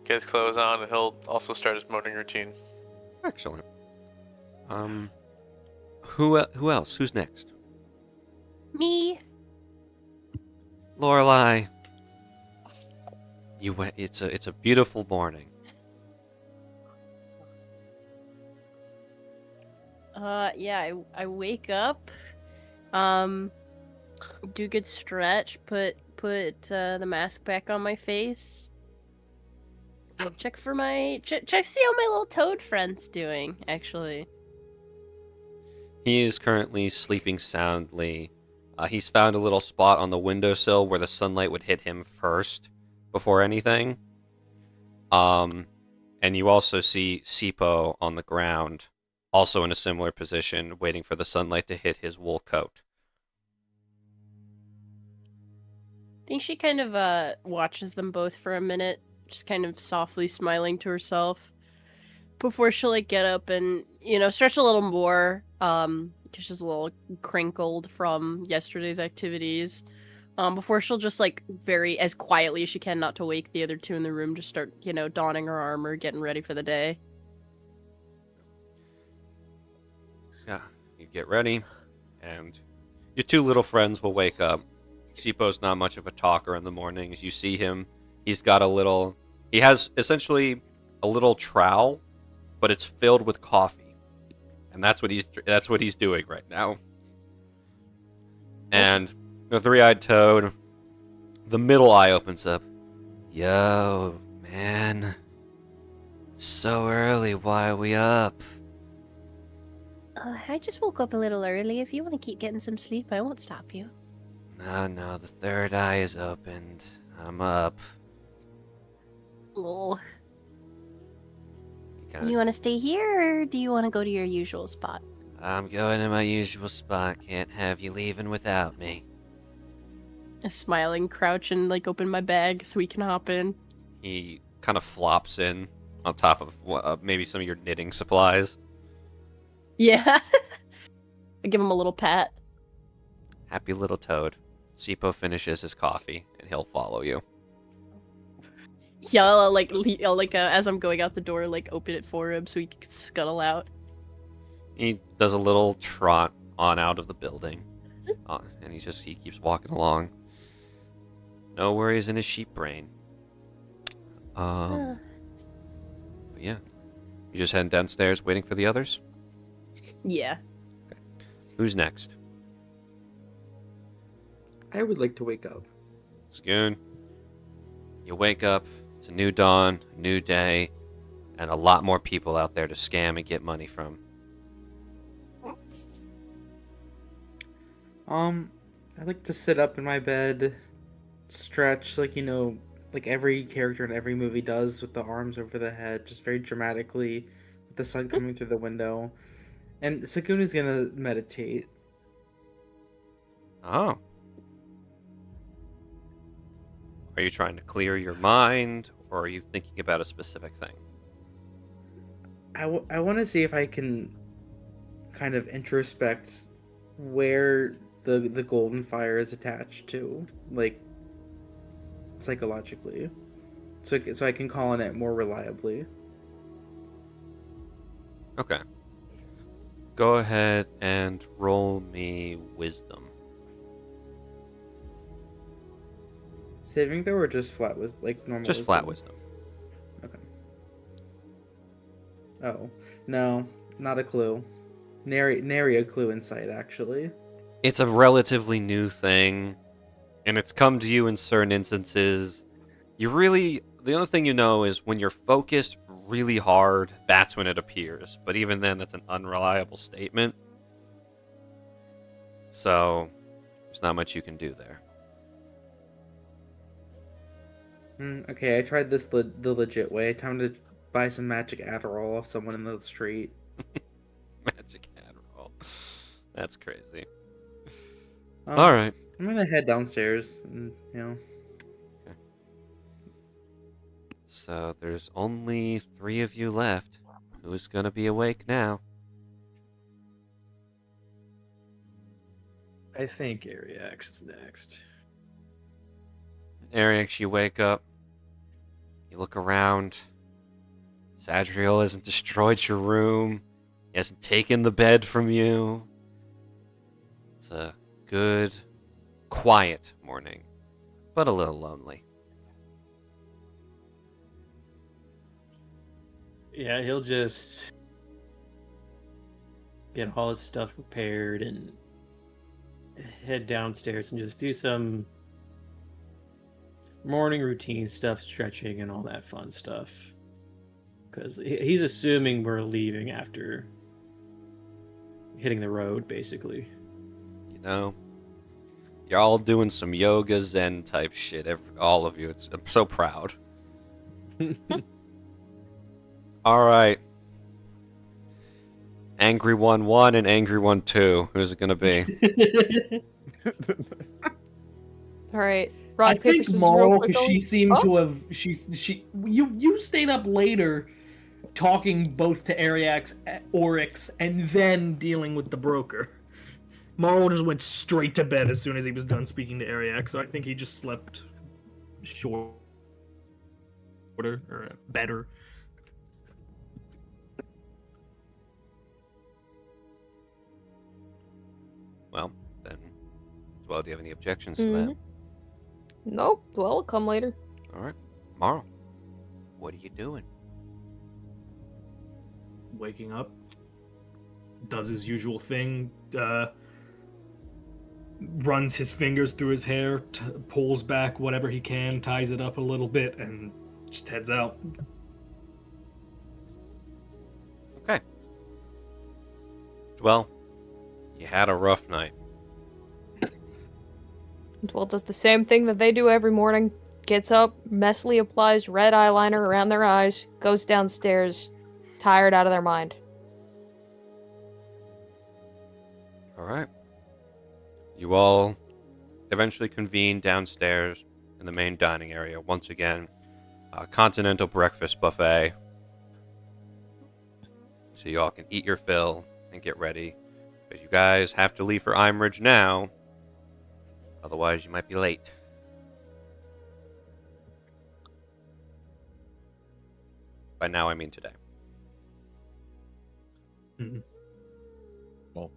get his clothes on, and he'll also start his morning routine. Excellent. Who else? Who's next? Me. Lorelai. It's a beautiful morning. Yeah, I wake up, do a good stretch, put the mask back on my face. Check see how my little toad friend's doing, actually. He is currently sleeping soundly. He's found a little spot on the windowsill where the sunlight would hit him first before anything. And you also see Sipo on the ground, also in a similar position, waiting for the sunlight to hit his wool coat. I think she kind of watches them both for a minute, just kind of softly smiling to herself before she'll like get up and, you know, stretch a little more, because she's a little crinkled from yesterday's activities. Before she'll just like very as quietly as she can, not to wake the other two in the room, just start, you know, donning her armor, getting ready for the day. Yeah, you get ready, and your two little friends will wake up. Sipo's not much of a talker in the mornings. You see him, he has essentially a little trowel, but it's filled with coffee. And that's what he's doing right now. And the three-eyed toad, the middle eye opens up. Yo, man. It's so early, why are we up? I just woke up a little early. If you want to keep getting some sleep, I won't stop you. No, the third eye is opened. I'm up. Oh. You want to stay here, or do you want to go to your usual spot? I'm going to my usual spot. Can't have you leaving without me. A smiling crouch and like open my bag so we can hop in. He kind of flops in on top of maybe some of your knitting supplies. Yeah. I give him a little pat. Happy little toad. Sipo finishes his coffee, and he'll follow you. Yeah, I'll as I'm going out the door, like open it for him so he can scuttle out. He does a little trot on out of the building, and he keeps walking along. No worries in his sheep brain. But yeah, you just heading downstairs, waiting for the others. Yeah. Okay. Who's next? I would like to wake up. Scoon. You wake up. It's a new dawn, a new day, and a lot more people out there to scam and get money from. I like to sit up in my bed, stretch like like every character in every movie does, with the arms over the head, just very dramatically, with the sun coming through the window. And Sagun is gonna meditate. Oh. Are you trying to clear your mind, or are you thinking about a specific thing? I want to see if I can kind of introspect where the golden fire is attached to, like, psychologically, so I can call on it more reliably. Okay. Go ahead and roll me wisdom. Saving throw or just flat like normal? Just flat wisdom. Okay. Oh no, not a clue. Nary a clue in sight, actually. It's a relatively new thing, and it's come to you in certain instances. The only thing you know is when you're focused really hard, that's when it appears. But even then, that's an unreliable statement. So, there's not much you can do there. Okay, I tried this the legit way. Time to buy some magic Adderall off someone in the street. Magic Adderall. That's crazy. Um, All right. I'm gonna head downstairs and, Okay. So there's only 3 of you left. Who's gonna be awake now? I think Ariax is next. Oryx, you wake up. You look around. Sadriel hasn't destroyed your room. He hasn't taken the bed from you. It's a good, quiet morning, but a little lonely. Yeah, he'll just get all his stuff prepared and head downstairs and just do some morning routine stuff, stretching and all that fun stuff. Because he's assuming we're leaving after hitting the road, basically. You're all doing some yoga zen type shit, all of you. I'm so proud. All right. Angry 1-1 and Angry 1-2. Who's it gonna be? All right. Rock, I paper, think scissors, Morrow, real because quick. she seemed Oh. to have you stayed up later, talking both to Ariax, Oryx, and then dealing with the broker. Morrow just went straight to bed as soon as he was done speaking to Ariax, so I think he just slept shorter or better. Well, then. Well, do you have any objections to that? Nope. Well, it'll come later. All right. Morrow, what are you doing? Waking up, does his usual thing, runs his fingers through his hair, pulls back whatever he can, ties it up a little bit, and just heads out. Okay. Well, you had a rough night. Well, does the same thing that they do every morning. Gets up, messily applies red eyeliner around their eyes, goes downstairs, tired out of their mind. All right. You all eventually convene downstairs in the main dining area. Once again, a continental breakfast buffet. So you all can eat your fill and get ready. But you guys have to leave for Imridge now. Otherwise, you might be late. By now, I mean today. Well,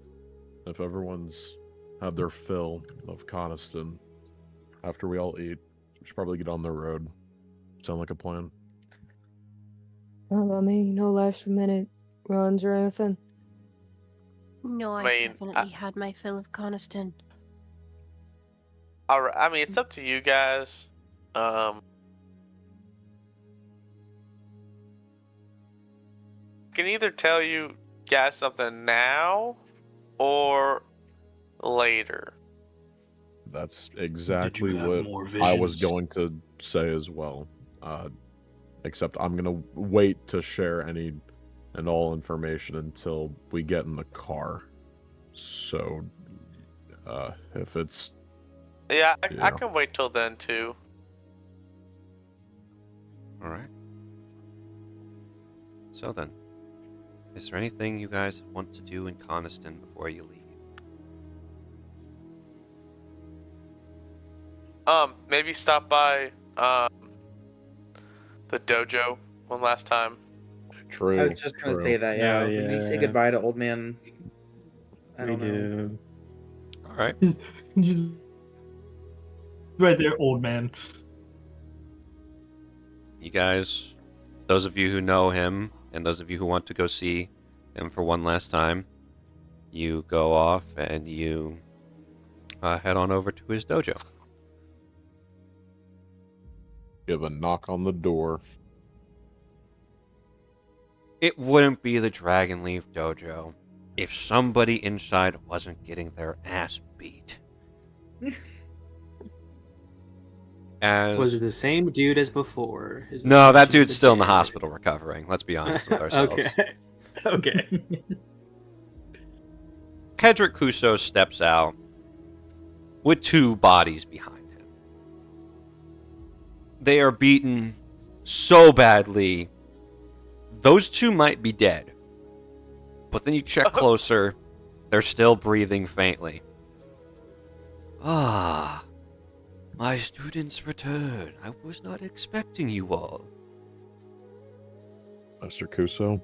if everyone's had their fill of Coniston, after we all eat, we should probably get on the road. Sound like a plan? How about me? No last minute runs or anything? No, I mean, definitely had my fill of Coniston. Alright, I mean, it's up to you guys. I can either tell you guys something now or later. That's exactly Did you have what more I was visions? going to say as well. Except I'm going to wait to share any and all information until we get in the car. So, if it's... Yeah, I Yeah. can wait till then too. All right. So then, is there anything you guys want to do in Coniston before you leave? Maybe stop by the dojo one last time. True. I was just gonna say that. Yeah, when we say goodbye to old man. I don't know. All right. Just right there, old man. You guys, those of you who know him, and those of you who want to go see him for one last time, you go off and you head on over to his dojo. Give a knock on the door. It wouldn't be the Dragonleaf Dojo if somebody inside wasn't getting their ass beat. As... Was it the same dude as before? Is No, the that question of dude's still in the day? hospital recovering. Let's be honest with ourselves. Okay. Okay. Kedrick Kuso steps out with two bodies behind him. They are beaten so badly, those two might be dead. But then you check closer, they're still breathing faintly. Ah, my students return. I was not expecting you all. Mr. Kuso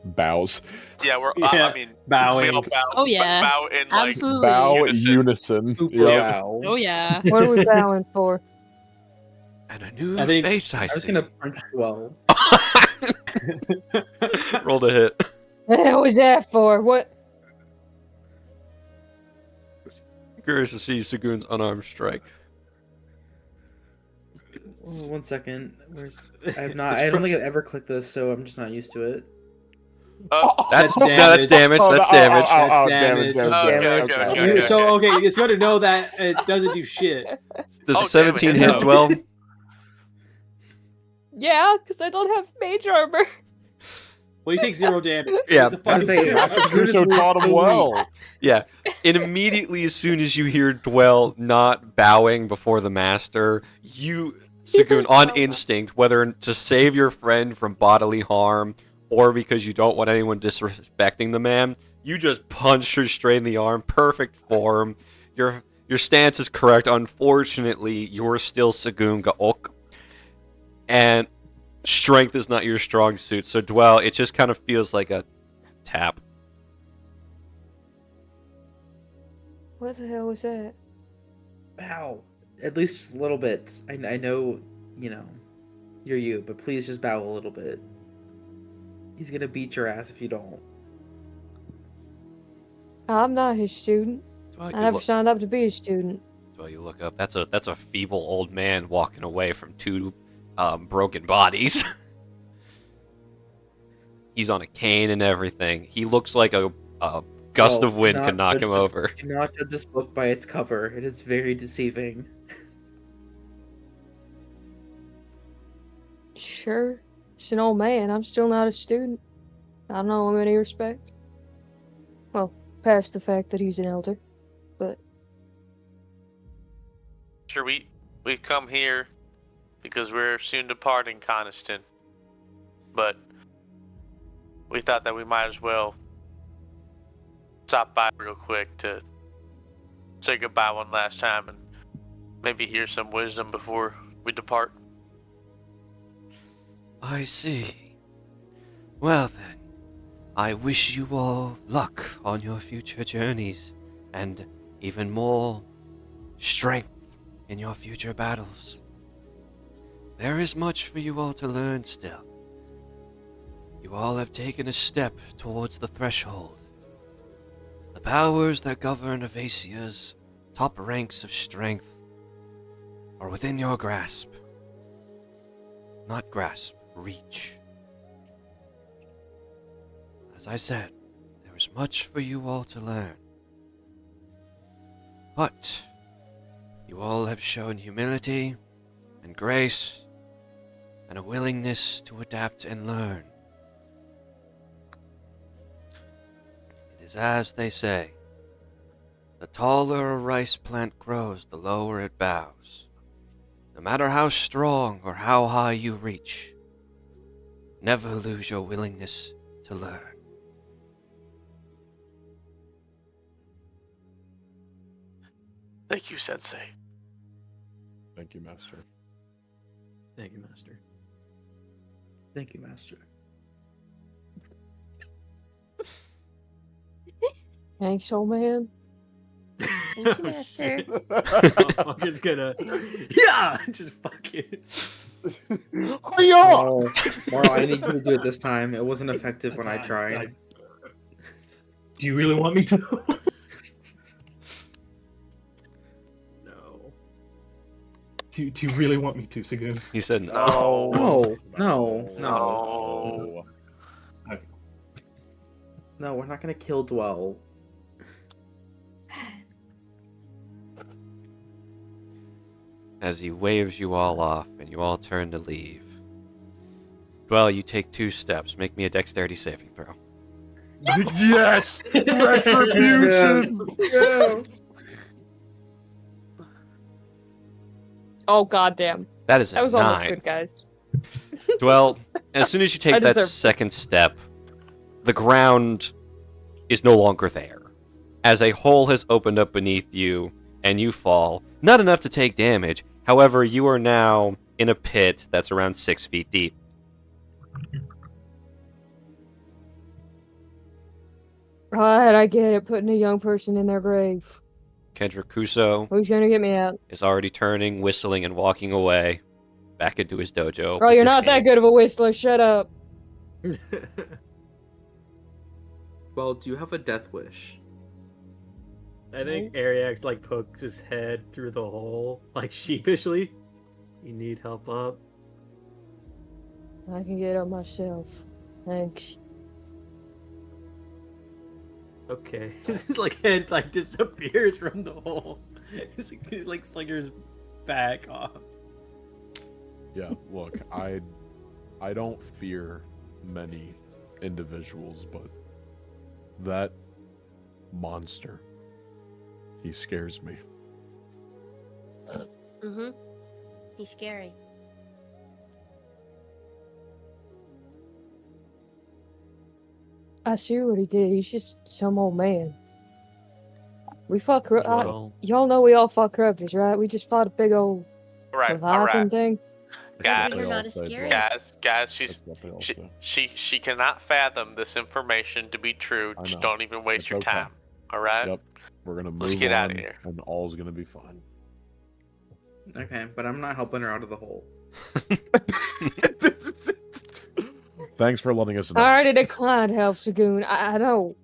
bows. Yeah, we're. Yeah, I mean, bowing. we all bow, Oh, yeah. bow in like Absolutely. Bow unison. unison. Yeah. Oh yeah. What are we bowing for? And a new I think- face I I was see. gonna punch 12. Rolled a hit. What the hell was that for? What? Curious to see Sagoon's unarmed strike. Oh, 1 second. Where's? I have not. I don't think I've ever clicked this, so I'm just not used to it. That's That's that's damage. Oh, That's oh, damage. oh, oh, Damage. damage. Okay. So okay, it's good to know that it doesn't do shit. Does Oh, a 17 damn it, hit no. 12? Yeah, because I don't have mage armor. Well, you take 0 damage. Yeah. It's a I fucking was saying, Master Master Kuso taught him well. Yeah. And immediately as soon as you hear Dwell not bowing before the master, you, Sagoon, on instinct, whether to save your friend from bodily harm or because you don't want anyone disrespecting the man, you just punch her straight in the arm. Perfect form. Your stance is correct. Unfortunately, you're still Sagoon Gaok. And strength is not your strong suit. So Dwell, it just kind of feels like a tap. What the hell was that? Bow. At least just a little bit. I know, you know, you're you, but please just bow a little bit. He's gonna beat your ass if you don't. I'm not his student. Dwell, I never signed up to be a student. Dwell, you look up. That's a feeble old man walking away from two broken bodies. He's on a cane and everything. He looks like a gust Oh, of wind do could not knock him judge this- over. Do not judge this book by its cover. It is very deceiving. Sure. It's an old man. I'm still not a student. I don't know him any respect. Well, past the fact that he's an elder, but Sure, we come here because we're soon departing Coniston, but we thought that we might as well stop by real quick to say goodbye one last time and maybe hear some wisdom before we depart. I see. Well then, I wish you all luck on your future journeys, and even more strength in your future battles. There is much for you all to learn still. You all have taken a step towards the threshold. The powers that govern Avacia's top ranks of strength are within your grasp. Not grasp, reach. As I said, there is much for you all to learn. But you all have shown humility and grace and a willingness to adapt and learn. It is as they say, the taller a rice plant grows, the lower it bows. No matter how strong or how high you reach, never lose your willingness to learn. Thank you, Sensei. Thank you, Master. Thank you, Master. Thank you, Master. thanks, old man. Thank you, Master. I'm just gonna, yeah, just fuck it. Oh, Moral, I need you to do it this time. It wasn't effective when I tried. Do you really want me to? No. Do you really want me to, Sagoon? He said No. No, No. no, we're not gonna kill Dwell. as he waves you all off and you all turn to leave. Well, you take 2 steps. Make me a dexterity saving throw. Yes! Retribution! Yeah. Oh goddamn! That is a That was 9. almost good, guys. Well, as soon as you take I that deserve- second step, the ground is no longer there. As a hole has opened up beneath you, and you fall. Not enough to take damage. However, you are now in a pit that's around 6 feet deep. Right, I get it. Putting a young person in their grave. Kendrick Kuso Who's gonna get me out? is already turning, whistling, and walking away back into his dojo. Bro, with you're his not that cane. good of a whistler. Shut up. Well, do you have a death wish? I think Ariax like pokes his head through the hole, like sheepishly. You need help up? I can get up myself. Thanks. Okay. His like head like disappears from the hole. He like slingers back off. Yeah, look, I don't fear many individuals, but that monster, he scares me. Mm-hmm. He's scary. I see what he did. He's just some old man. We fought Well, y'all know we all fought corruptors, right? We just fought a big old Right, Leviathan alright. thing. Guys, You're not as scary. guys, That's what they all say. she cannot fathom this information to be true. I Just know. don't even waste It's your okay. time. Alright? Yep, we're gonna move Let's get on, outta here. and all's gonna be fine. Okay, but I'm not helping her out of the hole. Thanks for letting us know. I already declined help, Sagoon. I know.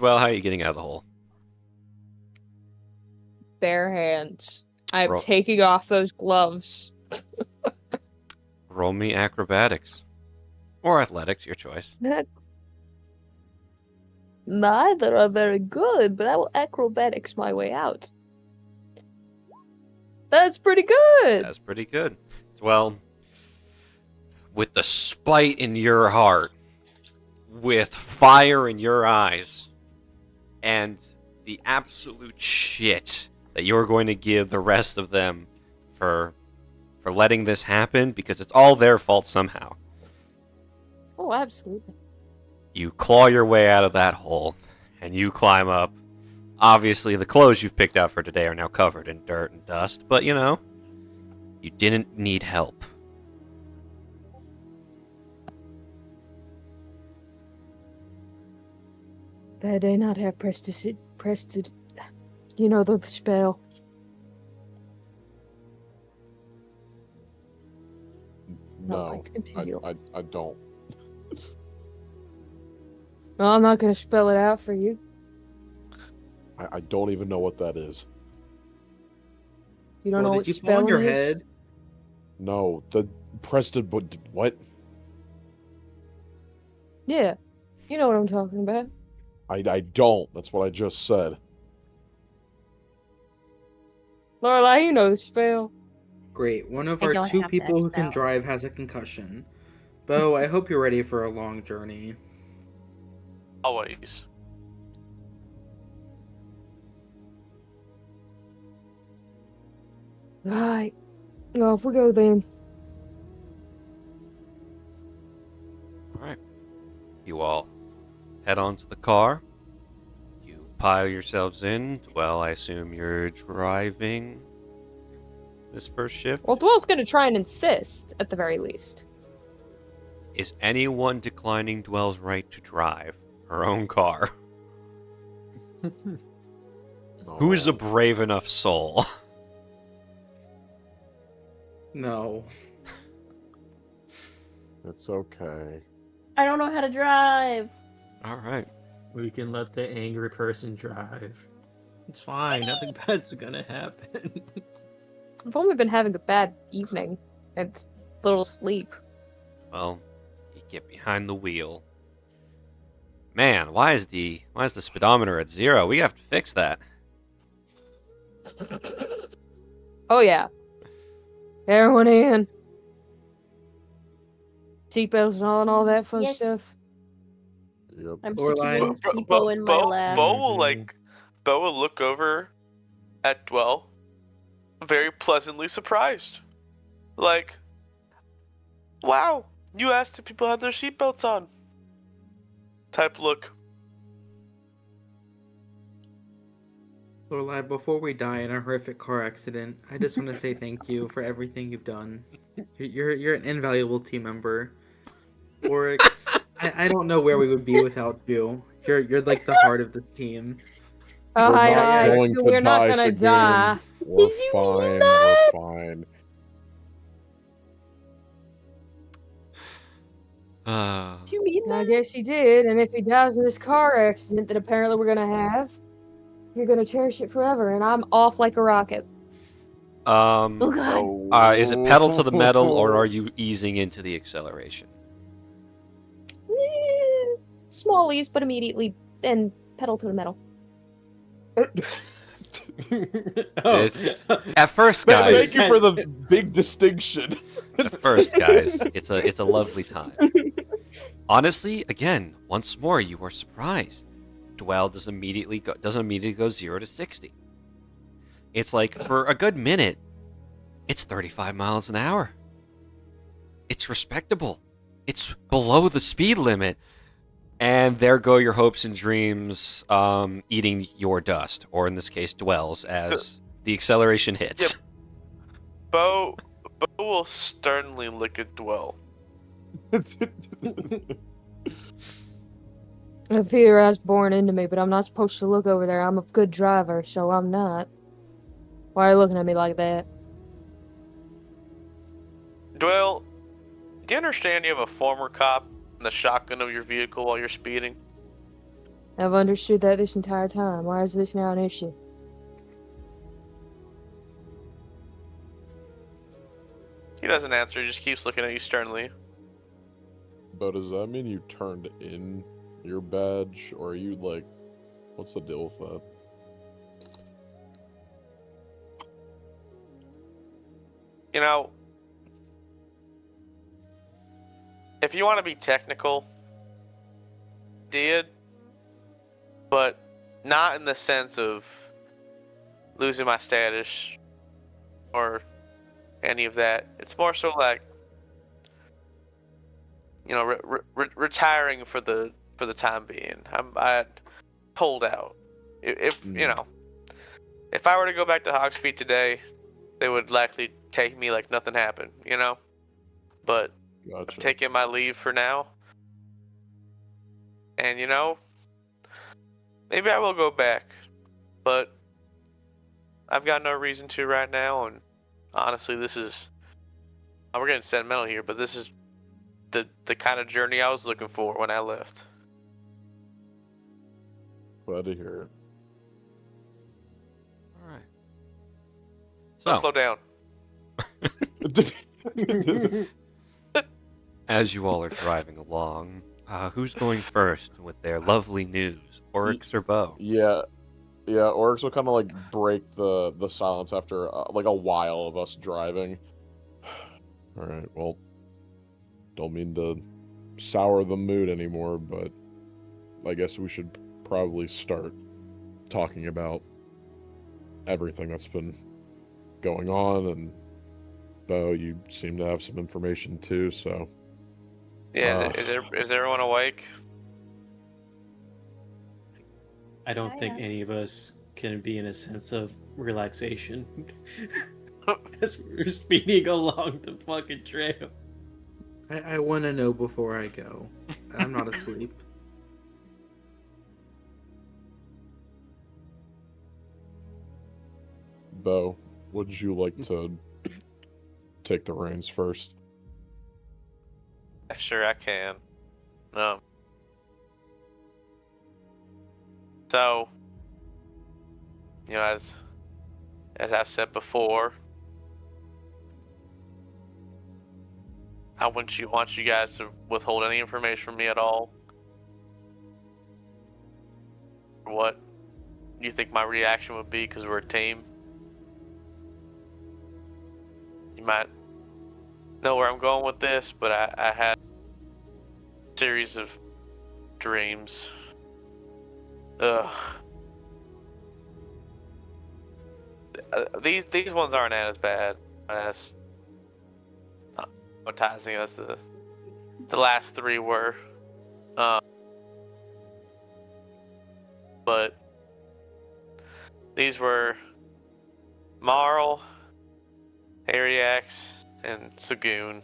Well, how are you getting out of the hole? Bare hands. I'm Roll. taking off those gloves. Roll me acrobatics. Or athletics, your choice. Neither are very good, but I will acrobatics my way out. That's pretty good. That's pretty good. Well, with the spite in your heart, with fire in your eyes and the absolute shit that you're going to give the rest of them for letting this happen, because it's all their fault somehow. Oh, absolutely. You claw your way out of that hole, and you climb up. Obviously, the clothes you've picked out for today are now covered in dirt and dust, but you know, you didn't need help. Bad day not have you know the spell. No, continue. I don't. Well, I'm not going to spell it out for you. I don't even know what that is. You don't know what did you fall on spelling your is? head? No, the Preston. What? Yeah, you know what I'm talking about. I don't. That's what I just said. Lorelai, you know the spell. Great. One of I our don't two have that people who can spell. drive has a concussion. Bo, I hope you're ready for a long journey. Always. Right. Off we go then. Alright. You all head on to the car. You pile yourselves in. Well, I assume you're driving this first shift. Well, Dwell's going to try and insist, at the very least. Is anyone declining Dwell's right to drive her own car? Who is a brave enough soul? No. It's okay. I don't know how to drive. Alright. We can let the angry person drive. It's fine. Nothing bad's gonna happen. I've only been having a bad evening and little sleep. Well, you get behind the wheel. Man, why is the speedometer at 0? We have to fix that. Oh yeah. Everyone in. Seatbelts on, all that fun Yes. stuff. Yep. I'm Lorelai. securing people in my lab. Bo will look over at Dwell, very pleasantly surprised. Like, wow, you asked if people had their seatbelts on. Type look. Lorelai, before we die in a horrific car accident, I just want to say thank you for everything you've done. You're an invaluable team member. Oryx, I don't know where we would be without you. You're like the heart of this team. Oh, We're hi, not guys. going to We're not die, gonna Seguin. die. We're Did you fine. mean that? We're fine. Do you mean I that? guess he did, and if he dies in this car accident that apparently we're gonna have, you're gonna cherish it forever, and I'm off like a rocket. Oh god. Is it pedal to the metal, or are you easing into the acceleration? Small ease, but immediately then pedal to the metal. It's- at first, Man, guys. thank you for the big distinction. At first, guys, it's a lovely time. Honestly, again, once more, you are surprised. Dwell doesn't immediately go 0 to 60. It's like for a good minute, it's 35 miles an hour. It's respectable. It's below the speed limit. And there go your hopes and dreams eating your dust, or in this case, Dwell's, as the acceleration hits. Yep. Bo will sternly look at Dwell. I fear I was born into me, but I'm not supposed to look over there. I'm a good driver, so I'm not. Why are you looking at me like that? Dwell, do you understand you have a former cop in the shotgun of your vehicle while you're speeding? I've understood that this entire time. Why is this now an issue? He doesn't answer, he just keeps looking at you sternly. But does that mean you turned in your badge, or are you like, what's the deal with that? You know, if you want to be technical, did, but not in the sense of losing my status or any of that. It's more so like, you know, retiring for the time being. I pulled out. If you know, if I were to go back to Hogspeed today, they would likely take me like nothing happened, you know. But Gotcha. I'm taking my leave for now, and you know, maybe I will go back, but I've got no reason to right now. And honestly, this is, we're getting sentimental here, but this is the kind of journey I was looking for when I left. Glad to hear it. All right. So So, slow down. as you all are driving along, who's going first with their lovely news? Oryx or Bo? Yeah, Oryx will kind of like break the silence after like a while of us driving. All right, well, don't mean to sour the mood anymore, but I guess we should probably start talking about everything that's been going on. And Bo, you seem to have some information too, so Yeah, is everyone awake? I don't think any of us can be in a sense of relaxation as we're speeding along the fucking trail. I want to know before I go. I'm not asleep. Bo, would you like to take the reins first? Sure, I can. So, you know, as I've said before, I want you guys to withhold any information from me at all. What you think my reaction would be, because we're a team. You might know where I'm going with this, but I had a series of dreams. Ugh. These ones aren't as bad as traumatizing as the last three were. But these were Marl, Ariax, and Sagoon.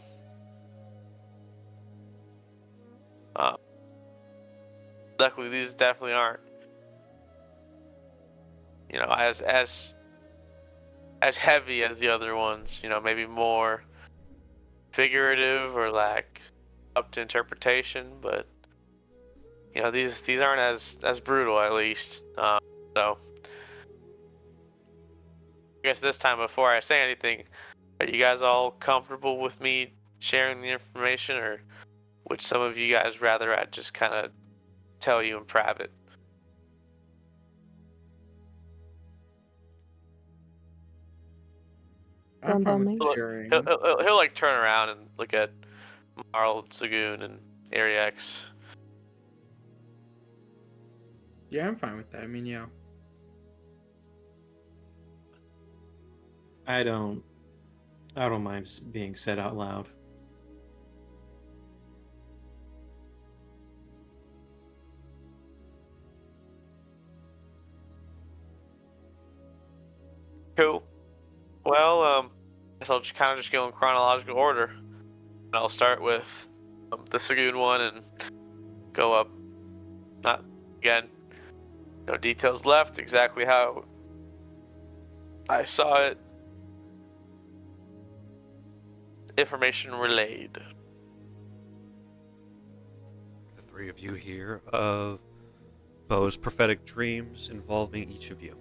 Luckily, these definitely aren't, you know, as heavy as the other ones. You know, maybe more figurative or like up to interpretation. But you know, these aren't as brutal, at least. So I guess this time, before I say anything, are you guys all comfortable with me sharing the information, or would some of you guys rather I just kind of tell you in private? I'm fine with He'll, sharing. he'll like turn around and look at Marl, Sagoon, and Ariax. Yeah, I'm fine with that. I mean, yeah. I don't mind being said out loud. Cool. Well, I guess I'll just kind of go in chronological order. And I'll start with the Sagoon one and go up. Not again. No details left. Exactly how I saw it. Information relayed. The three of you hear of Bo's prophetic dreams involving each of you.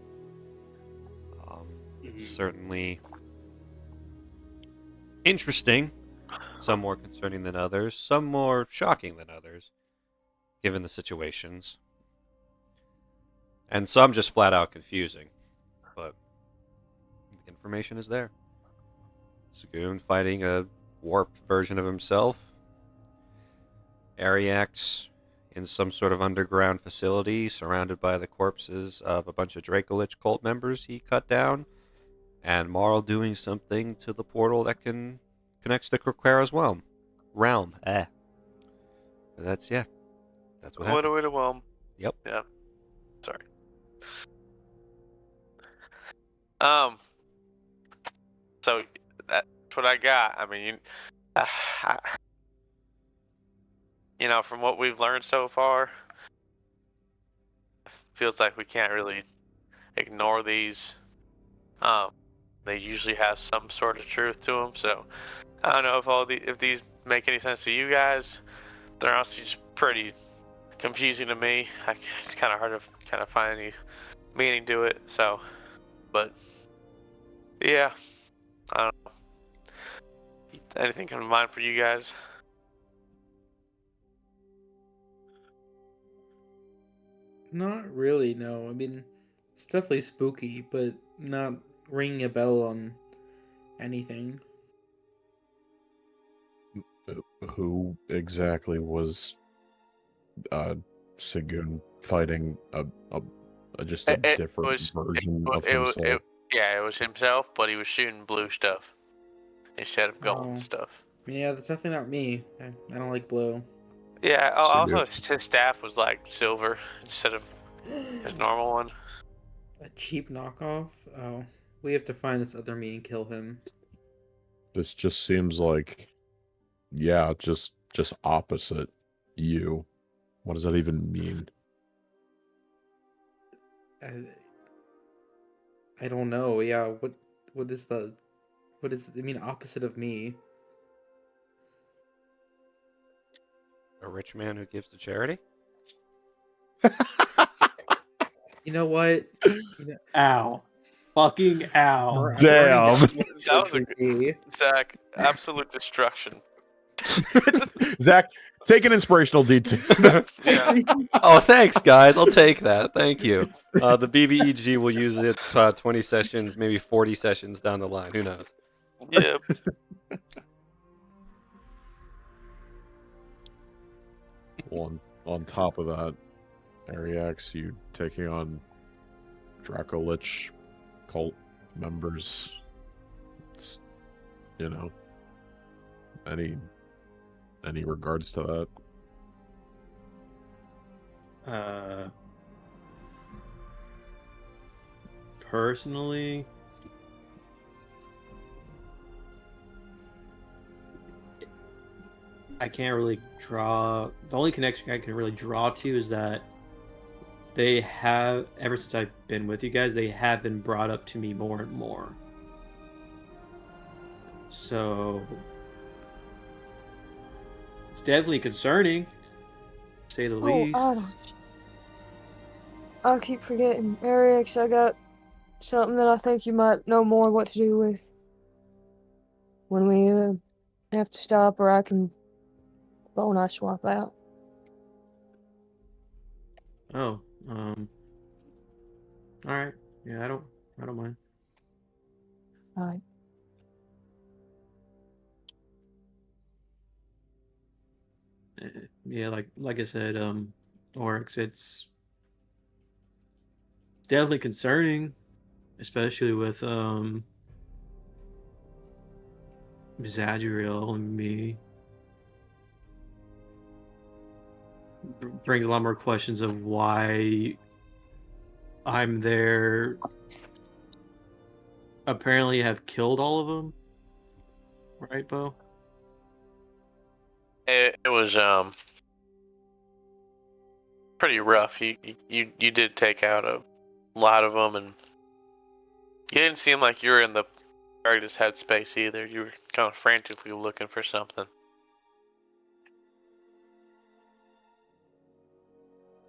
It's certainly interesting, some more concerning than others, some more shocking than others, given the situations, and some just flat out confusing. But the information is there. Sagoon fighting a warped version of himself. Ariax, in some sort of underground facility surrounded by the corpses of a bunch of Dracolich cult members he cut down, and Marl doing something to the portal that connects to Krokara's realm. That's what happened. Well, Yep. yeah. Sorry. So that's what I got. I mean, you know, from what we've learned so far, feels like we can't really ignore these. They usually have some sort of truth to them. So I don't know if these make any sense to you guys. They're honestly just pretty confusing to me. It's kind of hard to kind of find any meaning to it. So, but yeah, I don't know. Anything come to mind for you guys? Not really, no. I mean, it's definitely spooky, but not ringing a bell on anything. Who exactly was Sigun fighting just a different version of himself? Yeah, it was himself, but he was shooting blue stuff instead of gold stuff. Yeah, that's definitely not me. I don't like blue. Yeah, also his staff was like silver instead of his normal one. A cheap knockoff? Oh, we have to find this other me and kill him. This just seems like, yeah, just opposite you. What does that even mean? I don't know. Yeah, what does it mean opposite of me? A rich man who gives to charity? You know what? Ow. Fucking ow. Damn. That was Zach, absolute destruction. Zach, take an inspirational detail. Yeah. Oh, thanks, guys. I'll take that. Thank you. The BBEG will use it 20 sessions, maybe 40 sessions down the line. Who knows? Yeah. On top of that, Ariax, you taking on Dracolich cult members. It's, you know, any regards to that? Personally, I can't really draw. The only connection I can really draw to is that they have, ever since I've been with you guys, they have been brought up to me more and more. So it's definitely concerning, to say the least. I keep forgetting. Oryx, I got something that I think you might know more what to do with. When we have to stop, or I can bone I swap out. Oh, alright. Yeah, I don't mind. Alright. Yeah, like I said, Oryx, it's definitely concerning, especially with Zadriel and me. Brings a lot more questions of why I'm there. Apparently have killed all of them, right, Bo? It was pretty rough. You did take out a lot of them, and you didn't seem like you were in the greatest headspace either. You were kind of frantically looking for something.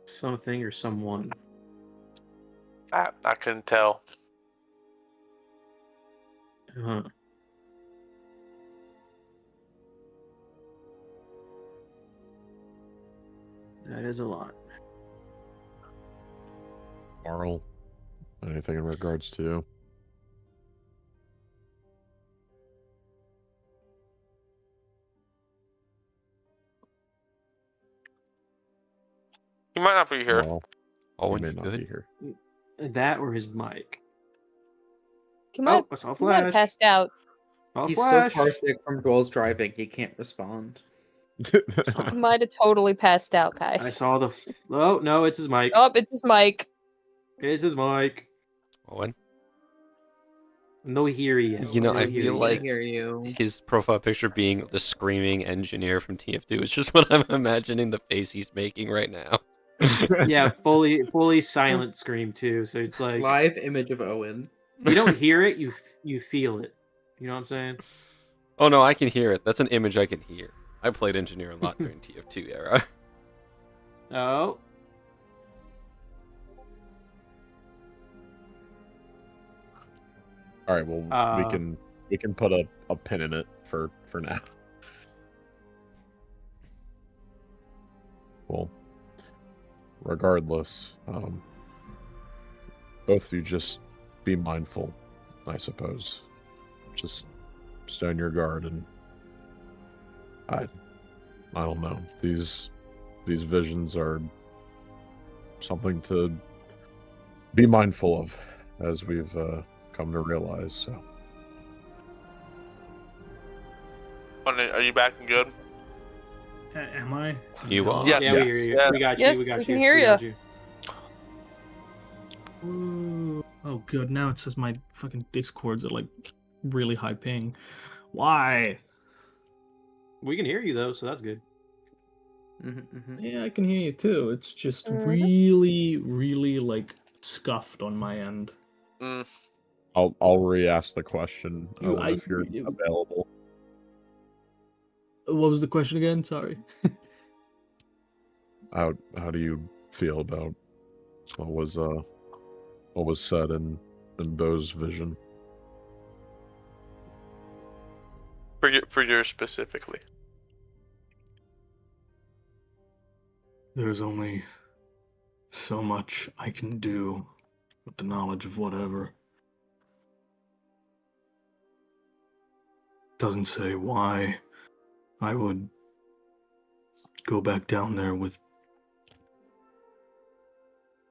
Something or someone. I couldn't tell. Huh. That is a lot. Marl, anything in regards to? He might not be here. Well, Oh, he may you not good? be here. That or his mic. He might, I saw a he might have flash. passed out. Saw a He's flash. so carsick from Dwell's driving, he can't respond. He might have totally passed out, guys. I saw the. Oh no, it's his mic. Oh, it's his mic. It's his mic. Owen? No hear yet. You know, No I hear feel yet. like hear you. his profile picture being the screaming engineer from TF2 is just what I'm imagining the face he's making right now. Yeah, fully silent scream too. So it's like Live image of Owen. you don't hear it, you feel it. You know what I'm saying? Oh no, I can hear it. That's an image I can hear. I played engineer a lot during TF2 era. Oh. All right, well, we can put a pin in it for now. Well, regardless, both of you just be mindful, I suppose. Just stay on your guard, and I don't know. These visions are something to be mindful of, as we've come to realize. So, Are you back and good? Am I? You are? Yeah. Yeah, we hear you. Yeah. We got you. Yes, we got we you. can hear we ya. got you. Ooh. Oh, good. Now it says my fucking Discords are like really high ping. Why? We can hear you though, so that's good. Yeah, I can hear you too. It's just Mhm. really, really like scuffed on my end. Mm. I'll re-ask the question if you're you- available. What was the question again? Sorry. How do you feel about what was said in Bo's vision? For yours specifically. There's only so much I can do with the knowledge of whatever. Doesn't say why I would go back down there with,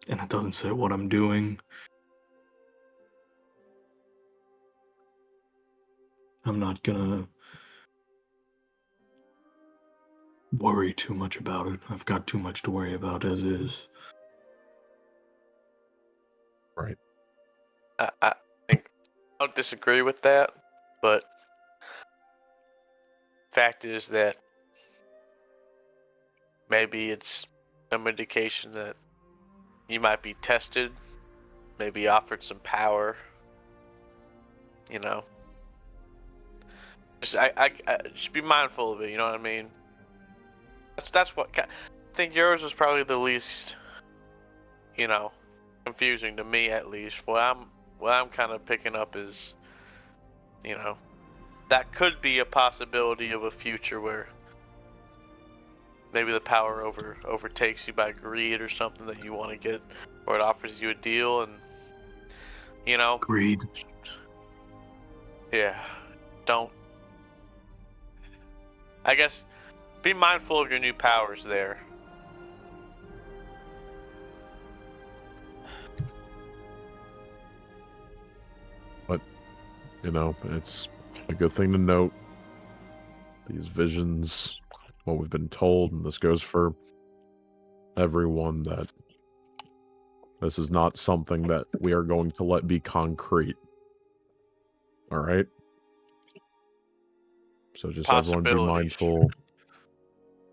and it doesn't say what I'm doing. I'm not gonna worry too much about it. I've got too much to worry about as is. Right. I think I don't disagree with that, but fact is that maybe it's some indication that you might be tested, maybe offered some power. You know, just I just be mindful of it. You know what I mean? That's what I think. Yours is probably the least, you know, confusing to me at least. What I'm kind of picking up is, you know, that could be a possibility of a future where maybe the power overtakes you by greed or something that you want to get, or it offers you a deal, and you know, Greed. yeah, don't. I guess be mindful of your new powers there. But you know, it's a good thing to note. These visions, what we've been told, and this goes for everyone, that this is not something that we are going to let be concrete. All right? So just everyone be mindful,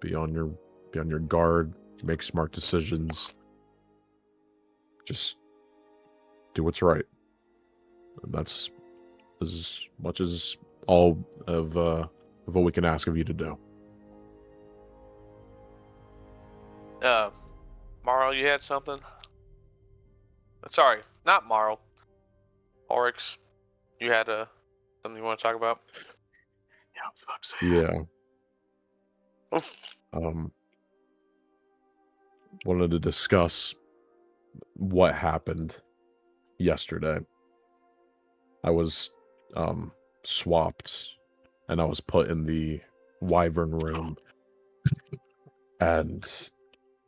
be on your guard, make smart decisions. Just do what's right. And that's as much as all of what we can ask of you to do. Marl, you had something? Sorry, not Marl. Oryx, you had something you want to talk about? Yeah, I was about to say. Yeah. Wanted to discuss what happened yesterday. I was swapped, and I was put in the Wyvern room, and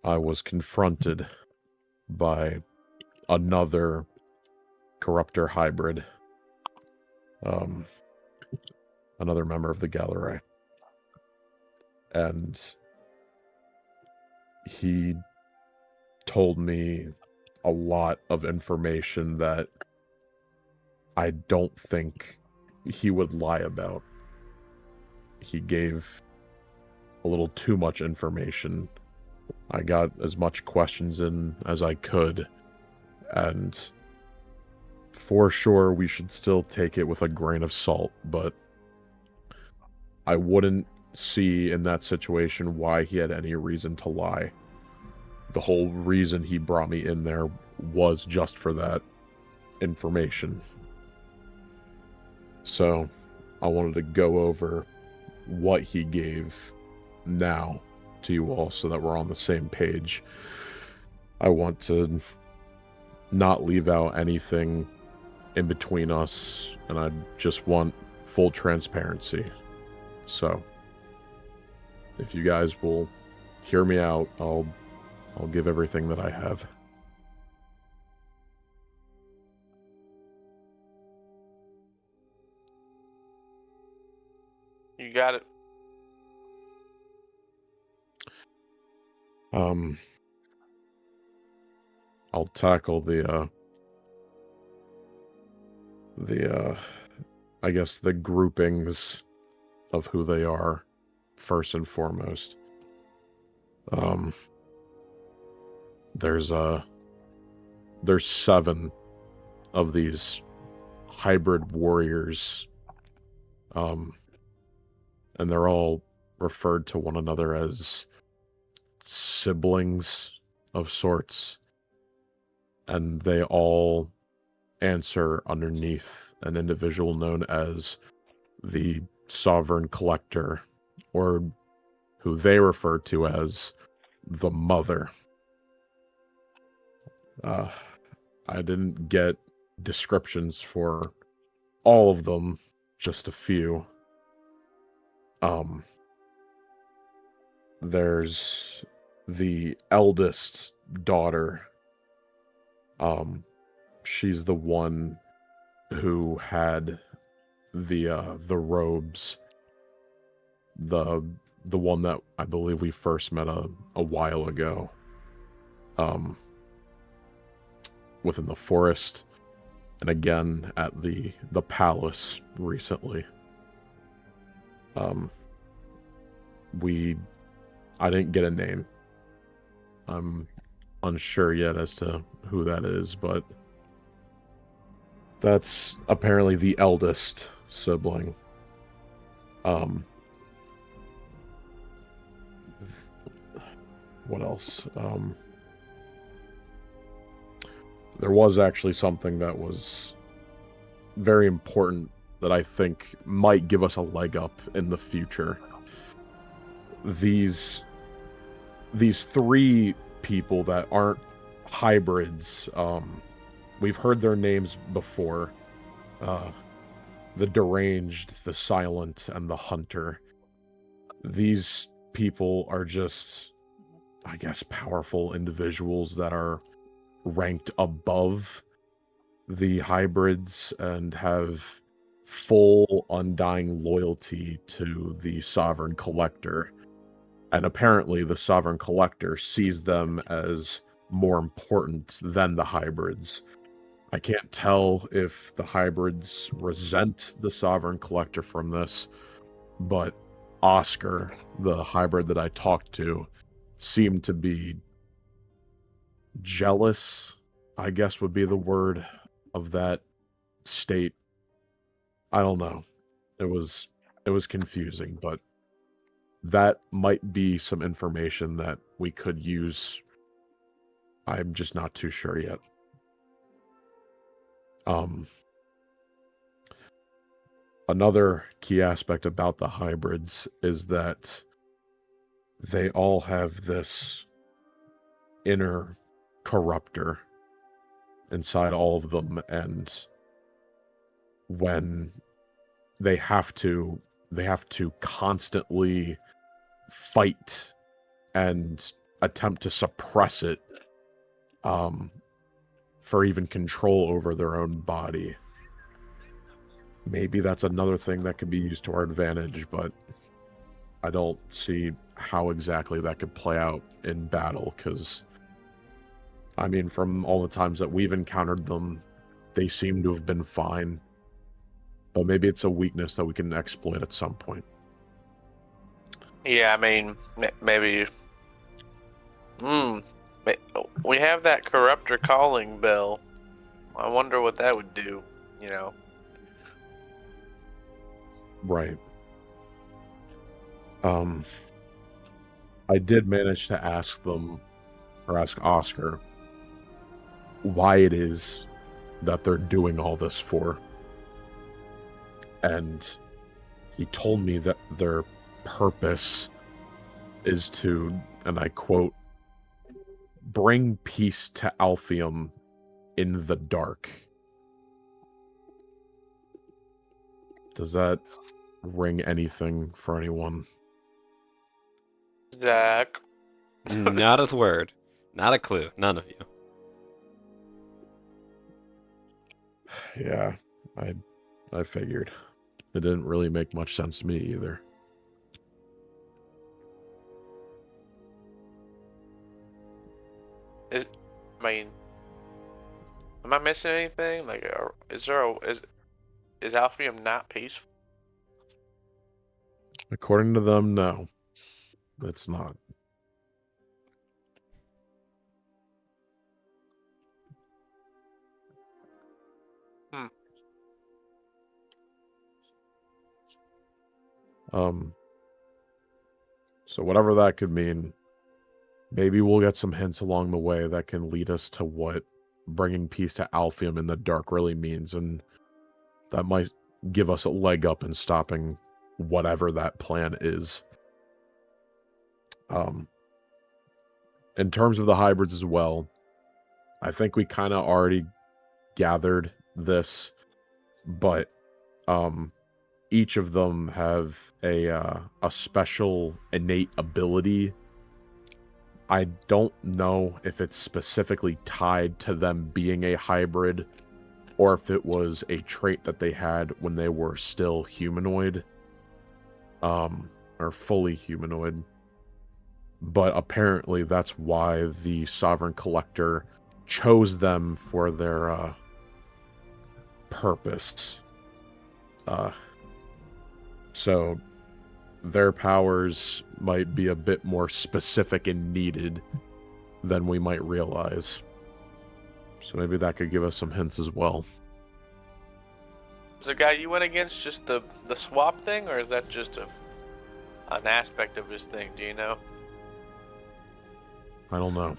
I was confronted by another corruptor hybrid. Another member of the gallery. And he told me a lot of information that I don't think he would lie about. He gave a little too much information. I got as much questions in as I could, and for sure we should still take it with a grain of salt, but I wouldn't see in that situation why he had any reason to lie. The whole reason he brought me in there was just for that information. So I wanted to go over what he gave now to you all so that we're on the same page. I want to not leave out anything in between us, and I just want full transparency. So if you guys will hear me out, I'll give everything that I have. You got it. I'll tackle I guess the groupings of who they are first and foremost. There's 7 of these hybrid warriors, and they're all referred to one another as siblings of sorts, and they all answer underneath an individual known as the Sovereign Collector, or who they refer to as the Mother. I didn't get descriptions for all of them, just a few. There's the eldest daughter. She's the one who had the robes. The one that I believe we first met a while ago. Within the forest, and again at the palace recently. I didn't get a name. I'm unsure yet as to who that is, but that's apparently the eldest sibling. What else? There was actually something that was very important that I think might give us a leg up in the future. These 3 people that aren't hybrids, we've heard their names before. The Deranged, the Silent, and the Hunter. These people are just, I guess, powerful individuals that are ranked above the hybrids and have full undying loyalty to the Sovereign Collector. And apparently the Sovereign Collector sees them as more important than the hybrids. I can't tell if the hybrids resent the Sovereign Collector from this, but Oscar, the hybrid that I talked to, seemed to be jealous, I guess would be the word, of that state. I don't know. It was confusing, but that might be some information that we could use. I'm just not too sure yet. Another key aspect about the hybrids is that they all have this inner corruptor inside all of them, and when they have to constantly fight and attempt to suppress it for even control over their own body. Maybe that's another thing that could be used to our advantage, but I don't see how exactly that could play out in battle, because, I mean, from all the times that we've encountered them, they seem to have been fine. But maybe it's a weakness that we can exploit at some point. Yeah, I mean, maybe. We have that corruptor calling bell. I wonder what that would do, you know? Right. I did manage to ask them, or ask Oscar, why it is that they're doing all this for. And he told me that their purpose is to, and I quote, bring peace to Alpheum in the dark. Does that ring anything for anyone? Zach. Not a word. Not a clue. None of you. Yeah, I figured. It didn't really make much sense to me either. I mean, am I missing anything? Like, is Alpheum not peaceful? According to them, no. It's not. So whatever that could mean, maybe we'll get some hints along the way that can lead us to what bringing peace to Alpheum in the dark really means, and that might give us a leg up in stopping whatever that plan is. In terms of the hybrids as well, I think we kind of already gathered this, but each of them have a special innate ability. I don't know if it's specifically tied to them being a hybrid, or if it was a trait that they had when they were still humanoid, or fully humanoid. But apparently that's why the Sovereign Collector chose them for their purpose. So their powers might be a bit more specific and needed than we might realize. So maybe that could give us some hints as well. Is the guy you went against just the swap thing, or is that just an aspect of his thing? Do you know? I don't know.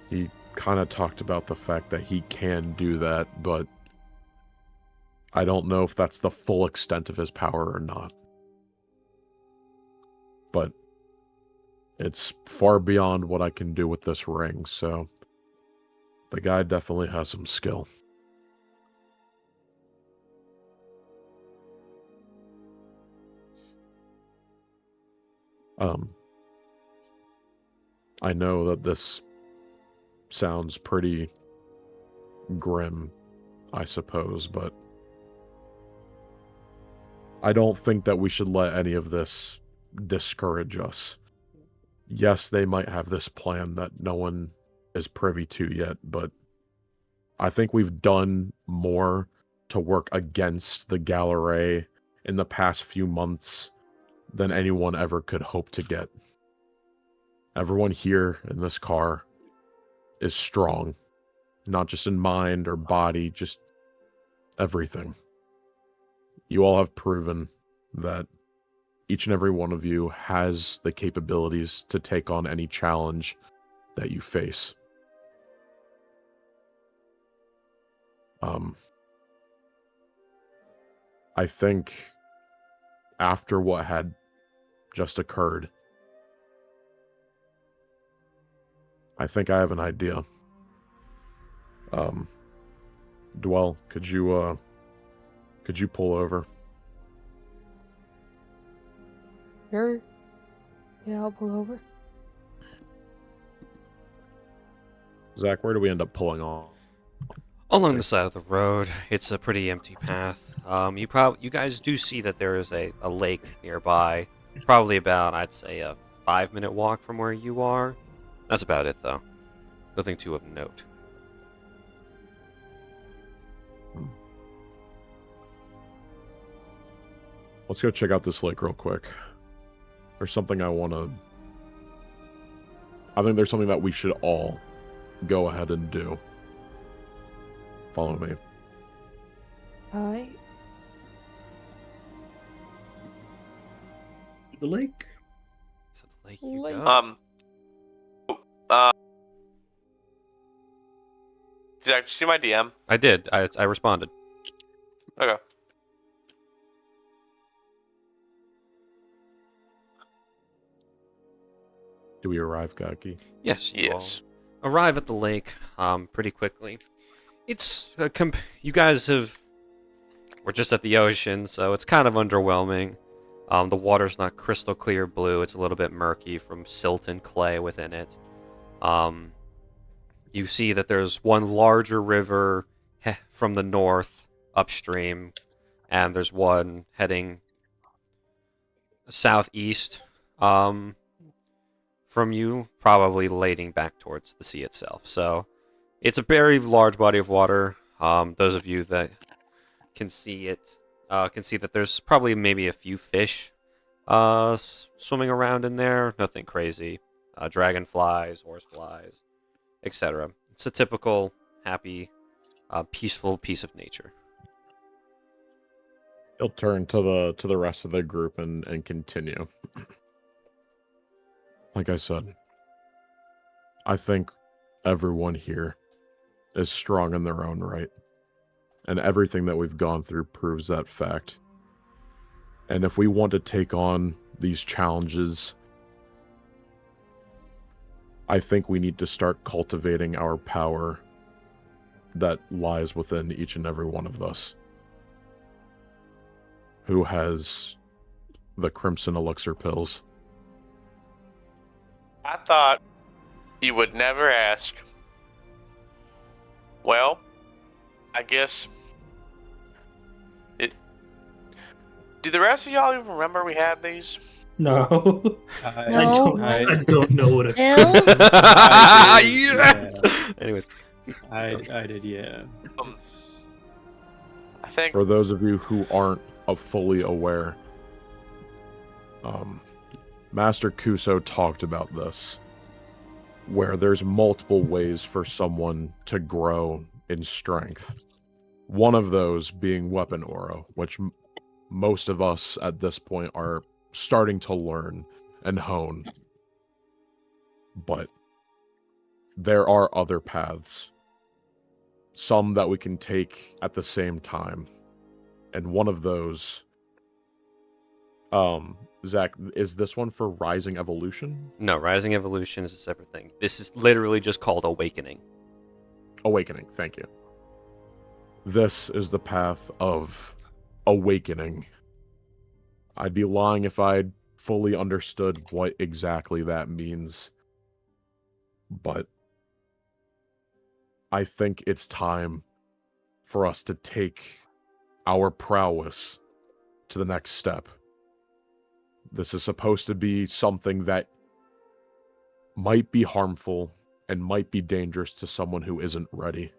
He kind of talked about the fact that he can do that, but I don't know if that's the full extent of his power or not. But it's far beyond what I can do with this ring, so the guy definitely has some skill. I know that this sounds pretty grim, I suppose, but I don't think that we should let any of this discourage us. Yes, they might have this plan that no one is privy to yet, but I think we've done more to work against the Gallery in the past few months than anyone ever could hope to get. Everyone here in this car is strong, not just in mind or body, just everything. You all have proven that each and every one of you has the capabilities to take on any challenge that you face. I think after what had just occurred, I think I have an idea. Dwell, could you pull over? Sure. Yeah, I'll pull over. Zach, where do we end up pulling off? Along the side of the road, it's a pretty empty path. You guys do see that there is a lake nearby, probably about, I'd say, a 5-minute walk from where you are. That's about it, though. Nothing too of note. Let's go check out this lake real quick. There's something I think there's something that we should all go ahead and do. Follow me. Hi. The lake. To the lake you Lake. go. Zach, did you see my DM? I did. I responded. Okay. Do we arrive, Gaki? Yes, you Yes. all arrive at the lake pretty quickly. It's you guys we're just at the ocean, so it's kind of underwhelming. The water's not crystal clear blue. It's a little bit murky from silt and clay within it. You see that there's one larger river from the north upstream, and there's one heading southeast from you, probably leading back towards the sea itself. So it's a very large body of water. Those of you that can see it can see that there's probably maybe a few fish swimming around in there. Nothing crazy. Dragonflies, horseflies, etc. It's a typical happy, peaceful piece of nature. He'll turn to the rest of the group and continue. Like I said, I think everyone here is strong in their own right. And everything that we've gone through proves that fact. And if we want to take on these challenges, I think we need to start cultivating our power that lies within each and every one of us. Who has the Crimson Elixir pills? I thought you would never ask. Well, I guess do the rest of y'all even remember we had these? No. No. I don't know what it Pills? I did, Yes! yeah. Anyways, I did, yeah. I think For those of you who aren't fully aware, Master Kuso talked about this, where there's multiple ways for someone to grow in strength. One of those being weapon aura, which most of us at this point are starting to learn and hone. But there are other paths, some that we can take at the same time. And one of those, Zach, is this one for Rising Evolution? no, Rising Evolution is a separate thing. This is literally just called Awakening. Awakening, thank you. This is the path of awakening. I'd be lying if I'd fully understood what exactly that means. But I think it's time for us to take our prowess to the next step. This is supposed to be something that might be harmful and might be dangerous to someone who isn't ready.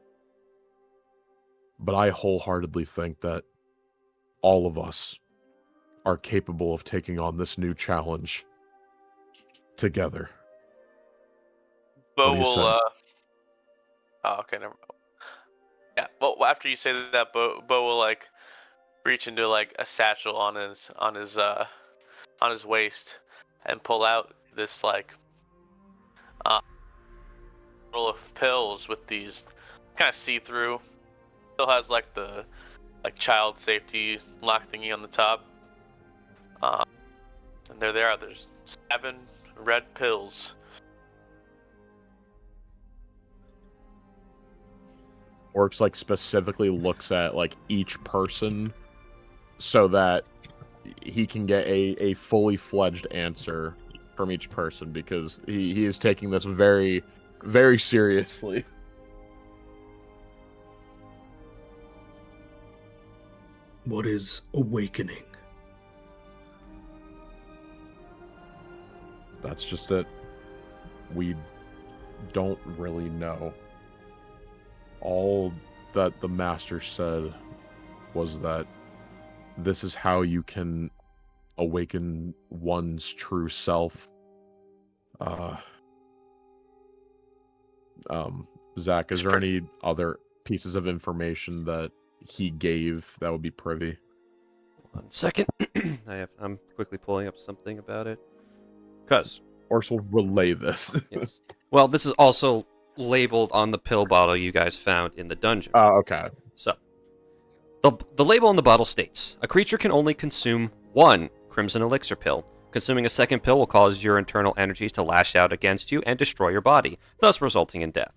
But I wholeheartedly think that all of us are capable of taking on this new challenge together. Bo What do you will. say? Oh, okay, never. Yeah. Well, after you say that, Bo will like reach into like a satchel on his waist and pull out this like roll of pills with these kind of see-through. Still has like the child safety lock thingy on the top. And there they are. There's 7 red pills. Oryx like specifically looks at like each person so that he can get a fully fledged answer from each person, because he is taking this very very seriously. What is awakening? That's just it. We don't really know. All that the master said was that this is how you can awaken one's true self. Zach, is there any other pieces of information that he gave that would be privy? 1 second. I'm quickly pulling up something about it. Cuz Oryx will relay this. yes. Well, this is also labeled on the pill bottle you guys found in the dungeon. Oh, okay. So, the label on the bottle states, a creature can only consume 1 crimson elixir pill. Consuming a second pill will cause your internal energies to lash out against you and destroy your body, thus resulting in death.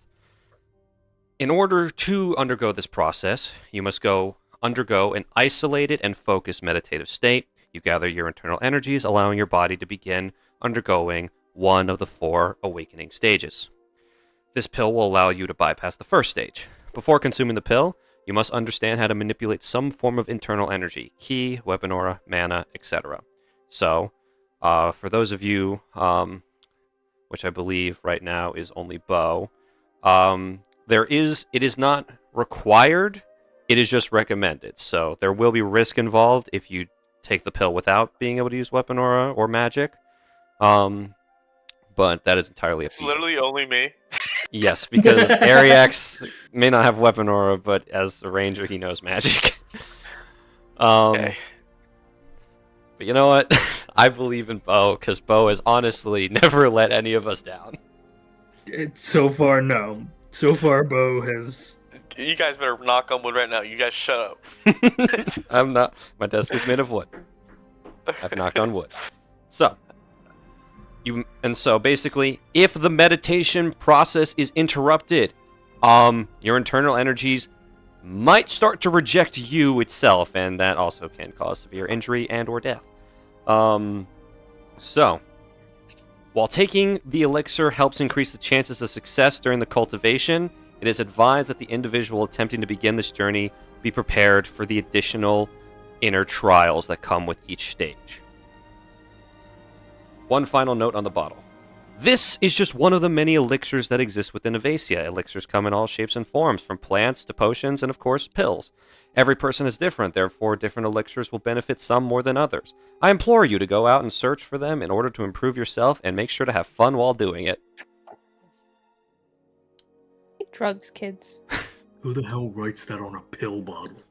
In order to undergo this process, you must undergo an isolated and focused meditative state. You gather your internal energies, allowing your body to begin undergoing one of the 4 awakening stages. This pill will allow you to bypass the first stage. Before consuming the pill, you must understand how to manipulate some form of internal energy, ki, weapon aura, mana, etc. So, for those of you, which I believe right now is only Bo, it is not required, it is just recommended. So there will be risk involved if you take the pill without being able to use weapon aura or magic. But that is entirely up to you. It's literally only me. Yes, because Ariax may not have weapon aura, but as a ranger, he knows magic. Okay. But you know what? I believe in Bo, because Bo has honestly never let any of us down. So far, no. So far, Bo has... You guys better knock on wood right now. You guys shut up. I'm not. My desk is made of wood. I've knocked on wood. So basically, if the meditation process is interrupted, your internal energies might start to reject you itself, and that also can cause severe injury and or death. So, while taking the elixir helps increase the chances of success during the cultivation, it is advised that the individual attempting to begin this journey be prepared for the additional inner trials that come with each stage. One final note on the bottle. This is just one of the many elixirs that exist within Avacia. Elixirs come in all shapes and forms, from plants to potions and, of course, pills. Every person is different, therefore different elixirs will benefit some more than others. I implore you to go out and search for them in order to improve yourself, and make sure to have fun while doing it. Drugs, kids. Who the hell writes that on a pill bottle?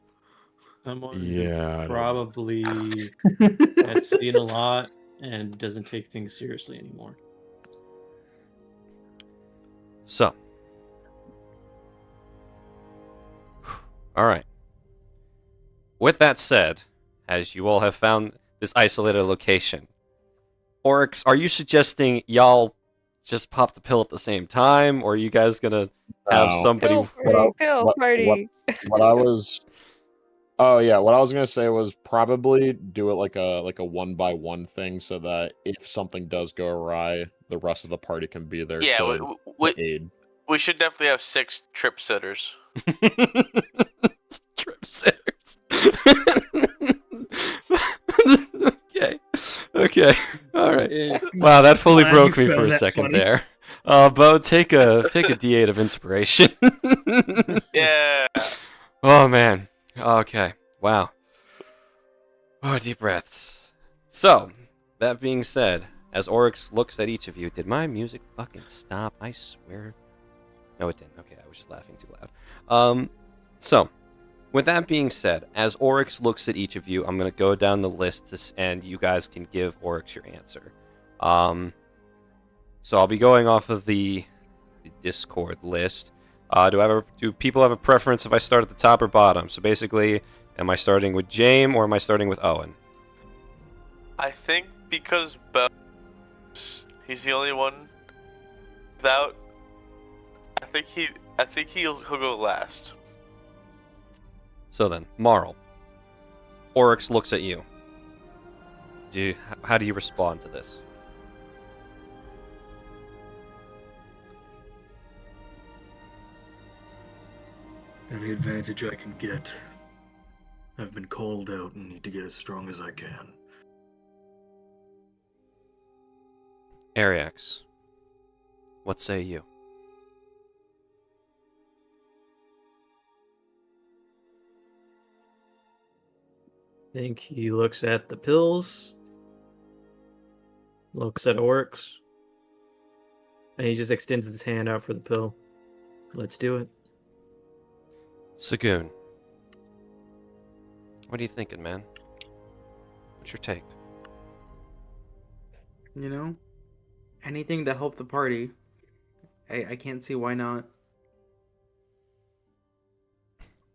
Someone Yeah. probably has seen a lot and doesn't take things seriously anymore. So. Alright. With that said, as you all have found this isolated location, Oryx, are you suggesting y'all just pop the pill at the same time, or are you guys gonna have somebody... Pill party. What I was... Oh yeah, what I was gonna say was probably do it like a 1-by-1 thing, so that if something does go awry, the rest of the party can be there Yeah, to aid. we should definitely have 6 trip sitters. Trip sitters. Okay. All right. Wow, that fully Glad broke you me for found a that second funny. there. Bo, take a D8 of inspiration. Yeah. Oh man. Okay. Wow. Oh, deep breaths. So, that being said, as Oryx looks at each of you, did my music fucking stop? I swear. No, it didn't. Okay, I was just laughing too loud. So, with that being said, as Oryx looks at each of you, I'm going to go down the list and you guys can give Oryx your answer. So I'll be going off of the Discord list. Do people have a preference if I start at the top or bottom? So basically, am I starting with James or am I starting with Owen? I think because he's the only one without. I think he'll go last. So then, Marl. Oryx looks at you. How do you respond to this? Any advantage I can get. I've been called out and need to get as strong as I can. Ariax, what say you? I think he looks at the pills, looks at Oryx, and he just extends his hand out for the pill. Let's do it. Sagoon, what are you thinking, man? What's your take? You know, anything to help the party. I can't see why not.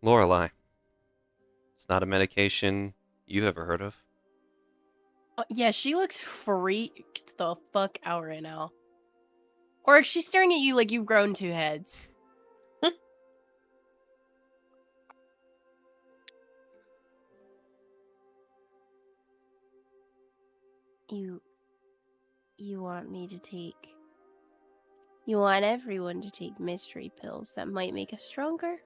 Lorelai, it's not a medication you ever heard of. Yeah, she looks freaked the fuck out right now. Or she's staring at you like you've grown 2 heads. You want me to take... You want everyone to take mystery pills that might make us stronger?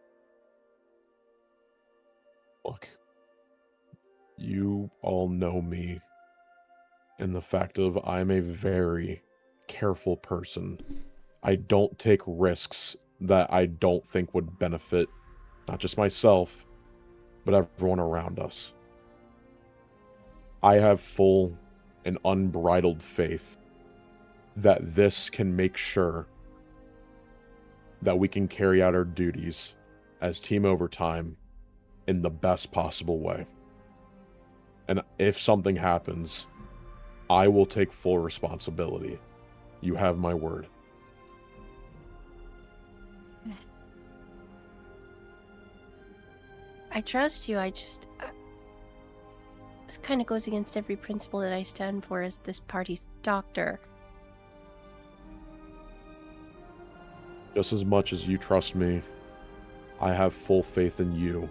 Look, you all know me, and the fact of I'm a very careful person. I don't take risks that I don't think would benefit not just myself, but everyone around us. I have full and unbridled faith that this can make sure that we can carry out our duties as Team Overtime in the best possible way. And if something happens, I will take full responsibility. You have my word. I trust you, this kind of goes against every principle that I stand for as this party's doctor. Just as much as you trust me, I have full faith in you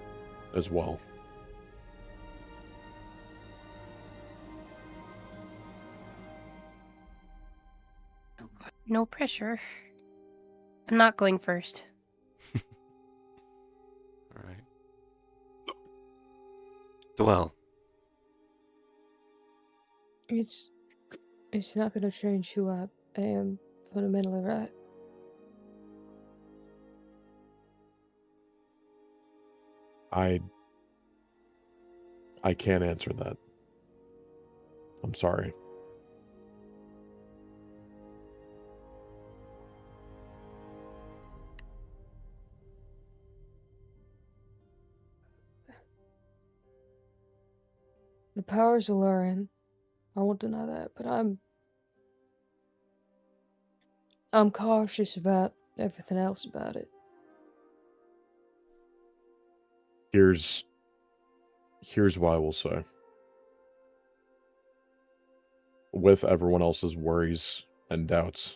as well. No pressure. I'm not going first. All right. Dwell. It's not gonna change who I am fundamentally, right? I can't answer that. I'm sorry. The power's alluring. I won't deny that, but I'm cautious about everything else about it. Here's what I will say. With everyone else's worries and doubts,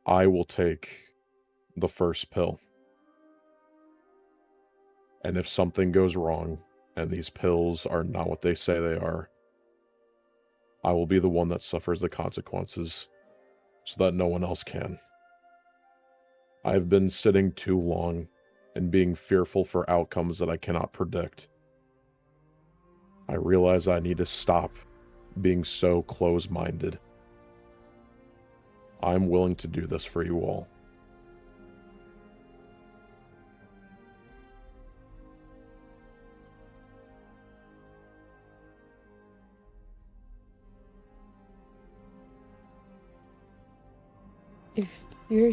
I will take the first pill. And if something goes wrong, and these pills are not what they say they are, I will be the one that suffers the consequences, so that no one else can. I've been sitting too long and being fearful for outcomes that I cannot predict. I realize I need to stop being so close-minded. I'm willing to do this for you all.